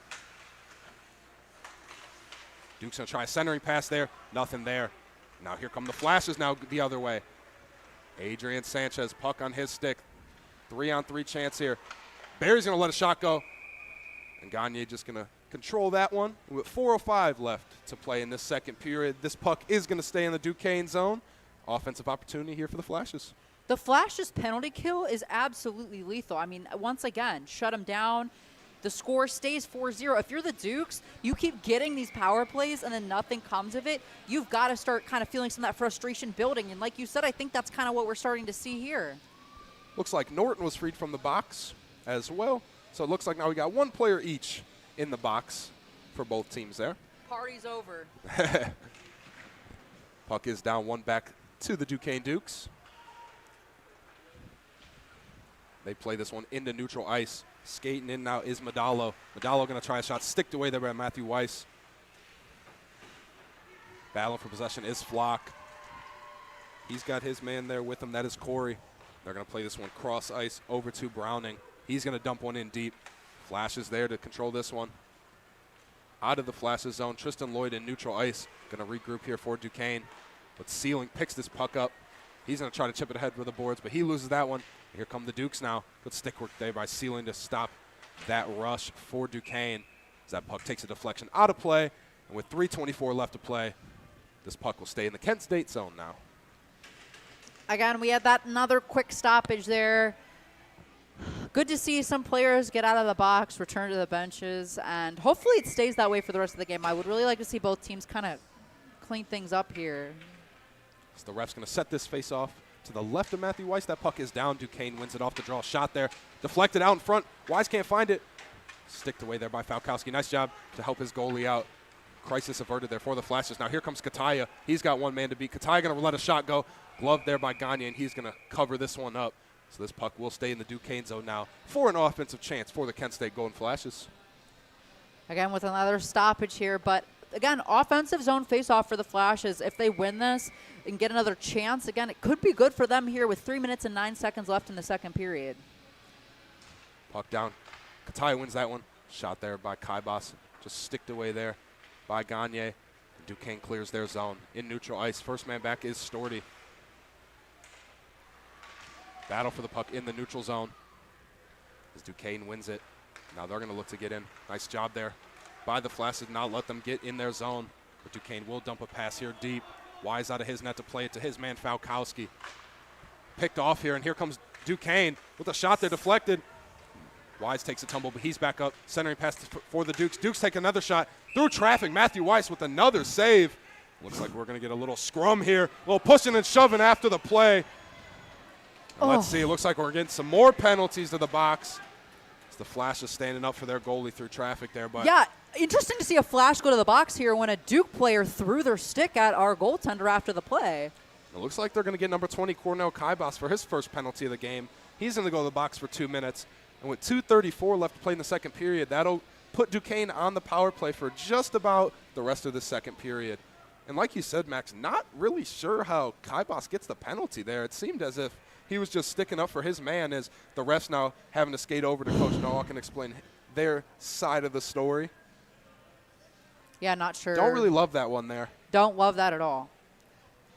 Duke's going to try a centering pass there. Nothing there. Now here come the flashes now the other way. Adrian Sanchez, puck on his stick. 3-on-3 chance here. Barry's going to let a shot go. And Gagne just going to control that one. With 4:05 left to play in this second period, this puck is going to stay in the Duquesne zone. Offensive opportunity here for the Flashes. The Flashes' penalty kill is absolutely lethal. I mean, once again, shut them down. The score stays 4-0. If you're the Dukes, you keep getting these power plays and then nothing comes of it, you've got to start kind of feeling some of that frustration building. And like you said, I think that's kind of what we're starting to see here. Looks like Norton was freed from the box as well. So it looks like now we got one player each in the box for both teams there. Party's over. Puck is down, one back to the Duquesne Dukes. They play this one into neutral ice. Skating in now is Madalo. Madalo going to try a shot, sticked away there by Matthew Weiss. Battling for possession is Flock. He's got his man there with him. That is Corey. They're going to play this one cross ice over to Browning. He's going to dump one in deep. Flashes there to control this one. Out of the Flashes zone, Tristan Lloyd in neutral ice. Going to regroup here for Duquesne. But Sealing picks this puck up. He's going to try to chip it ahead with the boards, but he loses that one. Here come the Dukes now. Good stick work there by Sealing to stop that rush for Duquesne. As that puck takes a deflection out of play. And with 3:24 left to play, this puck will stay in the Kent State zone now. Again, we had that another quick stoppage there. Good to see some players get out of the box, return to the benches, and hopefully it stays that way for the rest of the game. I would really like to see both teams kind of clean things up here. So the ref's going to set this face off to the left of Matthew Weiss. That puck is down. Duquesne wins it off the draw. Shot there. Deflected out in front. Weiss can't find it. Sticked away there by Falkowski. Nice job to help his goalie out. Crisis averted there for the Flashes. Now here comes Kataya. He's got one man to beat. Kataya going to let a shot go. Glove there by Gagne, and he's going to cover this one up. So this puck will stay in the Duquesne zone now for an offensive chance for the Kent State Golden Flashes. Again, with another stoppage here, but again, offensive zone face-off for the Flashes. If they win this and get another chance, again, it could be good for them here with 3 minutes and 9 seconds left in the second period. Puck down. Kataya wins that one. Shot there by Kaibas. Just sticked away there by Gagne. Duquesne clears their zone. In neutral ice, first man back is Storty. Battle for the puck in the neutral zone as Duquesne wins it. Now they're going to look to get in. Nice job there by the Flashes, not let them get in their zone. But Duquesne will dump a pass here deep. Wise out of his net to play it to his man Falkowski. Picked off here, and here comes Duquesne with a shot there deflected. Wise takes a tumble, but he's back up. Centering pass for the Dukes. Dukes take another shot through traffic. Matthew Weiss with another save. Looks like we're going to get a little scrum here. A little pushing and shoving after the play. And let's see. It looks like we're getting some more penalties to the box. As the Flash is standing up for their goalie through traffic there. But yeah, interesting to see a Flash go to the box here when a Duke player threw their stick at our goaltender after the play. It looks like they're going to get number 20, Cornell Kaibas, for his first penalty of the game. He's going to go to the box for 2 minutes. And with 2:34 left to play in the second period, that'll put Duquesne on the power play for just about the rest of the second period. And like you said, Max, not really sure how Kaibas gets the penalty there. It seemed as if he was just sticking up for his man, as the refs now having to skate over to Coach Nowak and explain their side of the story. Yeah, not sure. Don't really love that one there. Don't love that at all.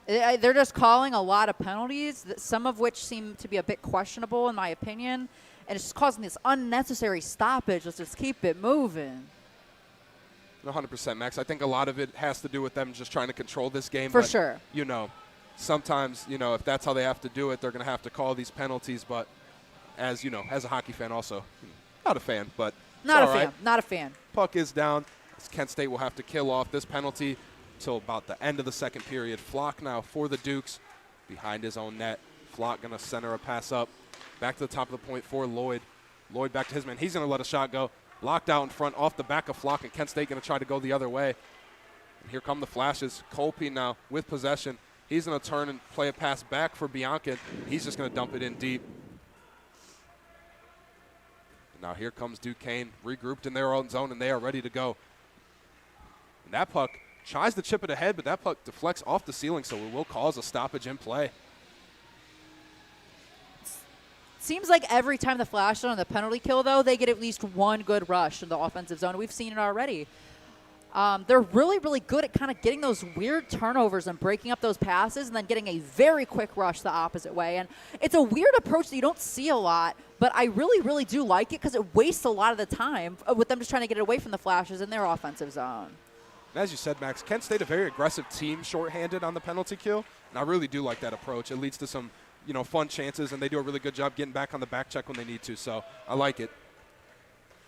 They're just calling a lot of penalties, some of which seem to be a bit questionable in my opinion, and it's just causing this unnecessary stoppage. Let's just keep it moving. 100%, Max. I think a lot of it has to do with them just trying to control this game. For but, sure. You know, sometimes, you know, if that's how they have to do it, they're going to have to call these penalties. But as, you know, as a hockey fan also, not a fan, but not a fan. Right. Not a fan. Puck is down. Kent State will have to kill off this penalty till about the end of the second period. Flock now for the Dukes behind his own net. Flock going to center a pass up. Back to the top of the point for Lloyd. Lloyd back to his man. He's going to let a shot go. Locked out in front off the back of Flock, and Kent State going to try to go the other way. And here come the Flashes. Colpe now with possession. He's going to turn and play a pass back for Bianca. He's just going to dump it in deep. And now here comes Duquesne, regrouped in their own zone, and they are ready to go. And that puck tries to chip it ahead, but that puck deflects off the ceiling, so it will cause a stoppage in play. Seems like every time the Flash are on the penalty kill, though, they get at least one good rush in the offensive zone. We've seen it already. They're really, really good at kind of getting those weird turnovers and breaking up those passes and then getting a very quick rush the opposite way. And it's a weird approach that you don't see a lot, but I really, really do like it because it wastes a lot of the time with them just trying to get it away from the Flashes in their offensive zone. And as you said, Max, Kent State a very aggressive team shorthanded on the penalty kill, and I really do like that approach. It leads to some, you know, fun chances, and they do a really good job getting back on the back check when they need to, so I like it.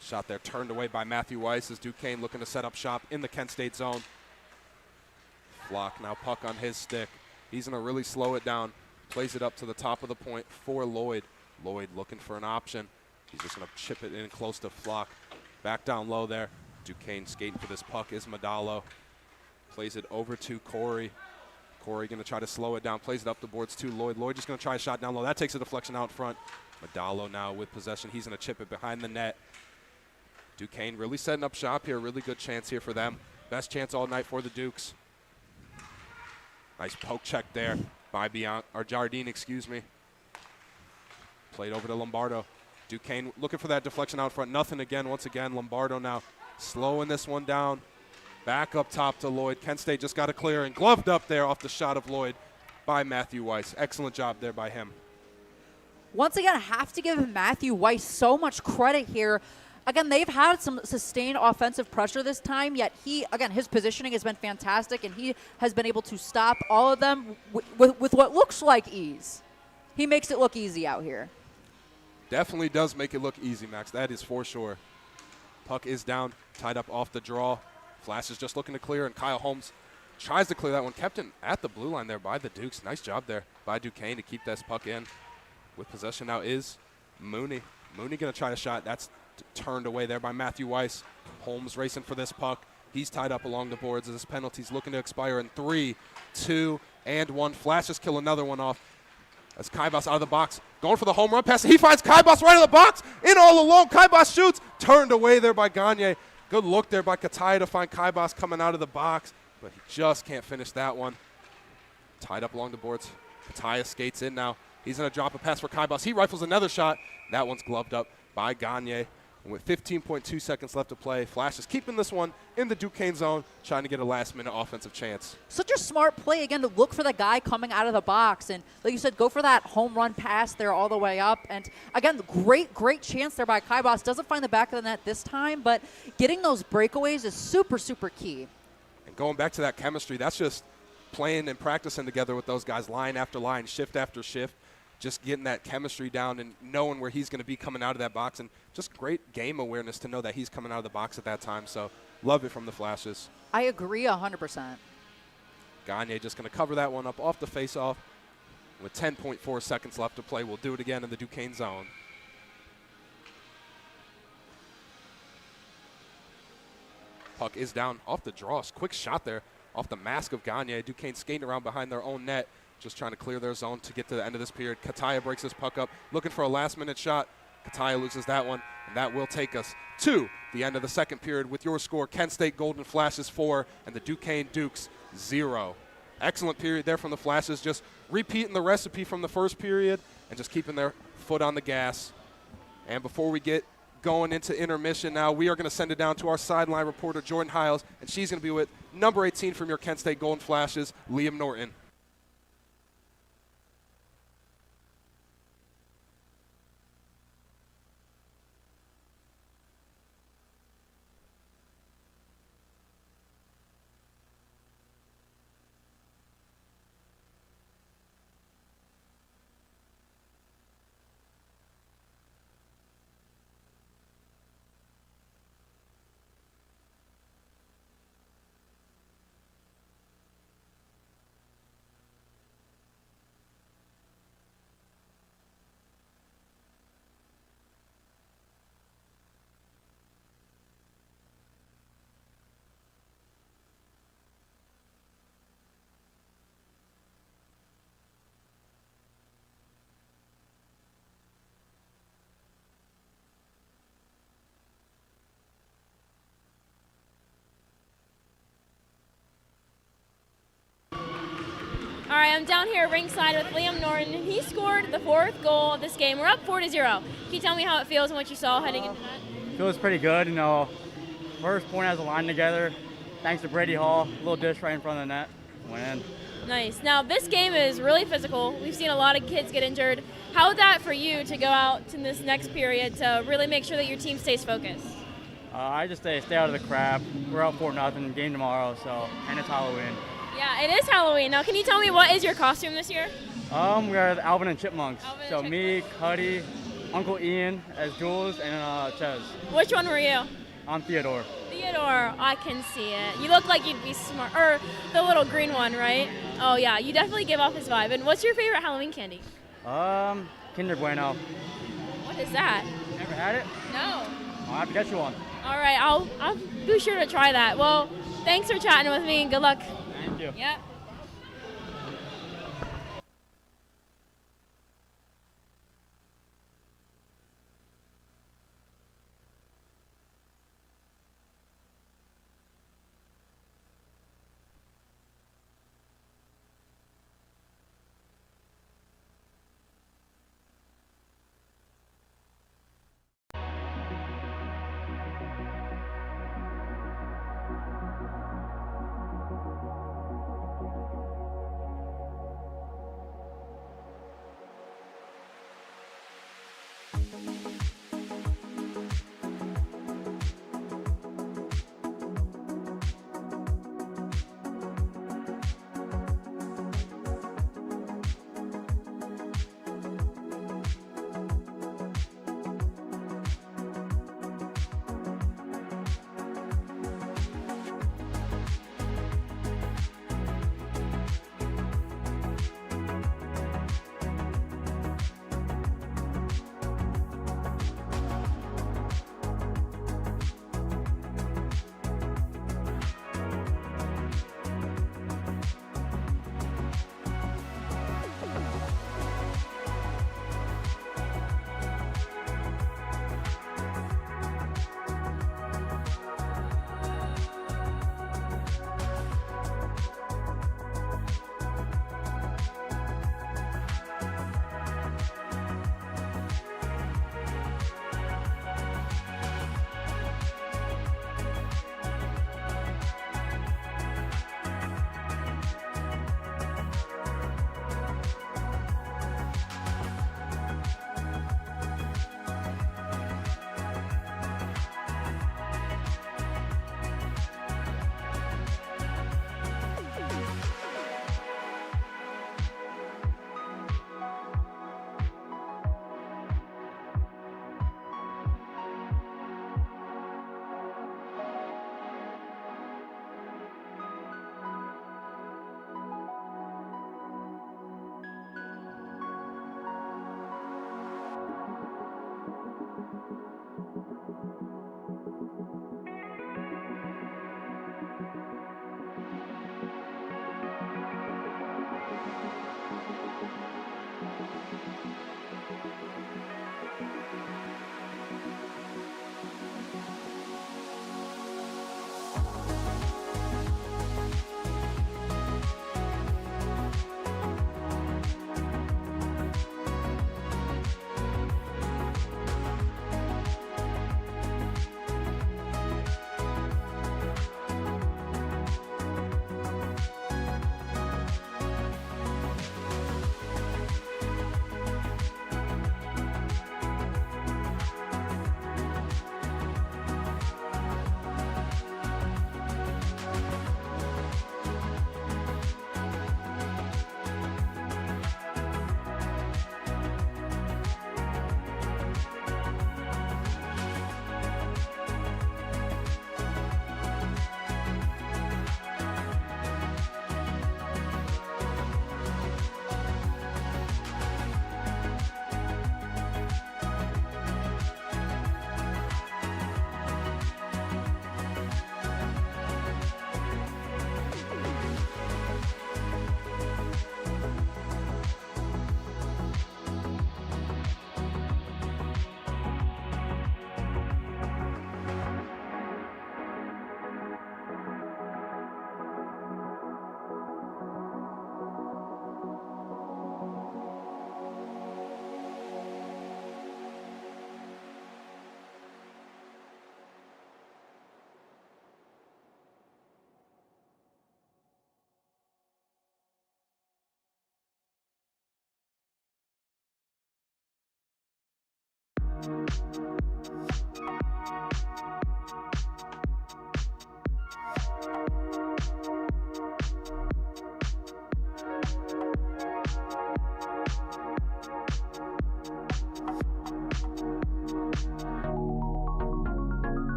Shot there turned away by Matthew Weiss as Duquesne looking to set up shop in the Kent State zone. Flock now puck on his stick. He's going to really slow it down. Plays it up to the top of the point for Lloyd. Lloyd looking for an option. He's just going to chip it in close to Flock. Back down low there. Duquesne skating for this puck is Madalo. Plays it over to Corey. Corey going to try to slow it down. Plays it up the boards to Lloyd. Lloyd just going to try a shot down low. That takes a deflection out front. Madalo now with possession. He's going to chip it behind the net. Duquesne really setting up shop here. Really good chance here for them. Best chance all night for the Dukes. Nice poke check there by Jardine, excuse me. Played over to Lombardo. Duquesne looking for that deflection out front. Nothing again. Once again, Lombardo now slowing this one down. Back up top to Lloyd. Kent State just got a clear and gloved up there off the shot of Lloyd by Matthew Weiss. Excellent job there by him. Once again, I have to give Matthew Weiss so much credit here. Again, they've had some sustained offensive pressure this time, yet his positioning has been fantastic, and he has been able to stop all of them with what looks like ease. He makes it look easy out here. Definitely does make it look easy, Max. That is for sure. Puck is down, tied up off the draw. Flash is just looking to clear, and Kyle Holmes tries to clear that one. Kept him at the blue line there by the Dukes. Nice job there by Duquesne to keep this puck in. With possession now is Mooney. Mooney going to try a shot. That's turned away there by Matthew Weiss. Holmes racing for this puck. He's tied up along the boards as this penalty's looking to expire in 3, 2, and 1. Flashes kill another one off. As Kaibas out of the box, going for the home run pass. He finds Kaibas right in the box, in all alone. Kaibas shoots, turned away there by Gagne. Good look there by Kataya to find Kaibas coming out of the box, but he just can't finish that one. Tied up along the boards. Kataya skates in now. He's going to drop a pass for Kaibas. He rifles another shot. That one's gloved up by Gagne. And with 15.2 seconds left to play, Flash is keeping this one in the Duquesne zone, trying to get a last-minute offensive chance. Such a smart play, again, to look for the guy coming out of the box. And like you said, go for that home run pass there all the way up. And again, great chance there by Kaibas. Doesn't find the back of the net this time, but getting those breakaways is super, super key. And going back to that chemistry, that's just playing and practicing together with those guys line after line, shift after shift. Just getting that chemistry down and knowing where he's going to be coming out of that box, and just great game awareness to know that he's coming out of the box at that time. So love it from the Flashes. I agree 100%. Gagne just going to cover that one up off the face-off. With 10.4 seconds left to play, we'll do it again in the Duquesne zone. Puck is down off the draw. Quick shot there off the mask of Gagne. Duquesne skating around behind their own net, just trying to clear their zone to get to the end of this period. Kataya breaks his puck up, looking for a last-minute shot. Kataya loses that one, and that will take us to the end of the second period with your score, Kent State Golden Flashes 4 and the Duquesne Dukes 0. Excellent period there from the Flashes, just repeating the recipe from the first period and just keeping their foot on the gas. And before we get going into intermission now, we are going to send it down to our sideline reporter, Jordan Hiles, and she's going to be with number 18 from your Kent State Golden Flashes, Liam Norton. All right, I'm down here ringside with Liam Norton. He scored the 4th goal of this game. We're up 4-0. Can you tell me how it feels and what you saw heading into that? Feels pretty good, you know. First point has a line together. Thanks to Brady Hall, a little dish right in front of the net. Went in. Nice. Now, this game is really physical. We've seen a lot of kids get injured. How is that for you to go out in this next period to really make sure that your team stays focused? I just stay out of the crap. We're up 4-0, game tomorrow, and it's Halloween. Yeah, it is Halloween. Now, can you tell me what is your costume this year? We are the Alvin and Chipmunks. Alvin and So Chipmunks. me, Cuddy, Uncle Ian as Jules, and Ches. Which one were you? I'm Theodore. Theodore, I can see it. You look like you'd be smart. Or the little green one, right? Oh, yeah, you definitely give off his vibe. And what's your favorite Halloween candy? Kinder Bueno. What is that? Never had it? No. I'll have to get you one. All right, I'll be sure to try that. Well, thanks for chatting with me and good luck. Thank you. Yep.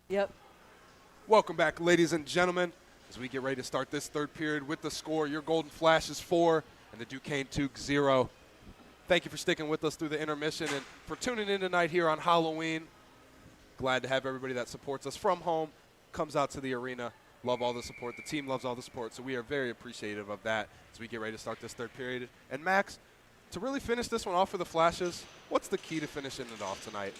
Yep. Welcome back, ladies and gentlemen, as we get ready to start this third period with the score. Your Golden Flashes 4 and the Duquesne Dukes 0. Thank you for sticking with us through the intermission and for tuning in tonight here on Halloween. Glad to have everybody that supports us from home, comes out to the arena. Love all the support. The team loves all the support, so we are very appreciative of that as we get ready to start this third period. And Max, to really finish this one off for the Flashes, what's the key to finishing it off tonight?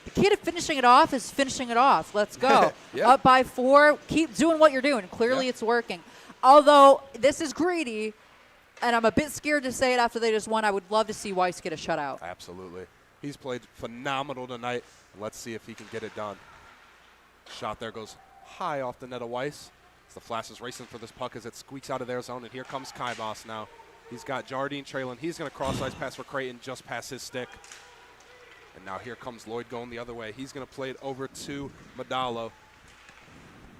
The key to finishing it off is finishing it off. Let's go. Yeah. Up by 4. Keep doing what you're doing. Clearly Yeah. it's working. Although this is greedy, and I'm a bit scared to say it after they just won, I would love to see Weiss get a shutout. Absolutely. He's played phenomenal tonight. Let's see if he can get it done. Shot there goes high off the net of Weiss. As the Flashes racing for this puck as it squeaks out of their zone, and here comes Kybos now. He's got Jardine trailing. He's going to cross-ice pass for Creighton just past his stick. And now here comes Lloyd going the other way. He's going to play it over to Madalo.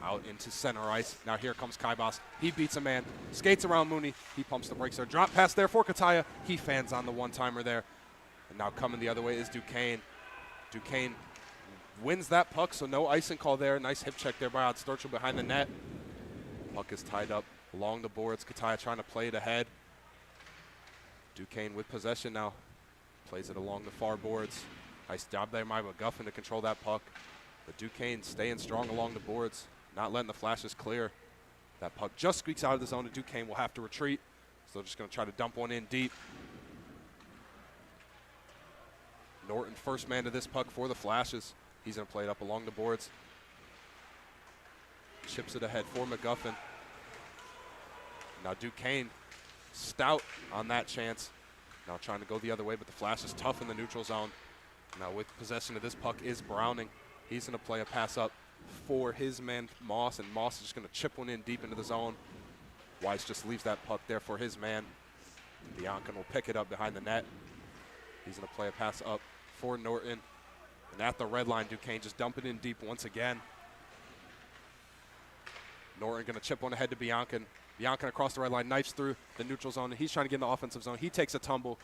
Out into center ice. Now here comes Kybos. He beats a man. Skates around Mooney. He pumps the brakes there. Drop pass there for Kataya. He fans on the one-timer there. And now coming the other way is Duquesne. Duquesne wins that puck, so no icing call there. Nice hip check there by Odd Sturchel behind the net. Puck is tied up along the boards. Kataya trying to play it ahead. Duquesne with possession now. Plays it along the far boards. Nice job there by McGuffin to control that puck. But Duquesne staying strong along the boards, not letting the Flashes clear. That puck just squeaks out of the zone, and Duquesne will have to retreat. So they're just going to try to dump one in deep. Norton first man to this puck for the Flashes. He's going to play it up along the boards. Chips it ahead for McGuffin. Now Duquesne stout on that chance. Now trying to go the other way, but the Flashes tough in the neutral zone. Now with possession of this puck is Browning. He's going to play a pass up for his man Moss, and Moss is just going to chip one in deep into the zone. Weiss just leaves that puck there for his man. Bianca will pick it up behind the net. He's going to play a pass up for Norton. And at the red line, Duquesne just dump it in deep once again. Norton going to chip one ahead to Bianca. Bianca across the red line, knifes through the neutral zone. He's trying to get in the offensive zone. He takes a tumble,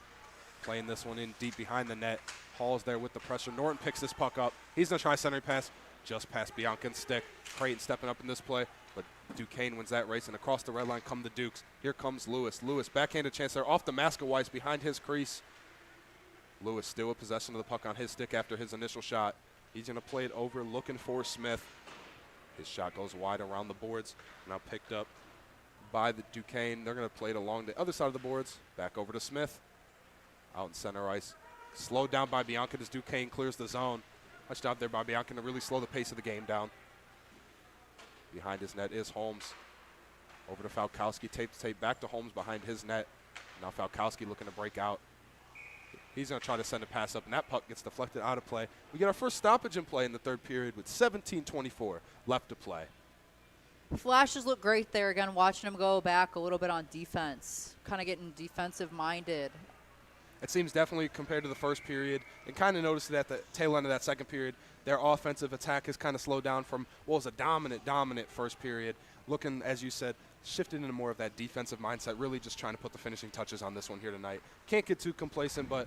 playing this one in deep behind the net. Hall's there with the pressure. Norton picks this puck up. He's going to try a centering pass just past Bianca's stick. Creighton stepping up in this play, but Duquesne wins that race, and across the red line come the Dukes. Here comes Lewis. Lewis, backhanded chance there off the mask of Weiss behind his crease. Lewis still with possession of the puck on his stick after his initial shot. He's going to play it over, looking for Smith. His shot goes wide around the boards, now picked up by the Duquesne. They're going to play it along the other side of the boards. Back over to Smith. Out in center ice. Slowed down by Bianca as Duquesne clears the zone. Nice job there by Bianca to really slow the pace of the game down. Behind his net is Holmes. Over to Falkowski. Tape back to Holmes behind his net. Now Falkowski looking to break out. He's going to try to send a pass up, and that puck gets deflected out of play. We get our first stoppage in play in the third period with 17:24 left to play. Flashes look great there. Again, watching them go back a little bit on defense, kind of getting defensive-minded. It seems definitely compared to the first period, and kind of noticed it at the tail end of that second period, their offensive attack has kind of slowed down from what was a dominant first period. Looking, as you said, shifted into more of that defensive mindset, really just trying to put the finishing touches on this one here tonight. Can't get too complacent, but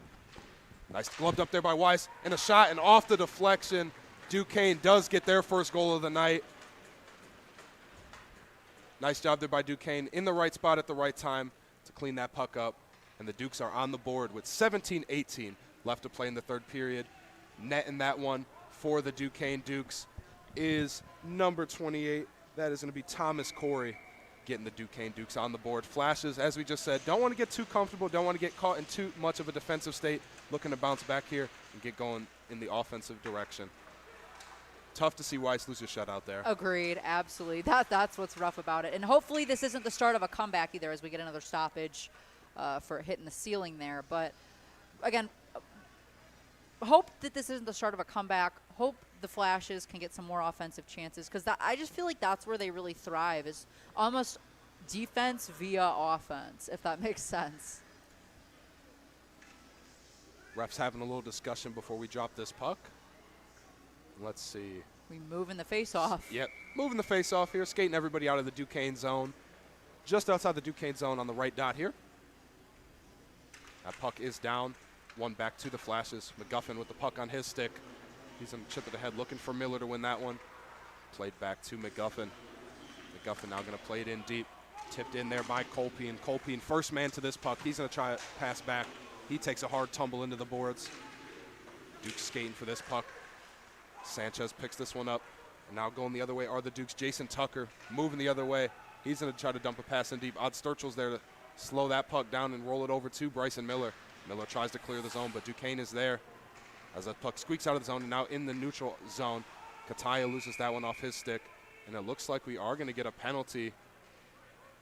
nice gloved up there by Weiss, and a shot, and off the deflection, Duquesne does get their first goal of the night. Nice job there by Duquesne, in the right spot at the right time to clean that puck up. And the Dukes are on the board with 17-18 left to play in the third period. Net in that one for the Duquesne Dukes is number 28. That is going to be Thomas Corey, getting the Duquesne Dukes on the board. Flashes, as we just said, don't want to get too comfortable, don't want to get caught in too much of a defensive state, looking to bounce back here and get going in the offensive direction. Tough to see Weiss lose a shutout there. Agreed, absolutely. That's what's rough about it. And hopefully this isn't the start of a comeback either as we get another stoppage for hitting the ceiling there. But, again, hope that this isn't the start of a comeback. Hope the Flashes can get some more offensive chances because I just feel like that's where they really thrive is almost defense via offense, if that makes sense. Refs having a little discussion before we drop this puck. Let's see. We moving the face off. Yep, moving the face off here, skating everybody out of the Duquesne zone. Just outside the Duquesne zone on the right dot here. That puck is down. One back to the Flashes. McGuffin with the puck on his stick. He's going to chip it ahead, looking for Miller to win that one. Played back to McGuffin. McGuffin now going to play it in deep. Tipped in there by Colpine. Colpine, first man to this puck. He's going to try to pass back. He takes a hard tumble into the boards. Dukes skating for this puck. Sanchez picks this one up. And now going the other way are the Dukes. Jason Tucker moving the other way. He's going to try to dump a pass in deep. Odd Sturchell's there to slow that puck down and roll it over to Bryson Miller. Miller tries to clear the zone, but Duquesne is there as that puck squeaks out of the zone and now in the neutral zone. Kataya loses that one off his stick, and it looks like we are going to get a penalty.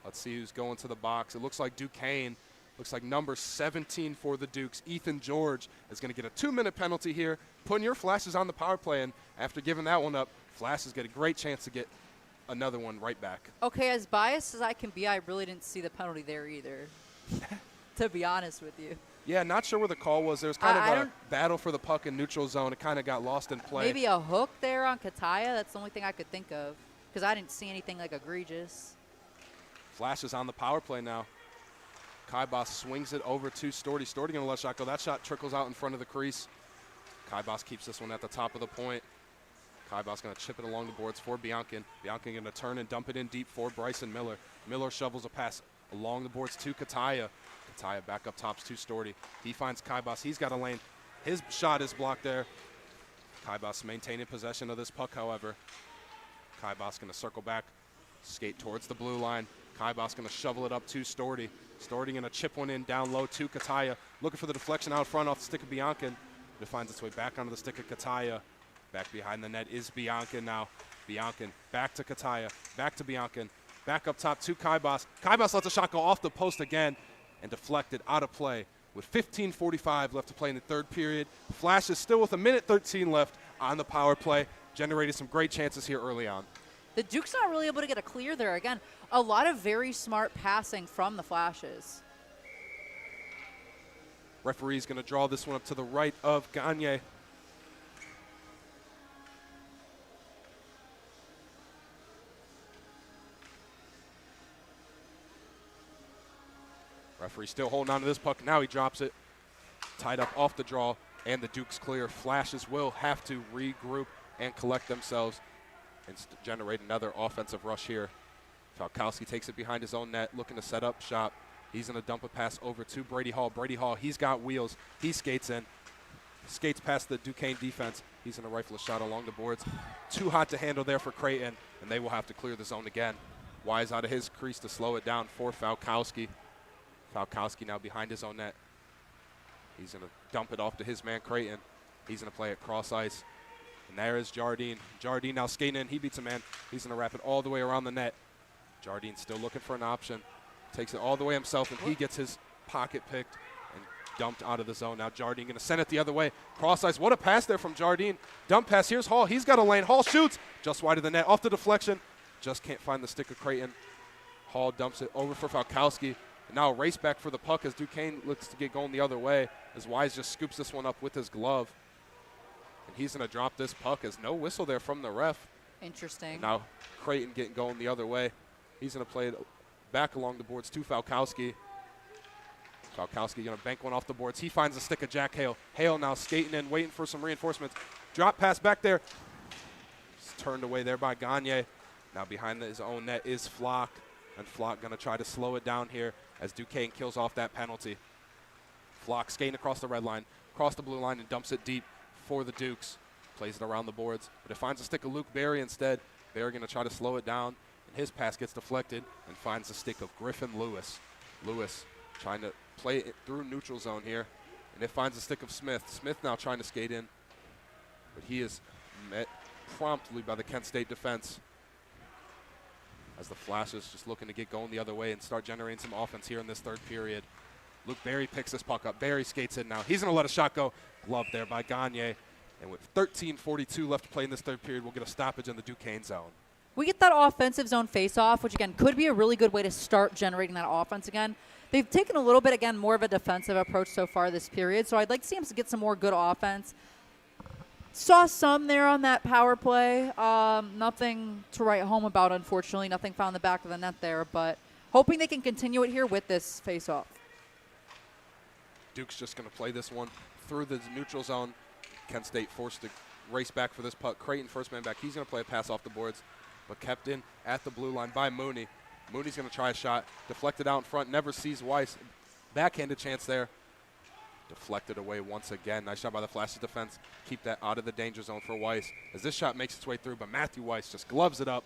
Let's see who's going to the box. It looks like Duquesne. Looks like number 17 for the Dukes, Ethan George, is going to get a 2-minute penalty here, putting your Flashes on the power play, and after giving that one up, Flashes get a great chance to get another one right back. Okay, as biased as I can be, I really didn't see the penalty there either, to be honest with you. Yeah, not sure where the call was. There was kind of a battle for the puck in neutral zone. It kind of got lost in play. Maybe a hook there on Kataya. That's the only thing I could think of because I didn't see anything like egregious. Flashes on the power play now. Kaibas swings it over to Storty. Storty going to let shot go. That shot trickles out in front of the crease. Kaibas keeps this one at the top of the point. Kaibas going to chip it along the boards for Biankin. Biankin going to turn and dump it in deep for Bryson Miller. Miller shovels a pass along the boards to Kataya. Kataya back up tops to Storty. He finds Kaibas. He's got a lane. His shot is blocked there. Kaibas maintaining possession of this puck, however. Kaibas going to circle back, skate towards the blue line. Kaibas going to shovel it up to Storty. Storty going to chip one in down low to Kataya. Looking for the deflection out front off the stick of Biankin. It finds its way back onto the stick of Kataya. Back behind the net is Biankin now. Biankin back to Kataya. Back to Biankin. Back up top to Kaibas. Kaibas lets a shot go off the post again and deflected out of play. With 15:45 left to play in the third period. Flashes still with 1:13 left on the power play. Generated some great chances here early on. The Duke's not really able to get a clear there. Again, a lot of very smart passing from the Flashes. Referee's going to draw this one up to the right of Gagne. Referee still holding on to this puck. Now he drops it. Tied up off the draw, and the Duke's clear. Flashes will have to regroup and collect themselves and generate another offensive rush here. Falkowski takes it behind his own net, looking to set up shop. He's going to dump a pass over to Brady Hall. Brady Hall, he's got wheels. He skates in. Skates past the Duquesne defense. He's going to rifle a shot along the boards. Too hot to handle there for Creighton, and they will have to clear the zone again. Wise out of his crease to slow it down for Falkowski. Falkowski now behind his own net. He's going to dump it off to his man Creighton. He's going to play it cross ice. And there is Jardine. Jardine now skating in. He beats a man. He's going to wrap it all the way around the net. Jardine still looking for an option. Takes it all the way himself, and he gets his pocket picked and dumped out of the zone. Now Jardine going to send it the other way. Cross ice. What a pass there from Jardine. Dump pass. Here's Hall. He's got a lane. Hall shoots just wide of the net. Off the deflection. Just can't find the stick of Creighton. Hall dumps it over for Falkowski. And now a race back for the puck as Duquesne looks to get going the other way as Wise just scoops this one up with his glove. And he's going to drop this puck as no whistle there from the ref. Interesting. And now Creighton getting going the other way. He's going to play it back along the boards to Falkowski. Falkowski going to bank one off the boards. He finds the stick of Jack Hale. Hale now skating in, waiting for some reinforcements. Drop pass back there. It's turned away there by Gagne. Now behind his own net is Flock. And Flock going to try to slow it down here as Duquesne kills off that penalty. Flock skating across the red line, across the blue line, and dumps it deep for the Dukes. Plays it around the boards, but it finds a stick of Luke Berry instead. Berry going to try to slow it down, and his pass gets deflected and finds the stick of Griffin Lewis. Lewis trying to play it through neutral zone here, and it finds the stick of Smith. Smith now trying to skate in, but he is met promptly by the Kent State defense as the Flashes just looking to get going the other way and start generating some offense here in this third period. Luke Berry picks this puck up. Berry skates in now. He's going to let a shot go. Glove there by Gagne. And with 13:42 left to play in this third period, we'll get a stoppage in the Duquesne zone. We get that offensive zone face-off, which, again, could be a really good way to start generating that offense again. They've taken a little bit, again, more of a defensive approach so far this period, so I'd like to see them get some more good offense. Saw some there on that power play. Nothing to write home about, unfortunately. Nothing found the back of the net there, but hoping they can continue it here with this face-off. Duke's just going to play this one through the neutral zone. Kent State forced to race back for this puck. Creighton, first man back. He's going to play a pass off the boards, but kept in at the blue line by Mooney. Mooney's going to try a shot. Deflected out in front. Never sees Weiss. Backhanded chance there. Deflected away once again. Nice shot by the Flashes defense. Keep that out of the danger zone for Weiss as this shot makes its way through, but Matthew Weiss just gloves it up.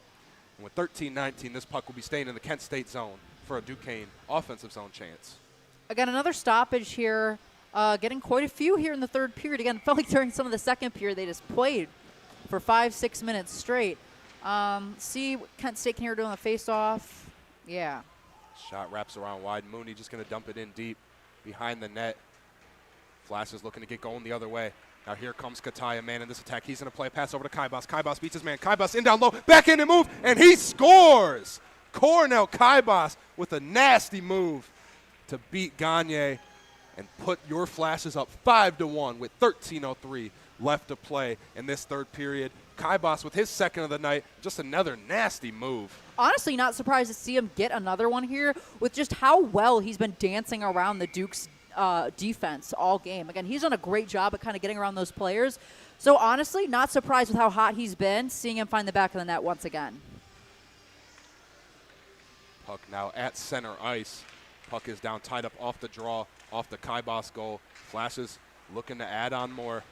And with 13-19, this puck will be staying in the Kent State zone for a Duquesne offensive zone chance. Again, another stoppage here. Getting quite a few here in the third period. Again, felt like during some of the second period they just played for 5-6 minutes straight. See what Kent State can here do on the face-off. Yeah. Shot wraps around wide. Mooney just going to dump it in deep behind the net. Flashes looking to get going the other way. Now here comes Kataya, man, in this attack. He's going to play a pass over to Kaibas. Kaibas beats his man. Kaibas in down low, backhanded move, and he scores! Cornell Kaibas with a nasty move to beat Gagne and put your Flashes up 5-1 with 13:03 left to play in this third period. Kaibas with his second of the night, just another nasty move. Honestly, not surprised to see him get another one here with just how well he's been dancing around the Duke's defense all game. Again, he's done a great job at kind of getting around those players. So honestly, not surprised with how hot he's been, seeing him find the back of the net once again. Puck now at center ice. Puck is down, tied up off the draw, off the Kaibas goal. Flashes looking to add on more.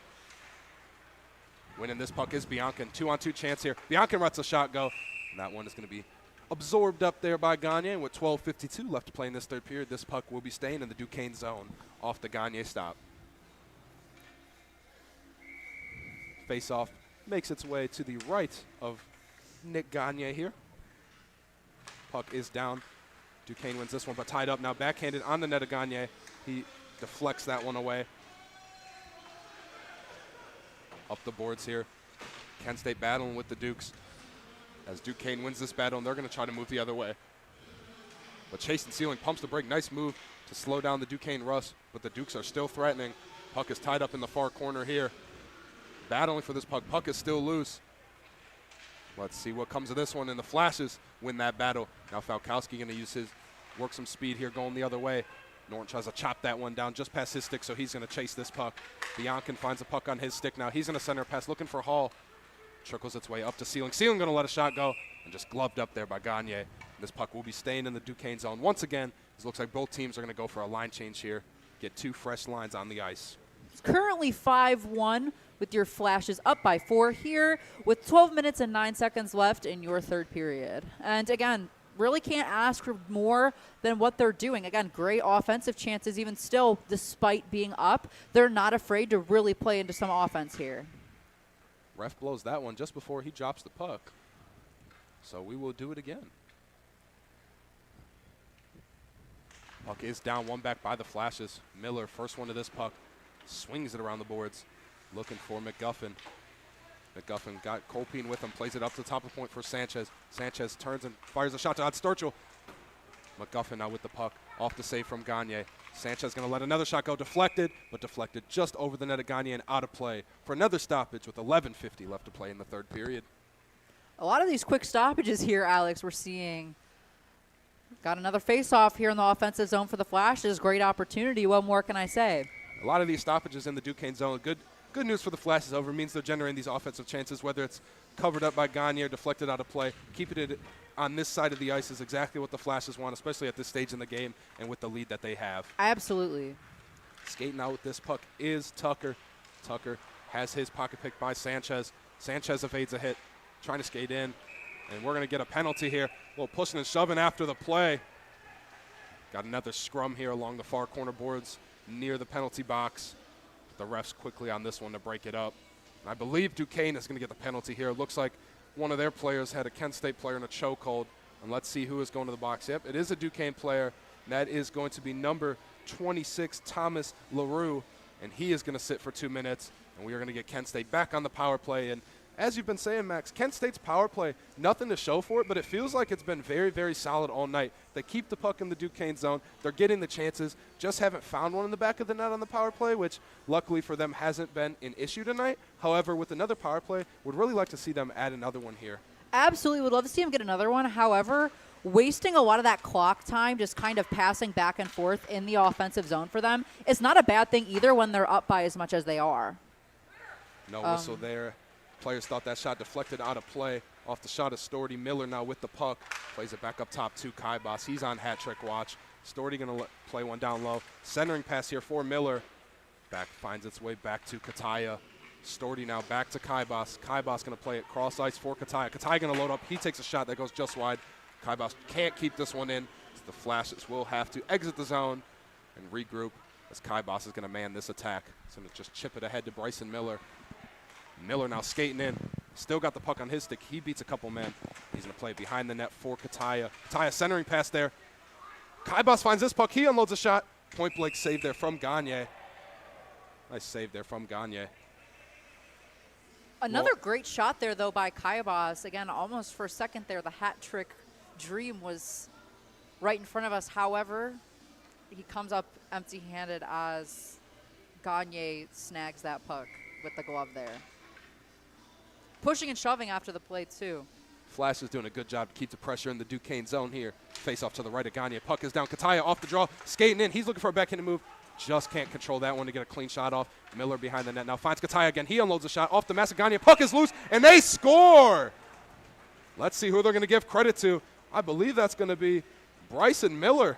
Winning this puck is Bianca. 2-on-2 chance here. Bianca lets a shot go. And that one is going to be absorbed up there by Gagne. And with 12:52 left to play in this third period, this puck will be staying in the Duquesne zone off the Gagne stop. Face-off makes its way to the right of Nick Gagne here. Puck is down. Duquesne wins this one, but tied up now. Backhanded on the net of Gagne. He deflects that one away. Up the boards here. Kent State battling with the Dukes as Duquesne wins this battle, and they're going to try to move the other way. But Chase and Sealing pumps the brake. Nice move to slow down the Duquesne rush, but the Dukes are still threatening. Puck is tied up in the far corner here. Battling for this puck. Puck is still loose. Let's see what comes of this one, and the Flashes win that battle. Now Falkowski going to use his, work some speed here going the other way. Norton tries to chop that one down just past his stick, so he's going to chase this puck. Biancan finds a puck on his stick now. He's in a center pass looking for Hall. Trickles its way up to Sealing. Sealing going to let a shot go, and just gloved up there by Gagne. This puck will be staying in the Duquesne zone once again. It looks like both teams are going to go for a line change here. Get two fresh lines on the ice. It's currently 5-1 with your Flashes up by 4 here with 12 minutes and 9 seconds left in your third period. And again, really can't ask for more than what they're doing. Again, great offensive chances even still, despite being up. They're not afraid to really play into some offense here. Ref blows that one just before he drops the puck. So we will do it again. Puck is down, one back by the Flashes. Miller, first one to this puck, swings it around the boards, looking for McGuffin. McGuffin got Colpine with him, plays it up to the top of the point for Sanchez. Sanchez turns and fires a shot to Odd Sturchill. McGuffin now with the puck, off the save from Gagne. Sanchez going to let another shot go, deflected, but deflected just over the net of Gagne and out of play for another stoppage with 11:50 left to play in the third period. A lot of these quick stoppages here, Alex, we're seeing. Got another face-off here in the offensive zone for the Flashes. Great opportunity. What more can I say? A lot of these stoppages in the Duquesne zone. Good news for the Flashes, however, means they're generating these offensive chances, whether it's covered up by Gagne or deflected out of play. Keeping it on this side of the ice is exactly what the Flashes want, especially at this stage in the game and with the lead that they have. Absolutely. Skating out with this puck is Tucker. Tucker has his pocket picked by Sanchez. Sanchez evades a hit, trying to skate in, and we're going to get a penalty here. A little pushing and shoving after the play. Got another scrum here along the far corner boards near the penalty box. The refs quickly on this one to break it up. And I believe Duquesne is going to get the penalty here. It looks like one of their players had a Kent State player in a chokehold. And let's see who is going to the box. Yep, it is a Duquesne player. And that is going to be number 26, Thomas LaRue. And he is going to sit for 2 minutes. And we are going to get Kent State back on the power play. And as you've been saying, Max, Kent State's power play, nothing to show for it, but it feels like it's been very, very solid all night. They keep the puck in the Duquesne zone. They're getting the chances. Just haven't found one in the back of the net on the power play, which luckily for them hasn't been an issue tonight. However, with another power play, would really like to see them add another one here. Absolutely. Would love to see them get another one. However, wasting a lot of that clock time just kind of passing back and forth in the offensive zone for them is not a bad thing either when they're up by as much as they are. No whistle there Players thought that shot deflected out of play off the shot of Storty. Miller now with the puck. Plays it back up top to Kaibas. He's on hat trick watch. Storty going to play one down low. Centering pass here for Miller. Back finds its way back to Kataya. Storty now back to Kaibas. Kaibas going to play it cross ice for Kataya. Kataya going to load up. He takes a shot that goes just wide. Kaibas can't keep this one in. So the Flashes will have to exit the zone and regroup as Kaibas is going to man this attack. He's going to just chip it ahead to Bryson Miller. Miller now skating in. Still got the puck on his stick. He beats a couple men. He's going to play it behind the net for Kataya. Kataya centering pass there. Kaibas finds this puck. He unloads a shot. Point blank save there from Gagne. Nice save there from Gagne. Another great shot there, though, by Kaibas. Again, almost for a second there, the hat trick dream was right in front of us. However, he comes up empty-handed as Gagne snags that puck with the glove there. Pushing and shoving after the play, too. Flash is doing a good job to keep the pressure in the Duquesne zone here. Face off to the right of Gagne. Puck is down. Kataya off the draw, skating in. He's looking for a backhanded move. Just can't control that one to get a clean shot off. Miller behind the net now finds Kataya again. He unloads a shot off the mask of Gagne. Puck is loose, and they score! Let's see who they're going to give credit to. I believe that's going to be Bryson Miller.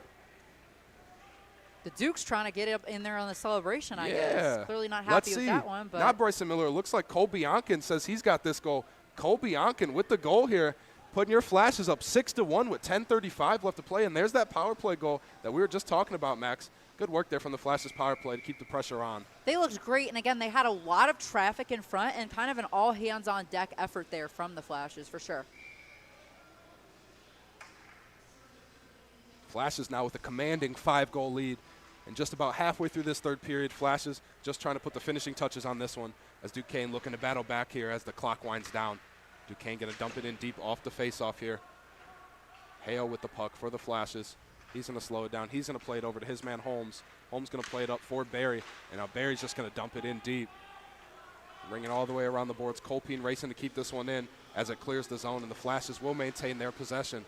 The Duke's trying to get up in there on the celebration, I guess. Clearly not happy Let's with see. that one. But Not Bryson Miller. It looks like Cole Biankin says he's got this goal. Cole Biankin with the goal here, putting your Flashes up 6-1 with 10:35 left to play. And there's that power play goal that we were just talking about, Max. Good work there from the Flashes power play to keep the pressure on. they looked great. And, again, they had a lot of traffic in front and kind of an all-hands-on-deck effort there from the Flashes, for sure. Flashes now with a commanding 5-goal lead. And just about halfway through this third period, Flashes just trying to put the finishing touches on this one as Duquesne looking to battle back here as the clock winds down. Duquesne going to dump it in deep off the face-off here. Hale with the puck for the Flashes. He's going to slow it down. He's going to play it over to his man Holmes. Holmes going to play it up for Barry. And now Barry's just going to dump it in deep. Bring it all the way around the boards. Colpine racing to keep this one in as it clears the zone, and the Flashes will maintain their possession.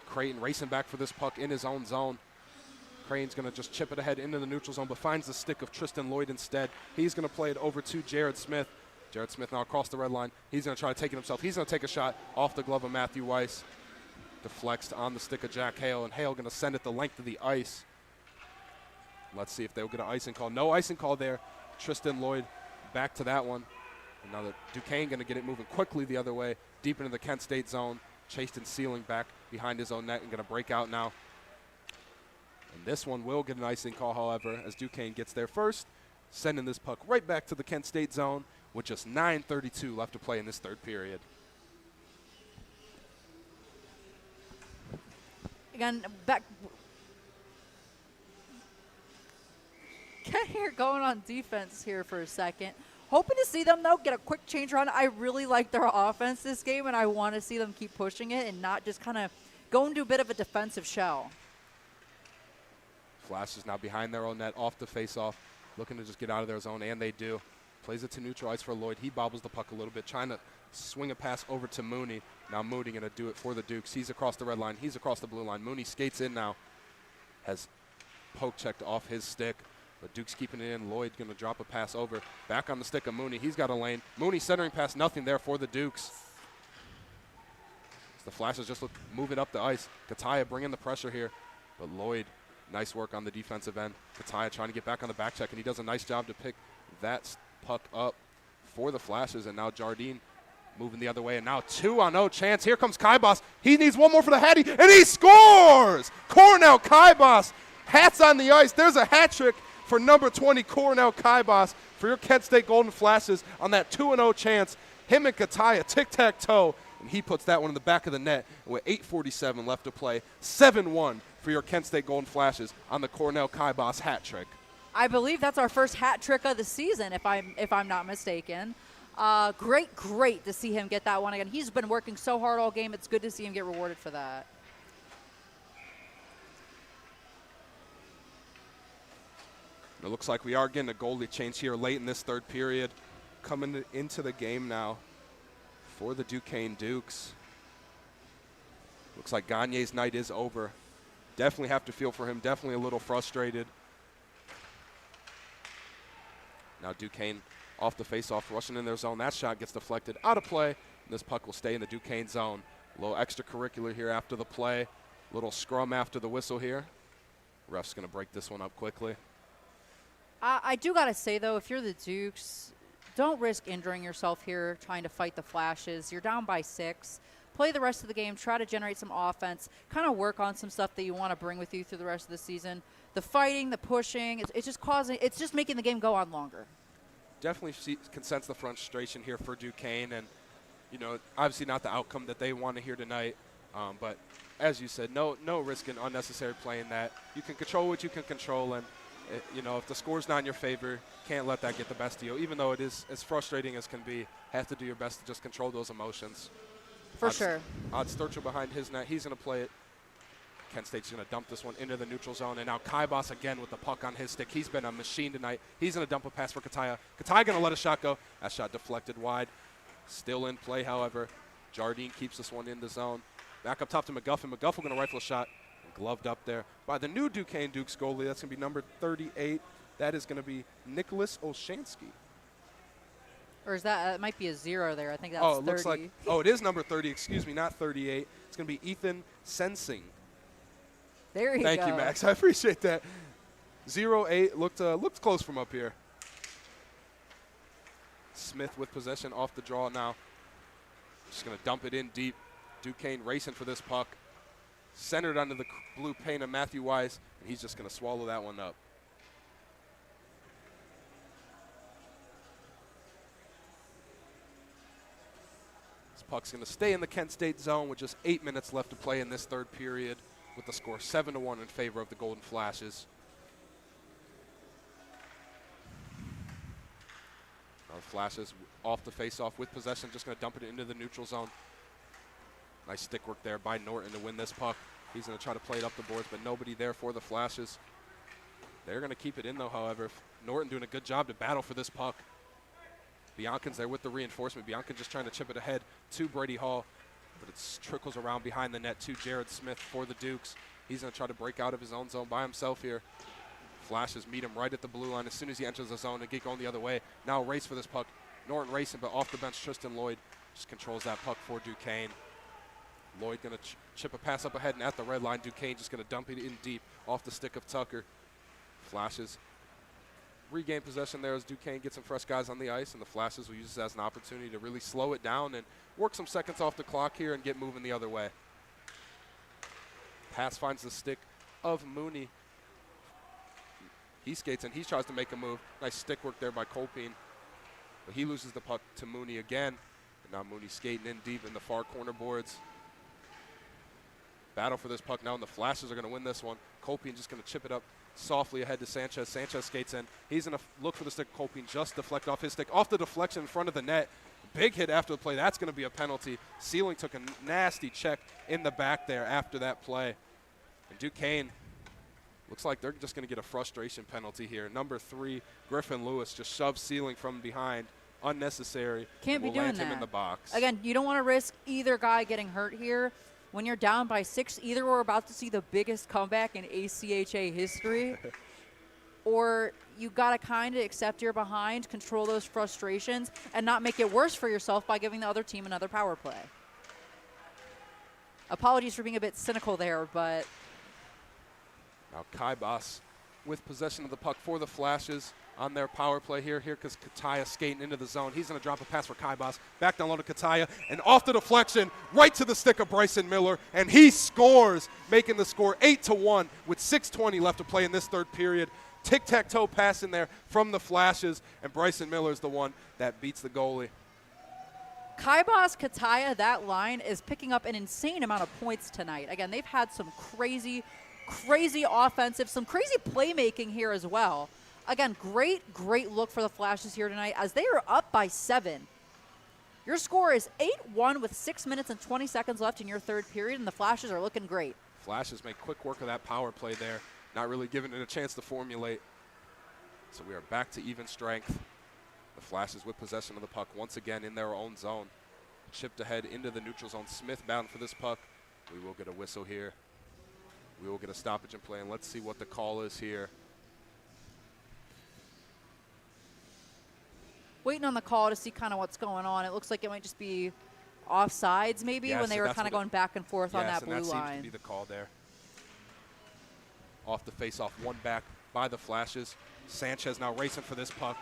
Creighton racing back for this puck in his own zone. Creighton's going to just chip it ahead into the neutral zone, but finds the stick of Tristan Lloyd instead. He's going to play it over to Jared Smith. Jared Smith now across the red line. He's going to try to take it himself. He's going to take a shot off the glove of Matthew Weiss. Deflects on the stick of Jack Hale, and Hale going to send it the length of the ice. Let's see if they'll get an icing call. No icing call there. Tristan Lloyd back to that one. And now the Duquesne going to get it moving quickly the other way, deep into the Kent State zone. Chased and Sealing back behind his own net and going to break out now. And this one will get an icing call, however, as Duquesne gets there first, sending this puck right back to the Kent State zone with just 9:32 left to play in this third period. Again, back. Get here going on defense here for a second. Hoping to see them, though, get a quick change around. I really like their offense this game, and I want to see them keep pushing it and not just kind of go into a bit of a defensive shell. Flash is now behind their own net, off the face-off, looking to just get out of their zone, and they do. Plays it to neutral ice for Lloyd. He bobbles the puck a little bit, trying to swing a pass over to Mooney. Now Mooney going to do it for the Dukes. He's across the red line. He's across the blue line. Mooney skates in now. Has poke checked off his stick. But Duke's keeping it in. Lloyd going to drop a pass over. Back on the stick of Mooney. He's got a lane. Mooney centering pass, nothing there for the Dukes. As the Flashes just look moving up the ice. Kataya bringing the pressure here. But Lloyd, nice work on the defensive end. Kataya trying to get back on the back check, and he does a nice job to pick that puck up for the Flashes. And now Jardine moving the other way. And now 2-on-0 chance. Here comes Kaibas. He needs one more for the Hattie, and he scores! Cornell Kaibas, hats on the ice. There's a hat trick for number 20, Cornell Kaibas, for your Kent State Golden Flashes on that 2-0 chance. Him and Kataya tic-tac-toe, and he puts that one in the back of the net. And with 8:47 left to play, 7-1 for your Kent State Golden Flashes on the Cornell Kaibas hat trick. I believe that's our first hat trick of the season, if I'm not mistaken. Great to see him get that one again. He's been working so hard all game. It's good to see him get rewarded for that. It looks like we are getting a goalie change here late in this third period. Coming into the game now for the Duquesne Dukes. Looks like Gagne's night is over. Definitely have to feel for him. Definitely a little frustrated. Now Duquesne off the face-off, rushing in their zone. That shot gets deflected out of play. And this puck will stay in the Duquesne zone. A little extracurricular here after the play. Little scrum after the whistle here. Ref's going to break this one up quickly. I do got to say, though, if you're the Dukes, don't risk injuring yourself here trying to fight the Flashes. You're down by 6. Play the rest of the game. Try to generate some offense. Kind of work on some stuff that you want to bring with you through the rest of the season. The fighting, the pushing, it's just making the game go on longer. Definitely can sense the frustration here for Duquesne, and obviously not the outcome that they want to hear tonight. But as you said, no risk in unnecessary playing that. You can control what you can control, and if the score's not in your favor, can't let that get the best of you. Even though it is as frustrating as can be, have to do your best to just control those emotions. For sure. Odd Sturchill behind his net. He's going to play it. Kent State's going to dump this one into the neutral zone. And now Kaibas again with the puck on his stick. He's been a machine tonight. He's going to dump a pass for Kataya. Kataya going to let a shot go. That shot deflected wide. Still in play, however. Jardine keeps this one in the zone. Back up top to McGuffin. McGuffin going to rifle a shot. Gloved up there by the new Duquesne Dukes goalie. That's going to be number 38. That is going to be Nicholas Olshansky. Or is that, it might be a 0 there. I think that's 30. It looks like, it is number 30, excuse me, not 38. It's going to be Ethan Sensing. There you go. Thank you, Max. I appreciate that. 0-8 looked close from up here. Smith with possession off the draw now. Just going to dump it in deep. Duquesne racing for this puck. Centered under the blue paint of Matthew Wise, and he's just going to swallow that one up. This puck's going to stay in the Kent State zone with just 8 minutes left to play in this third period, with the score 7-1 in favor of the Golden Flashes. Now the Flashes off the face-off with possession, just going to dump it into the neutral zone. Nice stick work there by Norton to win this puck. He's going to try to play it up the boards, but nobody there for the Flashes. They're going to keep it in, though, however. Norton doing a good job to battle for this puck. Biancon's there with the reinforcement. Bianca just trying to chip it ahead to Brady Hall, but it trickles around behind the net to Jared Smith for the Dukes. He's going to try to break out of his own zone by himself here. Flashes meet him right at the blue line as soon as he enters the zone and get going the other way. Now race for this puck. Norton racing, but off the bench, Tristan Lloyd just controls that puck for Duquesne. Lloyd going to chip a pass up ahead and at the red line. Duquesne just going to dump it in deep off the stick of Tucker. Flashes regain possession there as Duquesne gets some fresh guys on the ice, and the Flashes will use this as an opportunity to really slow it down and work some seconds off the clock here and get moving the other way. Pass finds the stick of Mooney. He skates and he tries to make a move. Nice stick work there by Colpine, but he loses the puck to Mooney again. And now Mooney skating in deep in the far corner boards. Battle for this puck now, and the Flashes are going to win this one. Colpine just going to chip it up softly ahead to Sanchez. Sanchez skates in. He's going to look for the stick. Colpine just deflect off his stick. Off the deflection in front of the net. Big hit after the play. That's going to be a penalty. Sealing took a nasty check in the back there after that play. And Duquesne looks like they're just going to get a frustration penalty here. Number 3, Griffin Lewis just shoves Sealing from behind. Unnecessary. Can't be doing land that. him in the box. Again, you don't want to risk either guy getting hurt here. When you're down by 6, either we're about to see the biggest comeback in ACHA history, or you got to kind of accept you're behind, control those frustrations, and not make it worse for yourself by giving the other team another power play. Apologies for being a bit cynical there, but... Now Kaibas with possession of the puck for the Flashes on their power play here. Here because Kataya skating into the zone. He's going to drop a pass for Kaibas. Back down low to Kataya, and off the deflection, right to the stick of Bryson Miller, and he scores, making the score 8-1 with 6:20 left to play in this third period. Tic-tac-toe pass in there from the Flashes, and Bryson Miller is the one that beats the goalie. Kaibas, Kataya, that line is picking up an insane amount of points tonight. Again, they've had some crazy offensive, some crazy playmaking here as well. Again, great look for the Flashes here tonight as they are up by 7. Your score is 8-1 with 6 minutes and 20 seconds left in your third period, and the Flashes are looking great. Flashes make quick work of that power play there, not really giving it a chance to formulate. So we are back to even strength. The Flashes with possession of the puck once again in their own zone. Chipped ahead into the neutral zone. Smith bound for this puck. We will get a whistle here. We will get a stoppage in play, and let's see what the call is here. waiting on the call to see kind of what's going on. It looks like it might just be offsides maybe Yeah, when so they were that's kind of what going back and forth on that and blue that seems line. to be the call there. Off the face-off, one back by the Flashes. Sanchez now racing for this puck.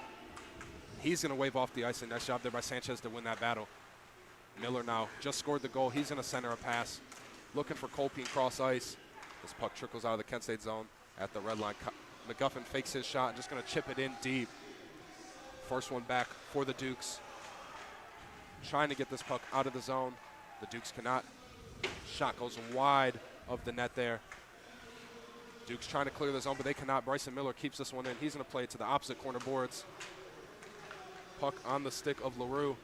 He's going to wave off the ice, and nice job there by Sanchez to win that battle. Miller now just scored the goal. He's going to center a pass. Looking for Colpine cross ice. This puck trickles out of the Kent State zone at the red line. McGuffin fakes his shot and just going to chip it in deep. First one back for the Dukes. Trying to get this puck out of the zone. The Dukes cannot. Shot goes wide of the net there. Dukes trying to clear the zone, but they cannot. Bryson Miller keeps this one in. He's going to play it to the opposite corner boards. Puck on the stick of LaRue.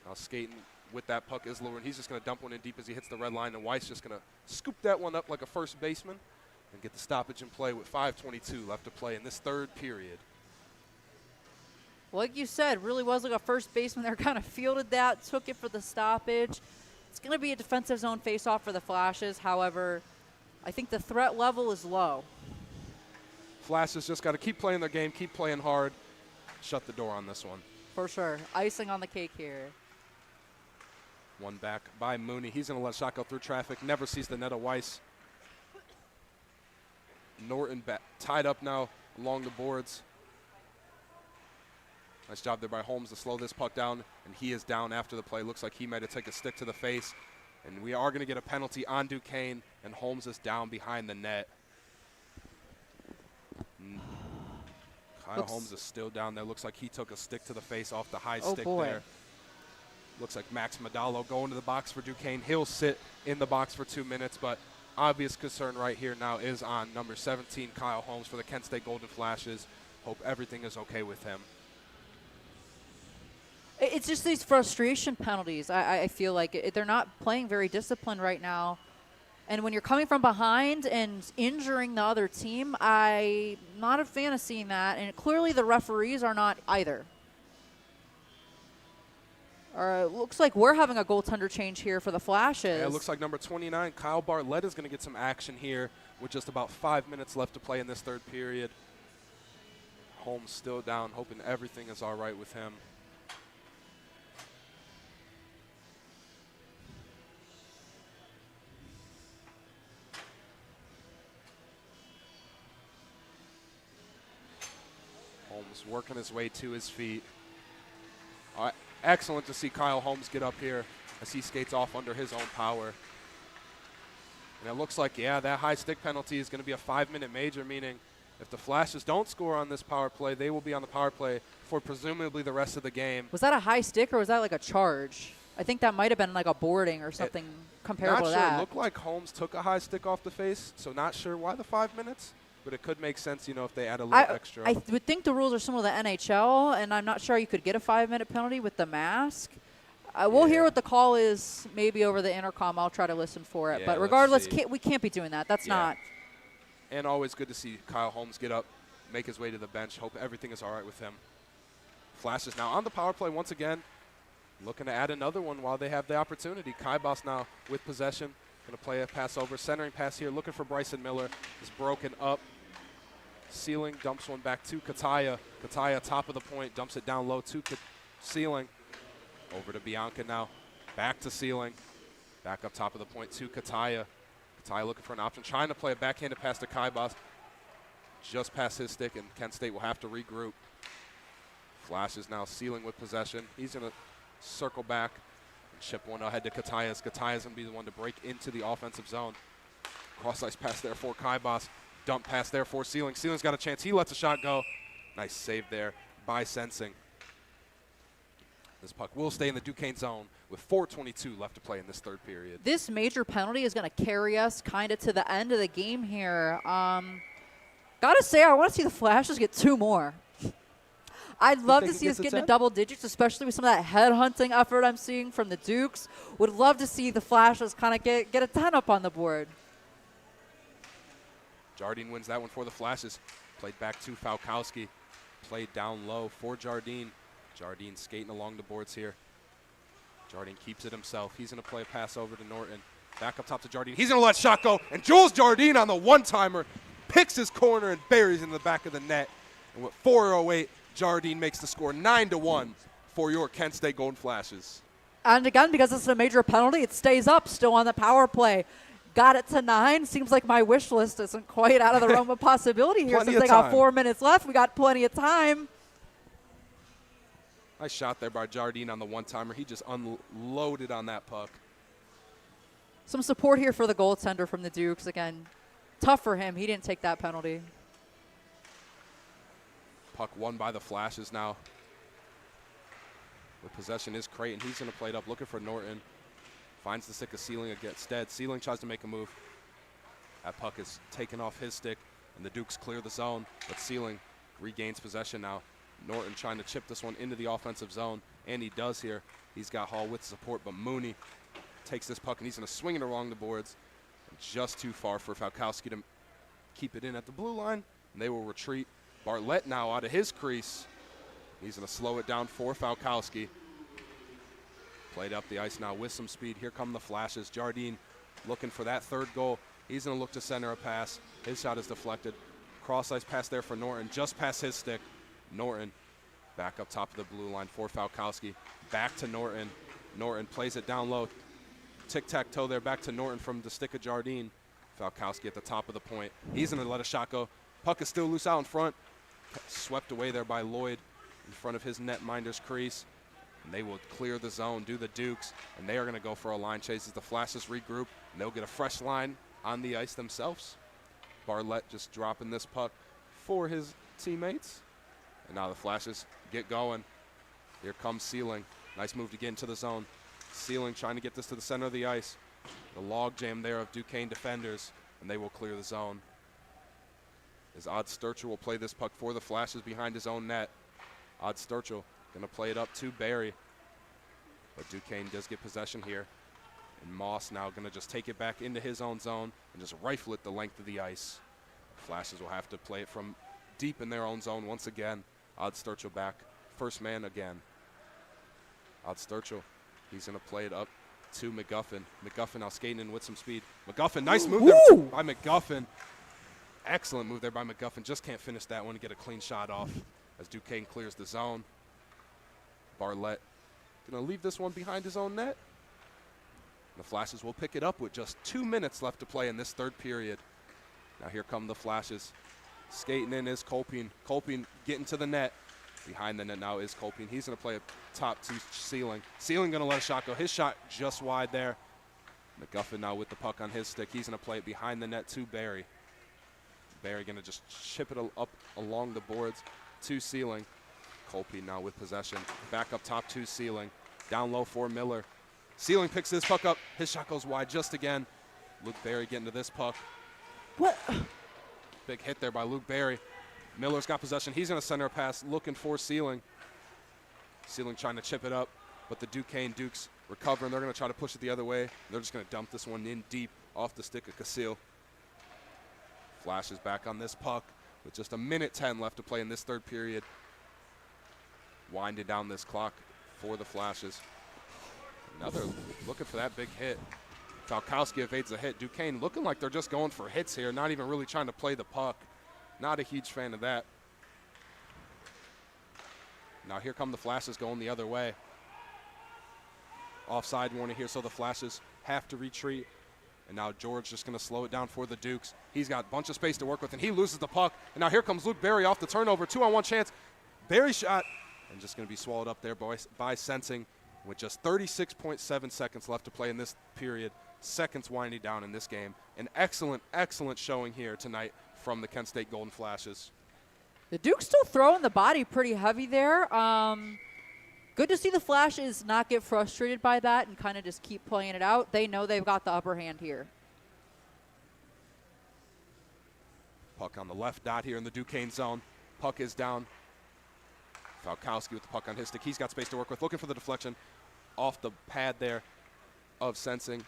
Now skating with that puck is LaRue, and he's just going to dump one in deep as he hits the red line, and Weiss just going to scoop that one up like a first baseman and get the stoppage in play with 5:22 left to play in this third period. Like you said, really was like a first baseman there, kind of fielded that, took it for the stoppage. It's going to be a defensive zone faceoff for the Flashes. However, I think the threat level is low. Flashes just got to keep playing their game, keep playing hard, shut the door on this one. For sure. Icing on the cake here. One back by Mooney. He's going to let shot go through traffic. Never sees the net of Weiss. Norton tied up now along the boards. Nice job there by Holmes to slow this puck down, and he is down after the play. Looks like he might have taken a stick to the face, and we are going to get a penalty on Duquesne, and Holmes is down behind the net. Kyle Holmes is still down there. Looks like he took a stick to the face off the high stick there. Looks like Max Medallo going to the box for Duquesne. He'll sit in the box for 2 minutes, but obvious concern right here now is on number 17, Kyle Holmes, for the Kent State Golden Flashes. Hope everything is okay with him. It's just these frustration penalties. I feel like they're not playing very disciplined right now. And when you're coming from behind and injuring the other team, I'm not a fan of seeing that. And clearly the referees are not either. Looks like we're having a goaltender change here for the Flashes. Yeah, it looks like number 29, Kyle Bartlett, is going to get some action here with just about 5 minutes left to play in this third period. Holmes still down, hoping everything is all right with him. Holmes working his way to his feet. Excellent to see Kyle Holmes get up here as he skates off under his own power. And it looks like, yeah, that high stick penalty is going to be a 5-minute major, meaning if the Flashes don't score on this power play, they will be on the power play for presumably the rest of the game. Was that a high stick or was that like a charge? I think that might have been like a boarding or something comparable to that. Not sure. It looked like Holmes took a high stick off the face, so not sure why the 5 minutes. But it could make sense, you know, if they add a little extra. I would think the rules are similar to the NHL, and I'm not sure you could get a 5-minute penalty with the mask. We'll hear what the call is maybe over the intercom. I'll try to listen for it. Yeah, but regardless, let's see. we can't be doing that. That's not. And always good to see Kyle Holmes get up, make his way to the bench. Hope everything is all right with him. Flashes now on the power play once again. Looking to add another one while they have the opportunity. Kaibas now with possession. Going to play a pass over. Centering pass here. Looking for Bryson Miller. Is broken up. Ceiling dumps one back to Kataya. Kataya, top of the point, dumps it down low to Ceiling. Over to Bianca now. Back to Ceiling. Back up top of the point to Kataya. Kataya looking for an option. Trying to play a backhanded pass to Kaibas. Just past his stick, and Kent State will have to regroup. Flashes now Ceiling with possession. He's going to circle back and chip one ahead to Kataya. Kataya's going to be the one to break into the offensive zone. Cross-ice pass there for Kaibas. Dump pass there for Ceiling. Ceiling's got a chance. He lets a shot go. Nice save there by Sensing. This puck will stay in the Duquesne zone with 4:22 left to play in this third period. This major penalty is going to carry us kind of to the end of the game here. Gotta say, I want to see the Flashes get 2 more. I'd love to see us get into double digits, especially with some of that head-hunting effort I'm seeing from the Dukes. Would love to see the Flashes kind of get a 10 up on the board. Jardine wins that one for the Flashes. Played back to Falkowski. Played down low for Jardine. Jardine skating along the boards here. Jardine keeps it himself. He's going to play a pass over to Norton. Back up top to Jardine. He's going to let shot go. And Jules Jardine on the one-timer picks his corner and buries it in the back of the net. And with 4:08 Jardine makes the score 9-1 for your Kent State Golden Flashes. And again, because it's a major penalty, it stays up still on the power play. Got it to 9. Seems like my wish list isn't quite out of the realm of possibility here Plenty since of they got time. 4 minutes left. We got plenty of time. Nice shot there by Jardine on the one-timer. He just unloaded on that puck. Some support here for the goaltender from the Dukes. Again, tough for him. He didn't take that penalty. Puck won by the Flashes now. The possession is Creighton. He's going to play it up, looking for Norton. Finds the stick of Sealing against Stead. Sealing tries to make a move. That puck is taken off his stick, and the Dukes clear the zone, but Sealing regains possession now. Norton trying to chip this one into the offensive zone, and he does here. He's got Hall with support, but Mooney takes this puck, and he's going to swing it along the boards. Just too far for Falkowski to keep it in at the blue line, and they will retreat. Bartlett now out of his crease. He's going to slow it down for Falkowski. Played up the ice now with some speed. Here come the Flashes. Jardine looking for that third goal. He's going to look to center a pass. His shot is deflected. Cross-ice pass there for Norton, just past his stick. Norton back up top of the blue line for Falkowski. Back to Norton. Norton plays it down low. Tic-tac-toe there back to Norton from the stick of Jardine. Falkowski at the top of the point. He's going to let a shot go. Puck is still loose out in front. Swept away there by Lloyd in front of his netminder's crease. And they will clear the zone, do the Dukes, and they are going to go for a line chase as the Flashes regroup, and they'll get a fresh line on the ice themselves. Bartlett just dropping this puck for his teammates. And now the Flashes get going. Here comes Sealing. Nice move to get into the zone. Sealing trying to get this to the center of the ice. The log jam there of Duquesne defenders, and they will clear the zone. As Odd Sturchel will play this puck for the Flashes behind his own net. Odd Sturchel going to play it up to Barry. But Duquesne does get possession here. And Moss now going to just take it back into his own zone and just rifle it the length of the ice. Flashes will have to play it from deep in their own zone once again. Odd Sturchel back. First man again. Odd Sturchel. He's going to play it up to McGuffin. McGuffin now skating in with some speed. McGuffin, nice move there by McGuffin. Excellent move there by McGuffin. Just can't finish that one and get a clean shot off as Duquesne clears the zone. Bartlett going to leave this one behind his own net. The Flashes will pick it up with just 2 minutes left to play in this third period. Now here come the Flashes. Skating in is Colpine. Colpine getting to the net. Behind the net now is Colpine. He's going to play a top to Sealing. Sealing going to let a shot go. His shot just wide there. McGuffin now with the puck on his stick. He's going to play it behind the net to Barry. Barry going to just chip it up along the boards to Sealing. Colpine now with possession. Back up top to Sealing. Down low for Miller. Sealing picks this puck up. His shot goes wide just again. Luke Barry getting to this puck. What? Big hit there by Luke Barry. Miller's got possession. He's going to center a pass looking for Sealing. Sealing trying to chip it up, but the Duquesne Dukes recover, and they're going to try to push it the other way. They're just going to dump this one in deep off the stick of Casil. Flashes back on this puck with just 1:10 left to play in this third period. Winding down this clock for the Flashes. Another looking for that big hit. Falkowski evades the hit. Duquesne looking like they're just going for hits here, not even really trying to play the puck. Not a huge fan of that. Now here come the Flashes going the other way. Offside warning here, so the Flashes have to retreat. And now George just going to slow it down for the Dukes. He's got a bunch of space to work with, and he loses the puck. And now here comes Luke Barry off the turnover. 2-on-1 chance. Barry shot, and just going to be swallowed up there by Sensing with just 36.7 seconds left to play in this period. Seconds winding down in this game. An excellent, excellent showing here tonight from the Kent State Golden Flashes. The Duke's still throwing the body pretty heavy there. Good to see the Flashes not get frustrated by that and kind of just keep playing it out. They know they've got the upper hand here. Puck on the left dot here in the Duquesne zone. Puck is down. Falkowski with the puck on his stick. He's got space to work with. Looking for the deflection off the pad there of Sensing.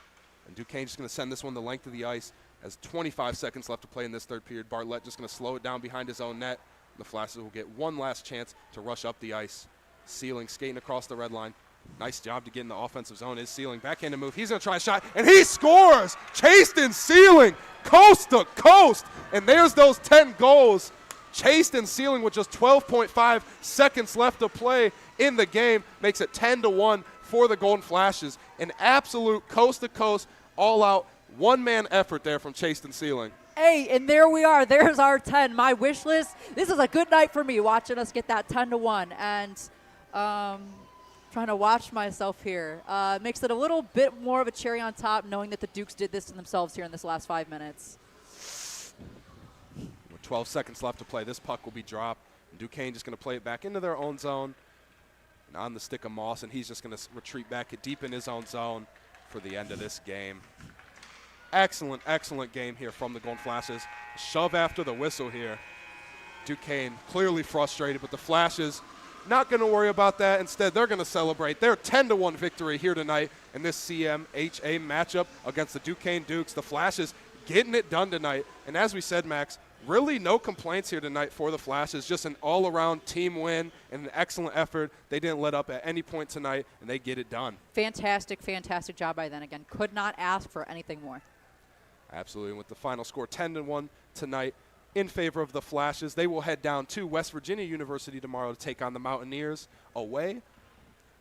And Duquesne just going to send this one the length of the ice as 25 seconds left to play in this third period. Bartlett just going to slow it down behind his own net. The Flashes will get one last chance to rush up the ice. Sealing skating across the red line. Nice job to get in the offensive zone is Sealing. Backhanded move. He's going to try a shot, and he scores! Chased and Sealing, coast to coast. And there's those 10 goals chased and sealing with just 12.5 seconds left to play in the game, makes it 10-1 for the Golden Flashes. An absolute coast-to-coast, all-out, one-man effort there from chased and sealing. Hey, and there we are. There's our 10. My wish list. This is a good night for me, watching us get that 10-1. And trying to watch myself here. Makes it a little bit more of a cherry on top, knowing that the Dukes did this to themselves here in this last 5 minutes. With 12 seconds left to play, this puck will be dropped. Duquesne just going to play it back into their own zone. And on the stick of Moss, and he's just going to retreat back deep in his own zone for the end of this game. Excellent, excellent game here from the Golden Flashes. Shove after the whistle here. Duquesne clearly frustrated, but the Flashes not going to worry about that. Instead, they're going to celebrate their 10-1 victory here tonight in this CMHA matchup against the Duquesne Dukes. The Flashes getting it done tonight. And as we said, Max, really no complaints here tonight for the Flashes. Just an all-around team win and an excellent effort. They didn't let up at any point tonight, and they get it done. Fantastic, fantastic job by them. Again, could not ask for anything more. Absolutely. And with the final score 10-1 tonight in favor of the Flashes, they will head down to West Virginia University tomorrow to take on the Mountaineers away.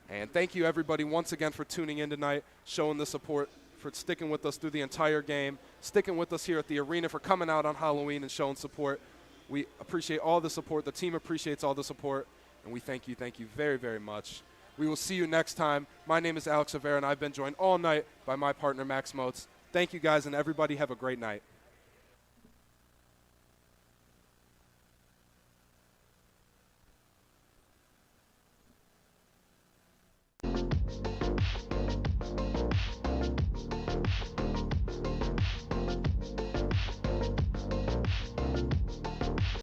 And thank you, everybody, once again for tuning in tonight, showing the support, for sticking with us through the entire game, sticking with us here at the arena, for coming out on Halloween and showing support. We appreciate all the support. The team appreciates all the support, and we thank you very, very much. We will see you next time. My name is Alex Rivera, and I've been joined all night by my partner, Max Motes. Thank you, guys, and everybody have a great night.